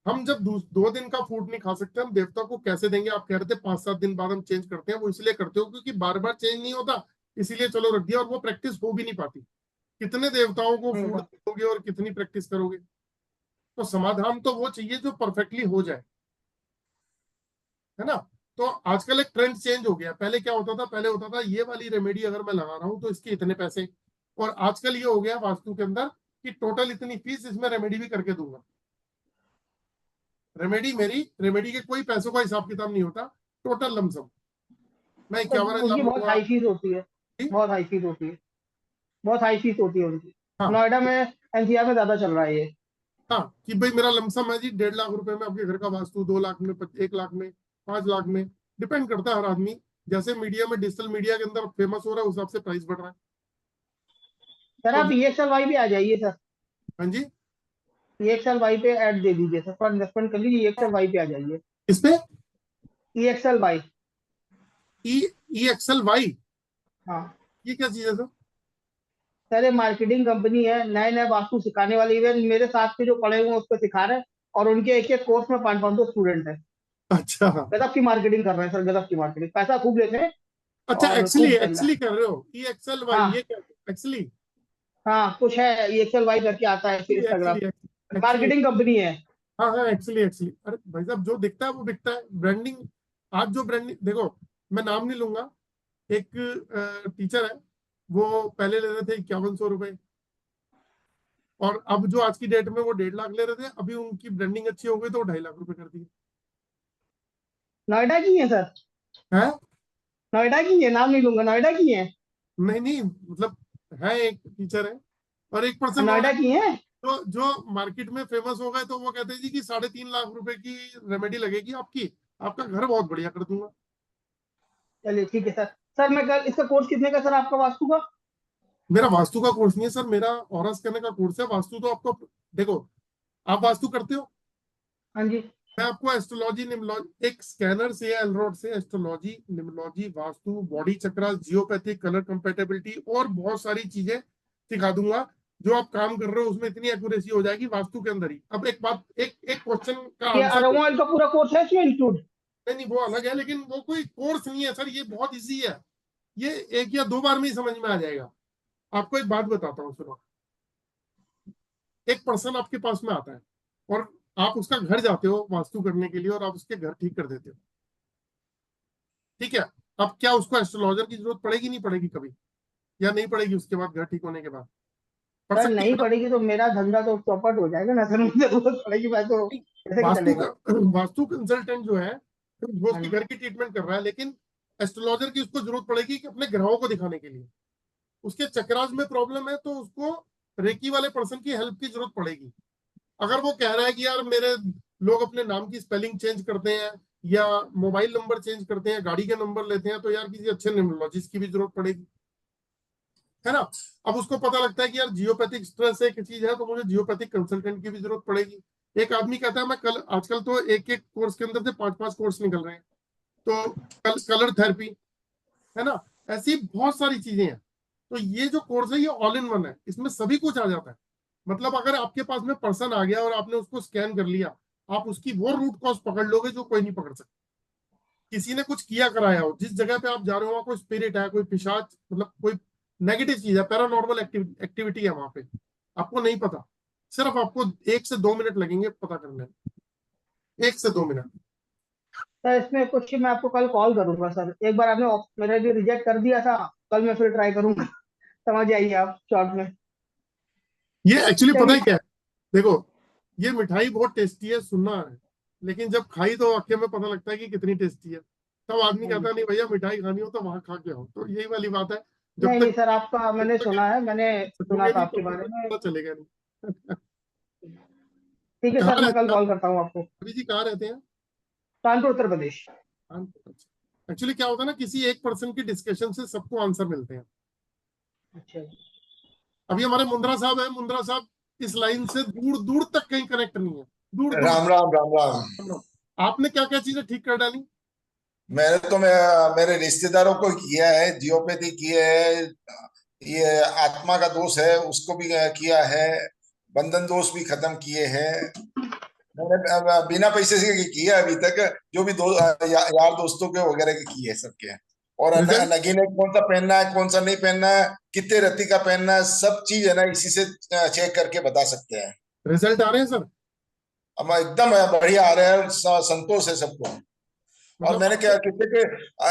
हम जब 2 दिन का फूड नहीं खा सकते हम देवता को कैसे देंगे। आप कह रहे थे 5-7 दिन बाद हम चेंज करते हैं, वो इसलिए करते हो क्योंकि बार बार चेंज नहीं होता, इसीलिए चलो रख दिया, और वो प्रैक्टिस हो भी नहीं पाती। कितने देवताओं को नहीं फूड होता। दोगे और कितनी प्रैक्टिस करोगे। तो समाधान तो वो चाहिए जो परफेक्टली हो जाए, है ना। तो आजकल एक ट्रेंड चेंज हो गया। पहले क्या होता था, पहले होता था ये वाली रेमेडी अगर मैं लगा रहा हूं तो इसके इतने पैसे, और आजकल ये हो गया वास्तु के अंदर कि टोटल इतनी फीस, इसमें रेमेडी भी करके दूंगा। रेमेडी के कोई पैसों का हिसाब किताब नहीं होता, टोटल लमसम मैं तो 51 उनकी बहुत लाऊंगा। हाई फीस होती है, बहुत हाई फीस होती है, बहुत हाई फीस होती है उनकी। हाँ नोएडा में, एनसीआर में ज्यादा चल रहा है ये। हाँ, कि भाई मेरा लमसम है जी 1.5 लाख रुपए में आपके घर का वास्तु, 2 लाख में, 1 लाख में, 5 लाख में, डिपेंड करता है हर आदमी जैसे मीडिया में, डिजिटल मीडिया के अंदर फेमस हो रहा है उस हिसाब से प्राइस बढ़ रहा है। सर तो आप EXLY पे आ जाइए सर, हाँ जी, EXLY पे ऐड दे दीजिए सर, थोड़ा इन्वेस्टमेंट कर लीजिए, EXLY पे आ जाइए। इस पे EXLY। EXLY, हाँ ये क्या चीज है सर। सर, ये मार्केटिंग कंपनी है, नए नए वास्तु सिखाने वाली। इवन मेरे साथ के जो पढ़े हुए हैं उसको सिखा रहे हैं, और उनके एक एक कोर्स में 500 स्टूडेंट है। अच्छा गजब की मार्केटिंग कर रहे हैं सर, गजब की मार्केटिंग, पैसा खूब लेते हैं अच्छा, और एक्चुअली खूब चल रहा है। एक्चुअली कर रहे हो EXLY, हाँ ये क्या एक्चुअली, हाँ, कुछ है, EXLY करके आता है फिर Instagram, actually actually, marketing company है। हाँ हाँ, एक्चुअली अरे भाई साहब, जो दिखता है वो बिकता है। ब्रांडिंग, आज जो ब्रांडिंग देखो, मैं नाम नहीं लूंगा, एक टीचर है, वो पहले ले रहे थे 5100 रुपए, और अब जो आज की डेट में वो 1.5 लाख ले रहे थे, अभी उनकी ब्रांडिंग अच्छी हो गई तो 2.5 लाख रुपए कर दिए। नोएडा की है सर, है नोएडा की है, नाम नहीं लूंगा, नोएडा की है। नहीं नहीं, मतलब है, एक टीचर है, और 1% नोएडा की है। तो जो मार्केट में फेमस हो गए तो वो कहते हैं जी कि 3.5 लाख रुपए की रेमेडी लगेगी आपकी, आपका घर बहुत बढ़िया कर दूंगा। चलिए ठीक है सर। सर मैं कल इसका कोर्स कितने का सर आपका वास्तु का? मेरा वास्तु का कोर्स नहीं है सर, मेरा ऑरा स्कैनर का कोर्स है। वास्तु तो आपको, देखो आप वास्तु करते हो, हाँ जी। मैं आपको एस्ट्रोलॉजी निमोलॉजी, एक स्कैनर से एलरोड से एस्ट्रोलॉजी निमोलॉजी वास्तु बॉडी चक्रा जियोपैथिक कलर कंपेटेबिलिटी और बहुत सारी चीजें सिखा दूंगा। जो आप काम कर रहे हो उसमें इतनी एक्यूरेसी हो जाएगी वास्तु के अंदर ही। अब एक बात, एक क्वेश्चन का ये आंसर, अरोमा ऑयल का पूरा कोर्स है इसमें इंक्लूड? नहीं वो अलग है, लेकिन वो कोई कोर्स नहीं है सर, ये बहुत इजी है, ये 1 या 2 बार में ही समझ में आ जाएगा। आपको एक बात बताता हूँ सुनो, एक पर्सन आपके पास में आता है और आप उसका घर जाते हो वास्तु करने के लिए और आप उसके घर ठीक कर देते हो, ठीक है। अब क्या उसको एस्ट्रोलॉजर की जरूरत पड़ेगी, नहीं पड़ेगी कभी, या नहीं पड़ेगी उसके बाद घर ठीक होने के बाद? पड़ सर सकती नहीं है ना? पड़ेगी तो मेरा धंधा तो चौपट हो जाएगा ना सर, मुझे जरूरत पड़ेगी, मैं तो कैसे चलेगा? वास्तु कंसल्टेंट जो है वो हाँ उसके जी। घर की ट्रीटमेंट कर रहा है, लेकिन एस्ट्रोलॉजर की उसको जरूरत पड़ेगी कि अपने ग्रहों को दिखाने के लिए। उसके चक्रास में प्रॉब्लम है तो उसको रेकी वाले पर्सन की हेल्प की जरूरत पड़ेगी। अगर वो कह रहा है कि यार मेरे लोग अपने नाम की स्पेलिंग चेंज करते हैं या मोबाइल नंबर चेंज करते हैं, गाड़ी के नंबर लेते हैं, तो यार किसी अच्छे न्यूमरोलॉजिस्ट की भी जरूरत पड़ेगी, है ना। अब उसको पता लगता है कि यार जियोपैथिक स्ट्रेस एक चीज है तो मुझे जियोपैथिक कंसल्टेंट की भी जरूरत पड़ेगी। एक आदमी कहता है मैं कल, आजकल तो एक कोर्स के अंदर से 5-5 कोर्स निकल रहे हैं, तो कलर थेरेपी, है ना, ऐसी बहुत सारी चीजें हैं। तो ये जो कोर्स है ये ऑल इन वन है, इसमें सभी कुछ आ जाता है। मतलब अगर आपके पास में पर्सन आ गया और आपने उसको स्कैन कर लिया, आप उसकी वो रूट कॉज पकड़ लोगे जो कोई नहीं पकड़ सकता। किसी ने कुछ किया कराया हो, जिस जगह पे आप जा रहे हो वहां कोई स्पिरिट है, कोई पिशाच, मतलब कोई नेगेटिव चीज है, पैरानॉर्मल एक्टिविटी है वहां पे, आपको नहीं पता, सिर्फ आपको 1 से 2 मिनट लगेंगे पता करने में, 1 से 2 मिनट। सर इसमें कुछ मैं आपको कल कॉल करूंगा सर, एक बार आपने मेरा जो रिजेक्ट कर दिया था, कल मैं फिर ट्राई करूंगा। समझ जाइए आप शॉर्ट में। ये एक्चुअली पता है चलिए। क्या है, देखो ये मिठाई बहुत टेस्टी है सुनना है, लेकिन जब खाई तो वाकई में पता लगता है कि कितनी टेस्टी है। तब आदमी हाँ कहता जी। नहीं भैया मिठाई खानी हो तो वहां खा के आओ, तो यही वाली बात है। जब नहीं नहीं तक सर, आपका मैंने सुना है, मैंने सुना चखोगे था नहीं आपके तब बारे तक में। पता चलेगा नहीं। ठीक है कहाँ सर, मैं कल रहते हैं आप? कॉल करता हूँ आपको। अभी जी कहाँ रहते हैं? कानपुर उत्तर प्रदेश। एक्चुअली क्या होता है ना, किसी एक पर्सन की डिस्कशन से सबको आंसर मिलते हैं। अच्छा। अभी हमारे मुंद्रा साहब है, मुंद्रा साहब इस लाइन से दूर दूर तक कहीं कनेक्ट नहीं है, दूर दूर राम राम राम राम। तक। आपने क्या क्या चीजें ठीक कर डाली? मेरे रिश्तेदारों को किया है, जियोपैथी किया है, ये आत्मा का दोष है उसको भी किया है, बंधन दोष भी खत्म किए हैं। मैंने बिना पैसे से किया अभी तक, जो भी यार दोस्तों के वगैरह के किए सबके। और रिजल्ट, नगीने कौन सा पहनना है कौन सा नहीं पहनना है, कितने रत्ती का पहनना है, सब चीज है ना इसी से चेक करके बता सकते हैं। रिजल्ट आ रहे हैं सर? अब एकदम बढ़िया आ रहे हैं, संतोष है सबको। और मतलब मैंने क्या कितने के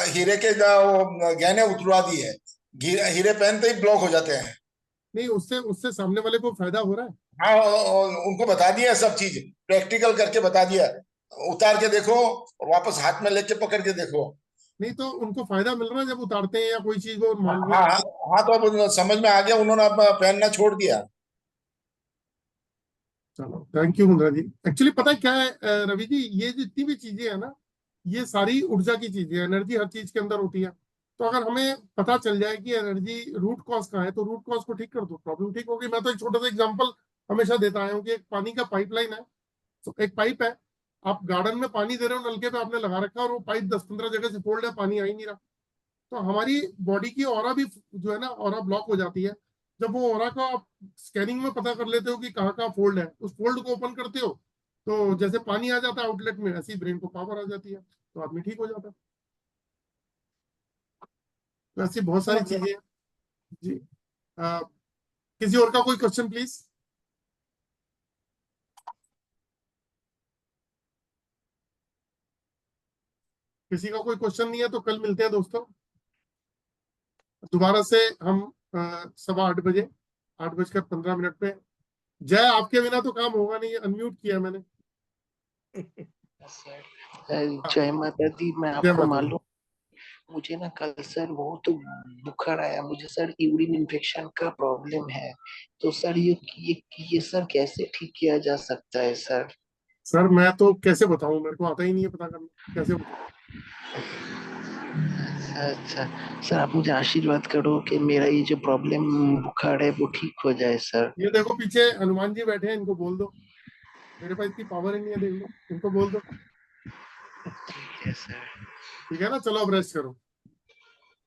हीरे के वो गहने उतरवा दिए, हीरे पहनते ही ब्लॉक हो जाते हैं। नहीं, उससे उससे सामने वाले को फायदा हो रहा है? हाँ उनको बता दिया सब चीज, प्रैक्टिकल करके बता दिया, उतार के देखो और वापस हाथ में लेके पकड़ के देखो। नहीं तो उनको फायदा मिल रहा है जब उतारते हैं या कोई चीज वो हाँ मान रहे हाँ हैं? हाँ हाँ, तो अब समझ में आ गया, उन्होंने अब पहनना छोड़ दिया। चलो thank you Mundra ji. Actually पता है क्या है रवि जी, ये जितनी भी चीजें है ना, ये सारी ऊर्जा की चीजें, एनर्जी हर चीज के अंदर होती है। तो अगर हमें पता चल जाए कि एनर्जी रूट कॉज कहाँ है तो रूट कॉज को ठीक कर दो, प्रॉब्लम ठीक होगी। मैं तो एक छोटा सा एग्जांपल हमेशा देता आया हूँ कि एक पानी का पाइपलाइन है, तो एक पाइप है, आप गार्डन में पानी दे रहे हो, नलके पे आपने लगा रखा है और वो पाइप 10-15 जगह से फोल्ड है, पानी आ ही नहीं रहा। तो हमारी बॉडी की ऑरा भी जो है ना, ऑरा ब्लॉक हो जाती है। जब वो ऑरा का आप स्कैनिंग में पता कर लेते हो कि कहाँ कहाँ फोल्ड है, उस फोल्ड को ओपन करते हो तो जैसे पानी आ जाता है आउटलेट में, ऐसी ब्रेन को पावर आ जाती है, तो आदमी ठीक हो जाता है। तो ऐसी बहुत सारी समझ गया। चीजें हैं जी। आ, किसी और का कोई क्वेश्चन प्लीज? किसी का कोई क्वेश्चन नहीं है तो कल मिलते हैं दोस्तों, दोबारा से हम 8:15 बजे, 8:15 पे। जय, आपके बिना तो काम होगा नहीं, अनम्यूट किया मैंने। जय माता दी। मैं जय आपको माता दी। मालूम मुझे ना कल सर बहुत बुखार आया, मुझे सर यूरिन इन्फेक्शन का प्रॉब्लम है। तो सर ये सर कैसे ठीक किया जा सकता है सर? सर मैं तो कैसे बताऊं, मेरे को आता ही नहीं है पता करना, कैसे बताऊं? अच्छा सर, आप मुझे आशीर्वाद करो कि मेरा ये जो प्रॉब्लम बुखार है वो ठीक हो जाए सर। ये देखो पीछे हनुमान जी बैठे हैं, इनको बोल दो, मेरे पास इतनी पावर ही नहीं है, देख लो, इनको बोल दो। ठीक है सर। ठीक है ना, चलो अब रेस्ट करो।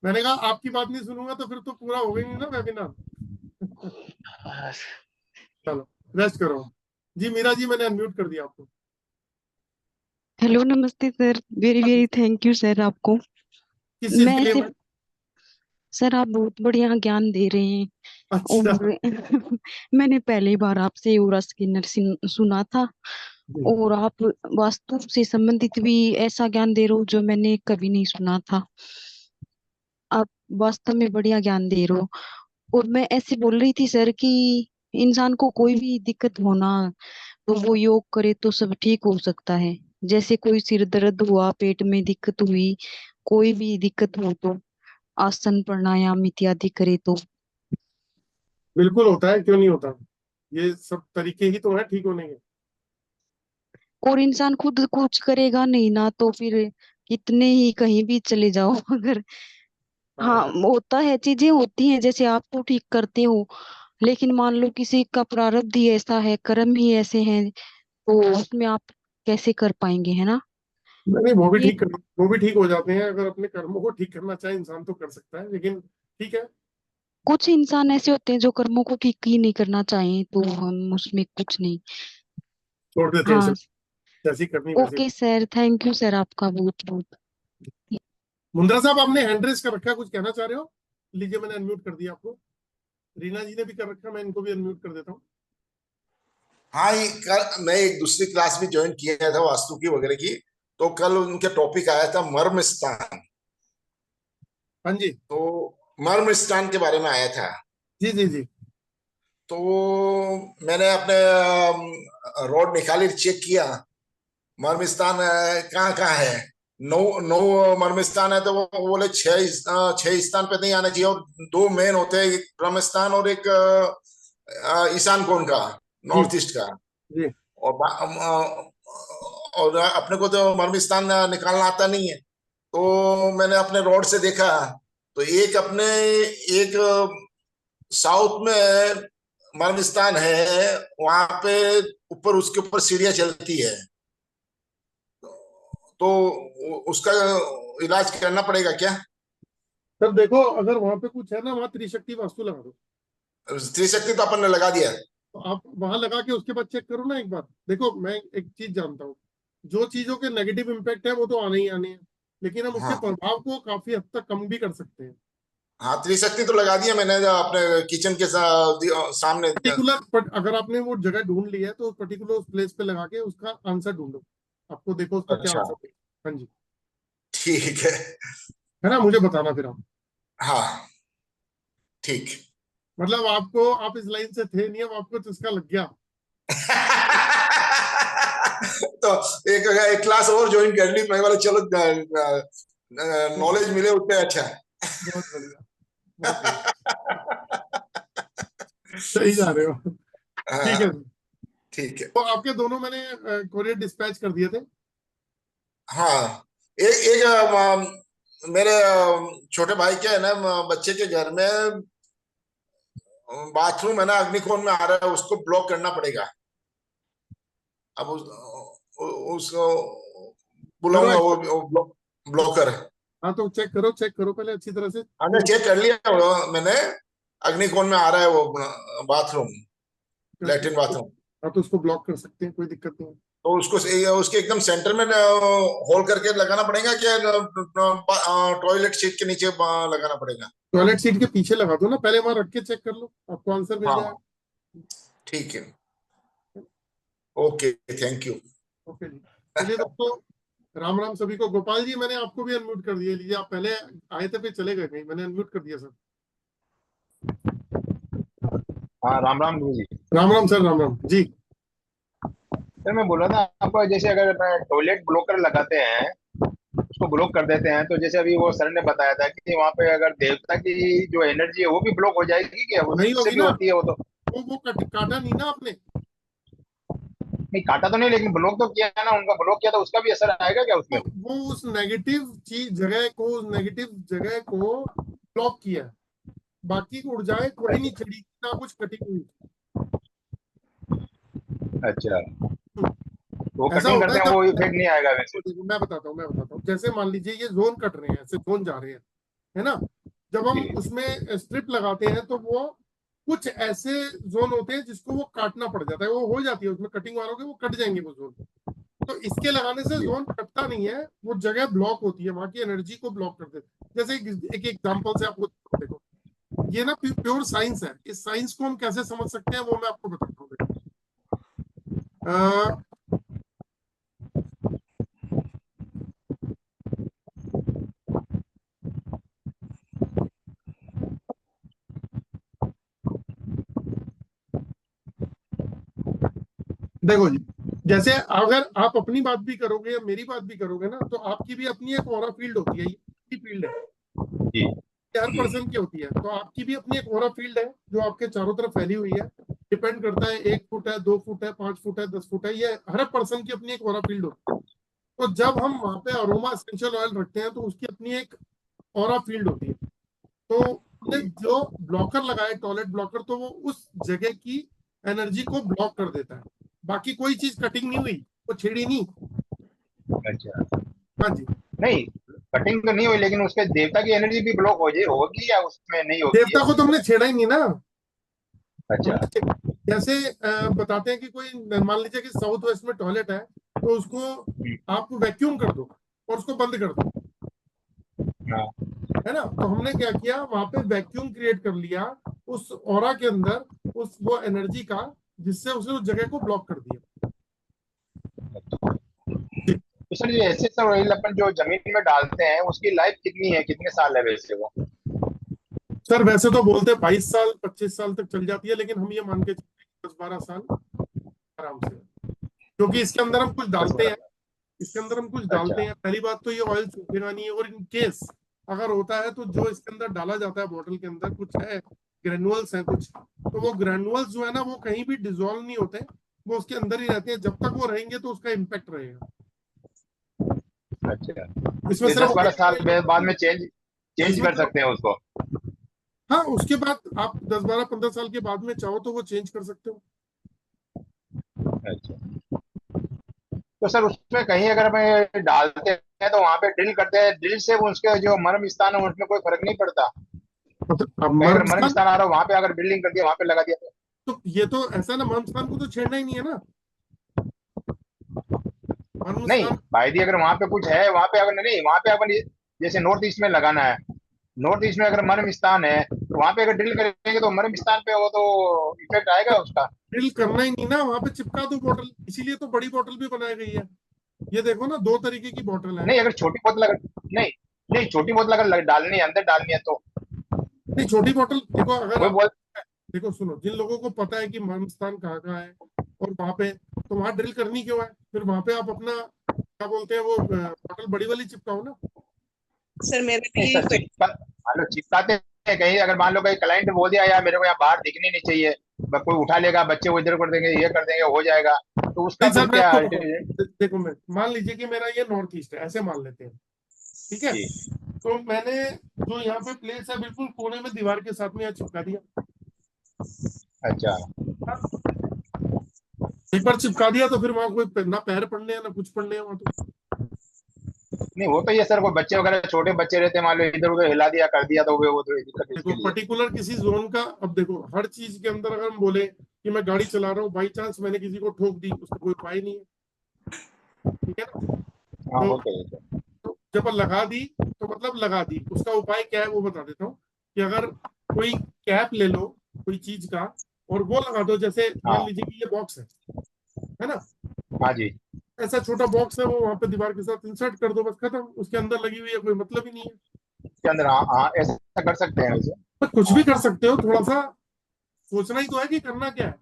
मैंने कहा आपकी बात नहीं सुनूंगा तो फिर तो पूरा हो गई नहीं ना वेबिनार। हाँ, चलो रेस्ट करो। जी मीरा जी, मैंने अनम्यूट कर दिया आपको। हेलो नमस्ते sir, very very thank you sir आपको। किस चीज मैं के लिए ऐसे मैं? सर आप बहुत बढ़िया ज्ञान दे रहे हैं अच्छा। और मैंने पहली बार आपसे यूरा स्किनर सुना था जी। और आप वास्तु से संबंधित भी ऐसा ज्ञान दे रहे हो जो मैंने कभी नहीं सुना था। आप वास्तव में बढ़िया ज्ञान दे रहे हो। और मैं ऐसे बोल रही थी सर कि इंसान को कोई भी दिक्कत होना तो वो योग करे तो सब ठीक हो सकता है। जैसे कोई सिर दर्द हुआ, पेट में दिक्कत हुई, कोई भी दिक्कत हो तो आसन प्राणायाम इत्यादि करे तो। बिल्कुल होता है, क्यों नहीं होता, ये सब तरीके ही तो है ठीक होने के। और इंसान खुद कुछ करेगा नहीं ना तो फिर कितने ही कहीं भी चले जाओ अगर हाँ हाँ होता है, चीजें होती हैं जैसे आप तो ठीक करते हो, लेकिन मान लो किसी का प्रारब्ध ही ऐसा है, कर्म ही ऐसे हैं, तो उसमें आप कैसे कर पाएंगे, है ना? नहीं नहीं, वो भी ये ठीक कर, वो भी ठीक हो जाते हैं, अगर अपने कर्मों को ठीक करना चाहे इंसान तो कर सकता है, लेकिन ठीक है। कुछ इंसान ऐसे होते हैं जो कर्मों को ठीक ही नहीं करना चाहें तो हम उसमें कुछ नहीं। छोड़ देते हैं हाँ। सब, जैसी करनी वैसी। Okay sir, thank you sir आपका बहुत बहुत। मुंद्रा साहब, आपने हैंड रेस कर रखा है, कुछ कहना चाह रहे हो? लीजिए, मैंने अनम्यूट कर दिया आपको। रीना जी ने भी कर रखा है, मैं इनको भी अनम्यूट कर देता हूँ। हाँ, ये कल मैं एक दूसरी क्लास भी ज्वाइन किया था वास्तु की वगैरह की, तो कल उनके टॉपिक आया था मर्म स्थान। हाँ जी। तो मर्म स्थान के बारे में आया था। जी जी जी। तो मैंने अपने रोड निकाली, चेक किया मर्म स्थान कहाँ कहाँ है। 9 मर्म स्थान है, तो वो बोले 6 स्थान पे नहीं आना चाहिए, और 2 मेन होते हैं, एक ब्रह्म स्थान और एक ईशान कोण का, जी नॉर्थ ईस्ट का। जी। और और अपने को तो मर्म स्थान निकालना आता नहीं है, तो मैंने अपने रोड से देखा, तो एक अपने एक साउथ में मर्म स्थान है, वहां पे ऊपर, उसके ऊपर सीढ़ियां चलती है, तो उसका इलाज करना पड़ेगा क्या? सर देखो, अगर वहां पे कुछ है ना, वहां त्रिशक्ति वास्तु लगा दो। त्रिशक्ति तो अपन ने लगा दिया। तो आप वहां लगा के उसके बाद चेक करो ना एक बार। देखो मैं एक चीज जानता हूँ, जो चीजों के नेगेटिव इम्पैक्ट है वो तो आने ही आने हैं, लेकिन हम उसके हाँ प्रभाव को काफी हद तक कम भी कर सकते हैं। हाँ, त्रिशक्ति तो लगा दिया मैंने अपने किचन के सामने। पर्टिकुलर अगर आपने वो जगह ढूंढ ली है तो पर्टिकुलर उस प्लेस पे लगा के उसका आंसर ढूंढो, आपको देखो उसका क्या अच्छा, आंसर है। हाँ जी। ठीक है। है ना, मुझे बताना फिर आप। हाँ ठीक। मतलब आपको, आप इस लाइन से थे नहीं, अब आपको चस्का लग गया। तो एक क्लास और ज्वाइन कर ली मैं, बोला चलो नॉलेज मिले उतने अच्छा। बहुत बढ़िया, बहुत बढ़िया, सही जा रहे हो। ठीक है। हाँ ठीक है। तो आपके दोनों मैंने कोरियर डिस्पैच कर दिए थे। हाँ, एक एक मेरे छोटे भाई के है ना, बच्चे के घर में बाथरूम है ना, अग्निकोण में आ रहा है, उसको ब्लॉक करना पड़ेगा। अब उसको करो बुलाऊंगा, एक वो ब्लॉकर। हाँ तो चेक करो पहले अच्छी तरह से। हाँ, चेक कर लिया मैंने, अग्निकोण में आ रहा है वो बाथरूम, लैट्रिन बाथरूम। हाँ तो उसको ब्लॉक कर सकते हैं, कोई दिक्कत नहीं है। तो उसको उसके एकदम सेंटर में होल करके लगाना पड़ेगा, क्या टॉयलेट सीट के नीचे लगाना पड़ेगा? टॉयलेट सीट के पीछे लगा दो ना, पहले वहां रख के चेक कर लो, आपको आंसर मिल हाँ जाएगा। ठीक है, ओके, थैंक यू। ओके जी। चलिए दोस्तों, राम राम सभी को। गोपाल जी, मैंने आपको भी अनम्यूट कर दिया, लीजिए, आप पहले आए थे फिर चले गए कहीं, मैंने अनम्यूट कर दिया सर। हाँ, राम राम गुरु जी। राम राम सर, राम राम जी। सर मैं बोल रहा था आपको, जैसे अगर टॉयलेट ब्लॉकर लगाते हैं उसको ब्लॉक कर देते हैं, तो जैसे अभी वो सर ने बताया था कि वहां पे अगर देवता की जो एनर्जी है वो भी ब्लॉक हो जाएगी, क्या नहीं उससे होगी भी ना, होती है वो? तो वो काटा नहीं ना आपने। नहीं काटा तो नहीं, लेकिन ब्लॉक तो किया है ना, उनका ब्लॉक किया, तो उसका भी असर आएगा क्या उसमें? वो उस नेगेटिव चीज जगह को, उस नेगेटिव जगह को ब्लॉक किया है, बाकी ऊर्जाएं कोई नहीं चढ़ी, ना कुछ कटिंग हुई। अच्छा, वो ऐसा कटिंग होता करते है हैं, वो जब, इफेक्ट नहीं आएगा वैसे? देखो मैं बताता हूँ, जैसे मान लीजिए ये जोन कट रहे हैं, ऐसे जोन जा रहे हैं, है ना, जब हम जी उसमें स्ट्रिप लगाते हैं तो वो कुछ ऐसे जोन होते हैं जिसको वो काटना पड़ जाता है, वो हो जाती है उसमें कटिंग मारोगे वो कट जाएंगे वो जोन। तो इसके लगाने से जी जोन कटता नहीं है, वो जगह ब्लॉक होती है, वहां की एनर्जी को ब्लॉक कर देते हैं। जैसे एक एग्जांपल से आपको देखो, ये ना प्योर साइंस है, इस साइंस को हम कैसे समझ सकते हैं वो मैं आपको बताता हूँ। देखो जी, जैसे अगर आप अपनी बात भी करोगे या मेरी बात भी करोगे ना, तो आपकी भी अपनी एक ऑरा फील्ड होती है, ये फील्ड है, जी ये हर पर्सन की होती है, तो आपकी भी अपनी एक ऑरा फील्ड है जो आपके चारों तरफ फैली हुई है। डिपेंड करता है 1 फुट है, 2 फुट है, 5 फुट है, 10 फुट है, ये हर पर्सन की अपनी एक ऑरा फील्ड होती है। तो जब हम वहां पे अरोमा एसेंशियल ऑयल रखते हैं तो उसकी अपनी एक ऑरा फील्ड होती है। तो हमने जो ब्लॉकर लगाए, टॉयलेट ब्लॉकर, तो वो उस जगह की एनर्जी को ब्लॉक कर देता है, बाकी कोई चीज कटिंग नहीं हुई, वो छेड़ी नहीं। अच्छा, हाँ जी, नहीं कटिंग तो नहीं हुई, लेकिन उसके देवता की एनर्जी भी ब्लॉक हो जाए होगी या उसमें नहीं होगी देवता है? को तो हमने छेड़ा ही नहीं ना। अच्छा जैसे बताते हैं कि कोई, मान लीजिए कि साउथ वेस्ट में टॉयलेट है, तो उसको आप वैक्यूम कर दो और उसको बंद कर दो, हाँ है ना, तो हमने क्या किया, वहां पे वैक्यूम क्रिएट कर लिया उस ऑरा के अंदर, उस वो एनर्जी का, जिससे उसने उस जगह को ब्लॉक कर दिया। तो सर ये ऐसे सब ऑयल अपन जो जमीन में डालते हैं उसकी लाइफ कितनी है, कितने साल है वैसे वो? सर वैसे तो बोलते हैं 22 साल 25 साल तक चल जाती है, लेकिन हम ये मान के चलते हैं 10-12 साल आराम से, क्योंकि इसके अंदर हम कुछ डालते हैं, इसके अंदर हम कुछ डालते अच्छा हैं। पहली बात तो ये ऑयल सूखेगा नहीं है, और इन केस अगर होता है तो जो इसके अंदर डाला जाता है बॉटल के अंदर कुछ है, ग्रेनुअल्स हैं कुछ, तो वो ग्रेनुअल्स जो है ना वो कहीं भी डिसॉल्व नहीं होते, वो उसके अंदर ही रहते हैं, जब तक वो रहेंगे तो उसका इम्पैक्ट रहेगा। अच्छा, इसमें ये सिर्फ 10-12 साल बाद में चेंज चेंज इसमें कर सकते हैं उसको? हाँ, उसके बाद आप 10-12-15 साल के बाद में चाहो तो वो चेंज कर सकते हो। अच्छा, तो सर उसमें कहीं अगर हमें डालते हैं तो वहां पे ड्रिल करते हैं, ड्रिल से उसके जो मर्म स्थान है उसमें कोई फर्क नहीं पड़ता? मतलब अब कहीं अगर मर्म मर्म स्थान, स्थान आ रहा हो वहां पे अगर ड्रिलिंग कर दिया, वहां पे लगा दिया तो ये तो ऐसा ना, मर्म स्थान को तो छेड़ना ही नहीं है ना, मर्म नहीं स्थान। भाई दी, अगर वहां पे कुछ है वहां पे, अगर नहीं वहां पे अपन जैसे नॉर्थ ईस्ट में लगाना है, नॉर्थ ईस्ट में अगर मर्म स्थान है तो वहां पे अगर ड्रिल करेंगे तो मर्म स्थान पे वो तो इफेक्ट आएगा उसका? ड्रिल करना ही नहीं ना, वहां पे चिपका दो बॉटल, इसीलिए तो बड़ी बॉटल भी बनाई गई है। ये देखो ना, 2 तरीके की बॉटल है। नहीं अगर छोटी बोतल अगर, नहीं नहीं छोटी बोतल अगर डालनी है, अंदर डालनी है तो? नहीं, छोटी बॉटल देखो, अगर वही आप, बोल देखो सुनो, जिन लोगों को पता है कि मर्म स्थान कहाँ कहाँ है और वहां पे, तो वहां ड्रिल करनी क्यों है, फिर वहां पे आप अपना क्या बोलते हैं वो बॉटल बड़ी वाली चिपकाओ ना। सर मेरा भी नहीं यही सर, चिपका मान लो चिपकाते हैं कहीं, अगर मान लो कहीं क्लाइंट बोल दिया यार मेरे को यहाँ बाहर दिखनी नहीं चाहिए, कोई उठा लेगा, बच्चे को इधर कर देंगे, ये कर देंगे, हो जाएगा, तो उसका नहीं सर, फिर मैं क्या आपको अल्टीमेट? बताऊं, देखो मैं मान लीजिए कि मेरा ये नॉर्थ ईस्ट है, ऐसे मान लेते हैं, ठीक है, जी तो मैंने जो यहाँ पे प्लेस है बिल्कुल कोने में दीवार के साथ में यहाँ चिपका दिया। अच्छा, एक बार चिपका दिया तो फिर वहां कोई ना पैर पड़ने हैं ना कुछ पड़ने हैं वहां तो। नहीं वो तो ये सर, कोई बच्चे वगैरह छोटे बच्चे रहते हैं, मान लो इधर उधर हिला दिया कर दिया तो वो तो दिक्कत है देखो इसके लिए। पर्टिकुलर किसी जोन का, अब देखो हर चीज के अंदर अगर हम बोले कि मैं गाड़ी चला रहा हूँ, बाई चांस मैंने किसी को ठोक दी, उसका कोई उपाय नहीं है, ठीक है ना, हाँ तो, वो तो है सर। तो जब लगा दी तो मतलब लगा दी, उसका उपाय क्या है वो बता देता हूँ, कि अगर कोई कैप ले लो कोई चीज का और वो लगा दो, जैसे मान हाँ लीजिए कि ये बॉक्स है ना, हाँ जी, ऐसा छोटा बॉक्स है, वो वहां पे दीवार के साथ इंसर्ट कर दो, बस खत्म, उसके अंदर लगी हुई है, कोई मतलब ही नहीं है। इसके अंदर हाँ हाँ ऐसा कर सकते हैं वैसे। तो कुछ भी कर सकते हो, थोड़ा सा सोचना ही तो है कि करना क्या है।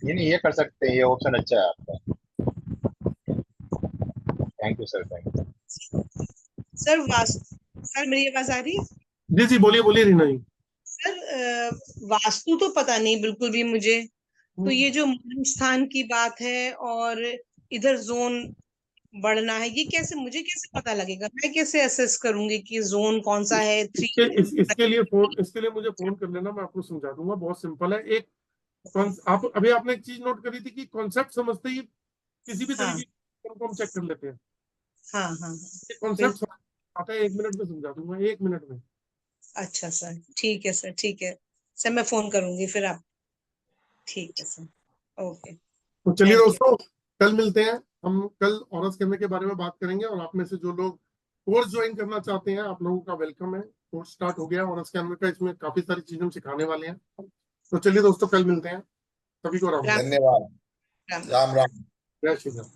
ये नहीं, ये कर सकते हैं, ये ऑप्शन अच्छा है आपका। Thank you sir, thank you. Sir मेरी आवाज आ रही है? जी जी, बोलिए बोलिए रीना जी। सर वास्तु तो पता नहीं बिल्कुल भी मुझे, तो ये जो मूल स्थान की बात है और इधर जोन बढ़ना है, ये कैसे, मुझे कैसे पता लगेगा? मैं कैसे असेस करूंगी कि जोन कौन सा है? इसके लिए मुझे फोन कर लेना, मैं आपको समझा दूंगा। बहुत सिंपल है। एक आप अभी आपने एक चीज नोट करी थी कि कॉन्सेप्ट समझते ही किसी भी हाँ तरीके को हम चेक कर लेते हैं। हाँ हाँ कॉन्सेप्ट आता है, 1 मिनट में समझा दूंगा, 1 मिनट में। अच्छा सर, ठीक है सर, ठीक है सर, मैं फोन करूंगी फिर आप। ठीक है सर, ओके। तो चलिए Thank you. दोस्तों, कल मिलते हैं। हम कल ऑरस करने के बारे में बात करेंगे, और आप में से जो लोग कोर्स ज्वाइन करना चाहते हैं, आप लोगों का वेलकम है। कोर्स स्टार्ट हो गया ऑरस के अंदर का, इसमें काफी सारी चीजें हम सिखाने वाले हैं। तो चलिए दोस्तों, कल मिलते हैं। सभी को राम राम। धन्यवाद। राम राम। जय श्री राम।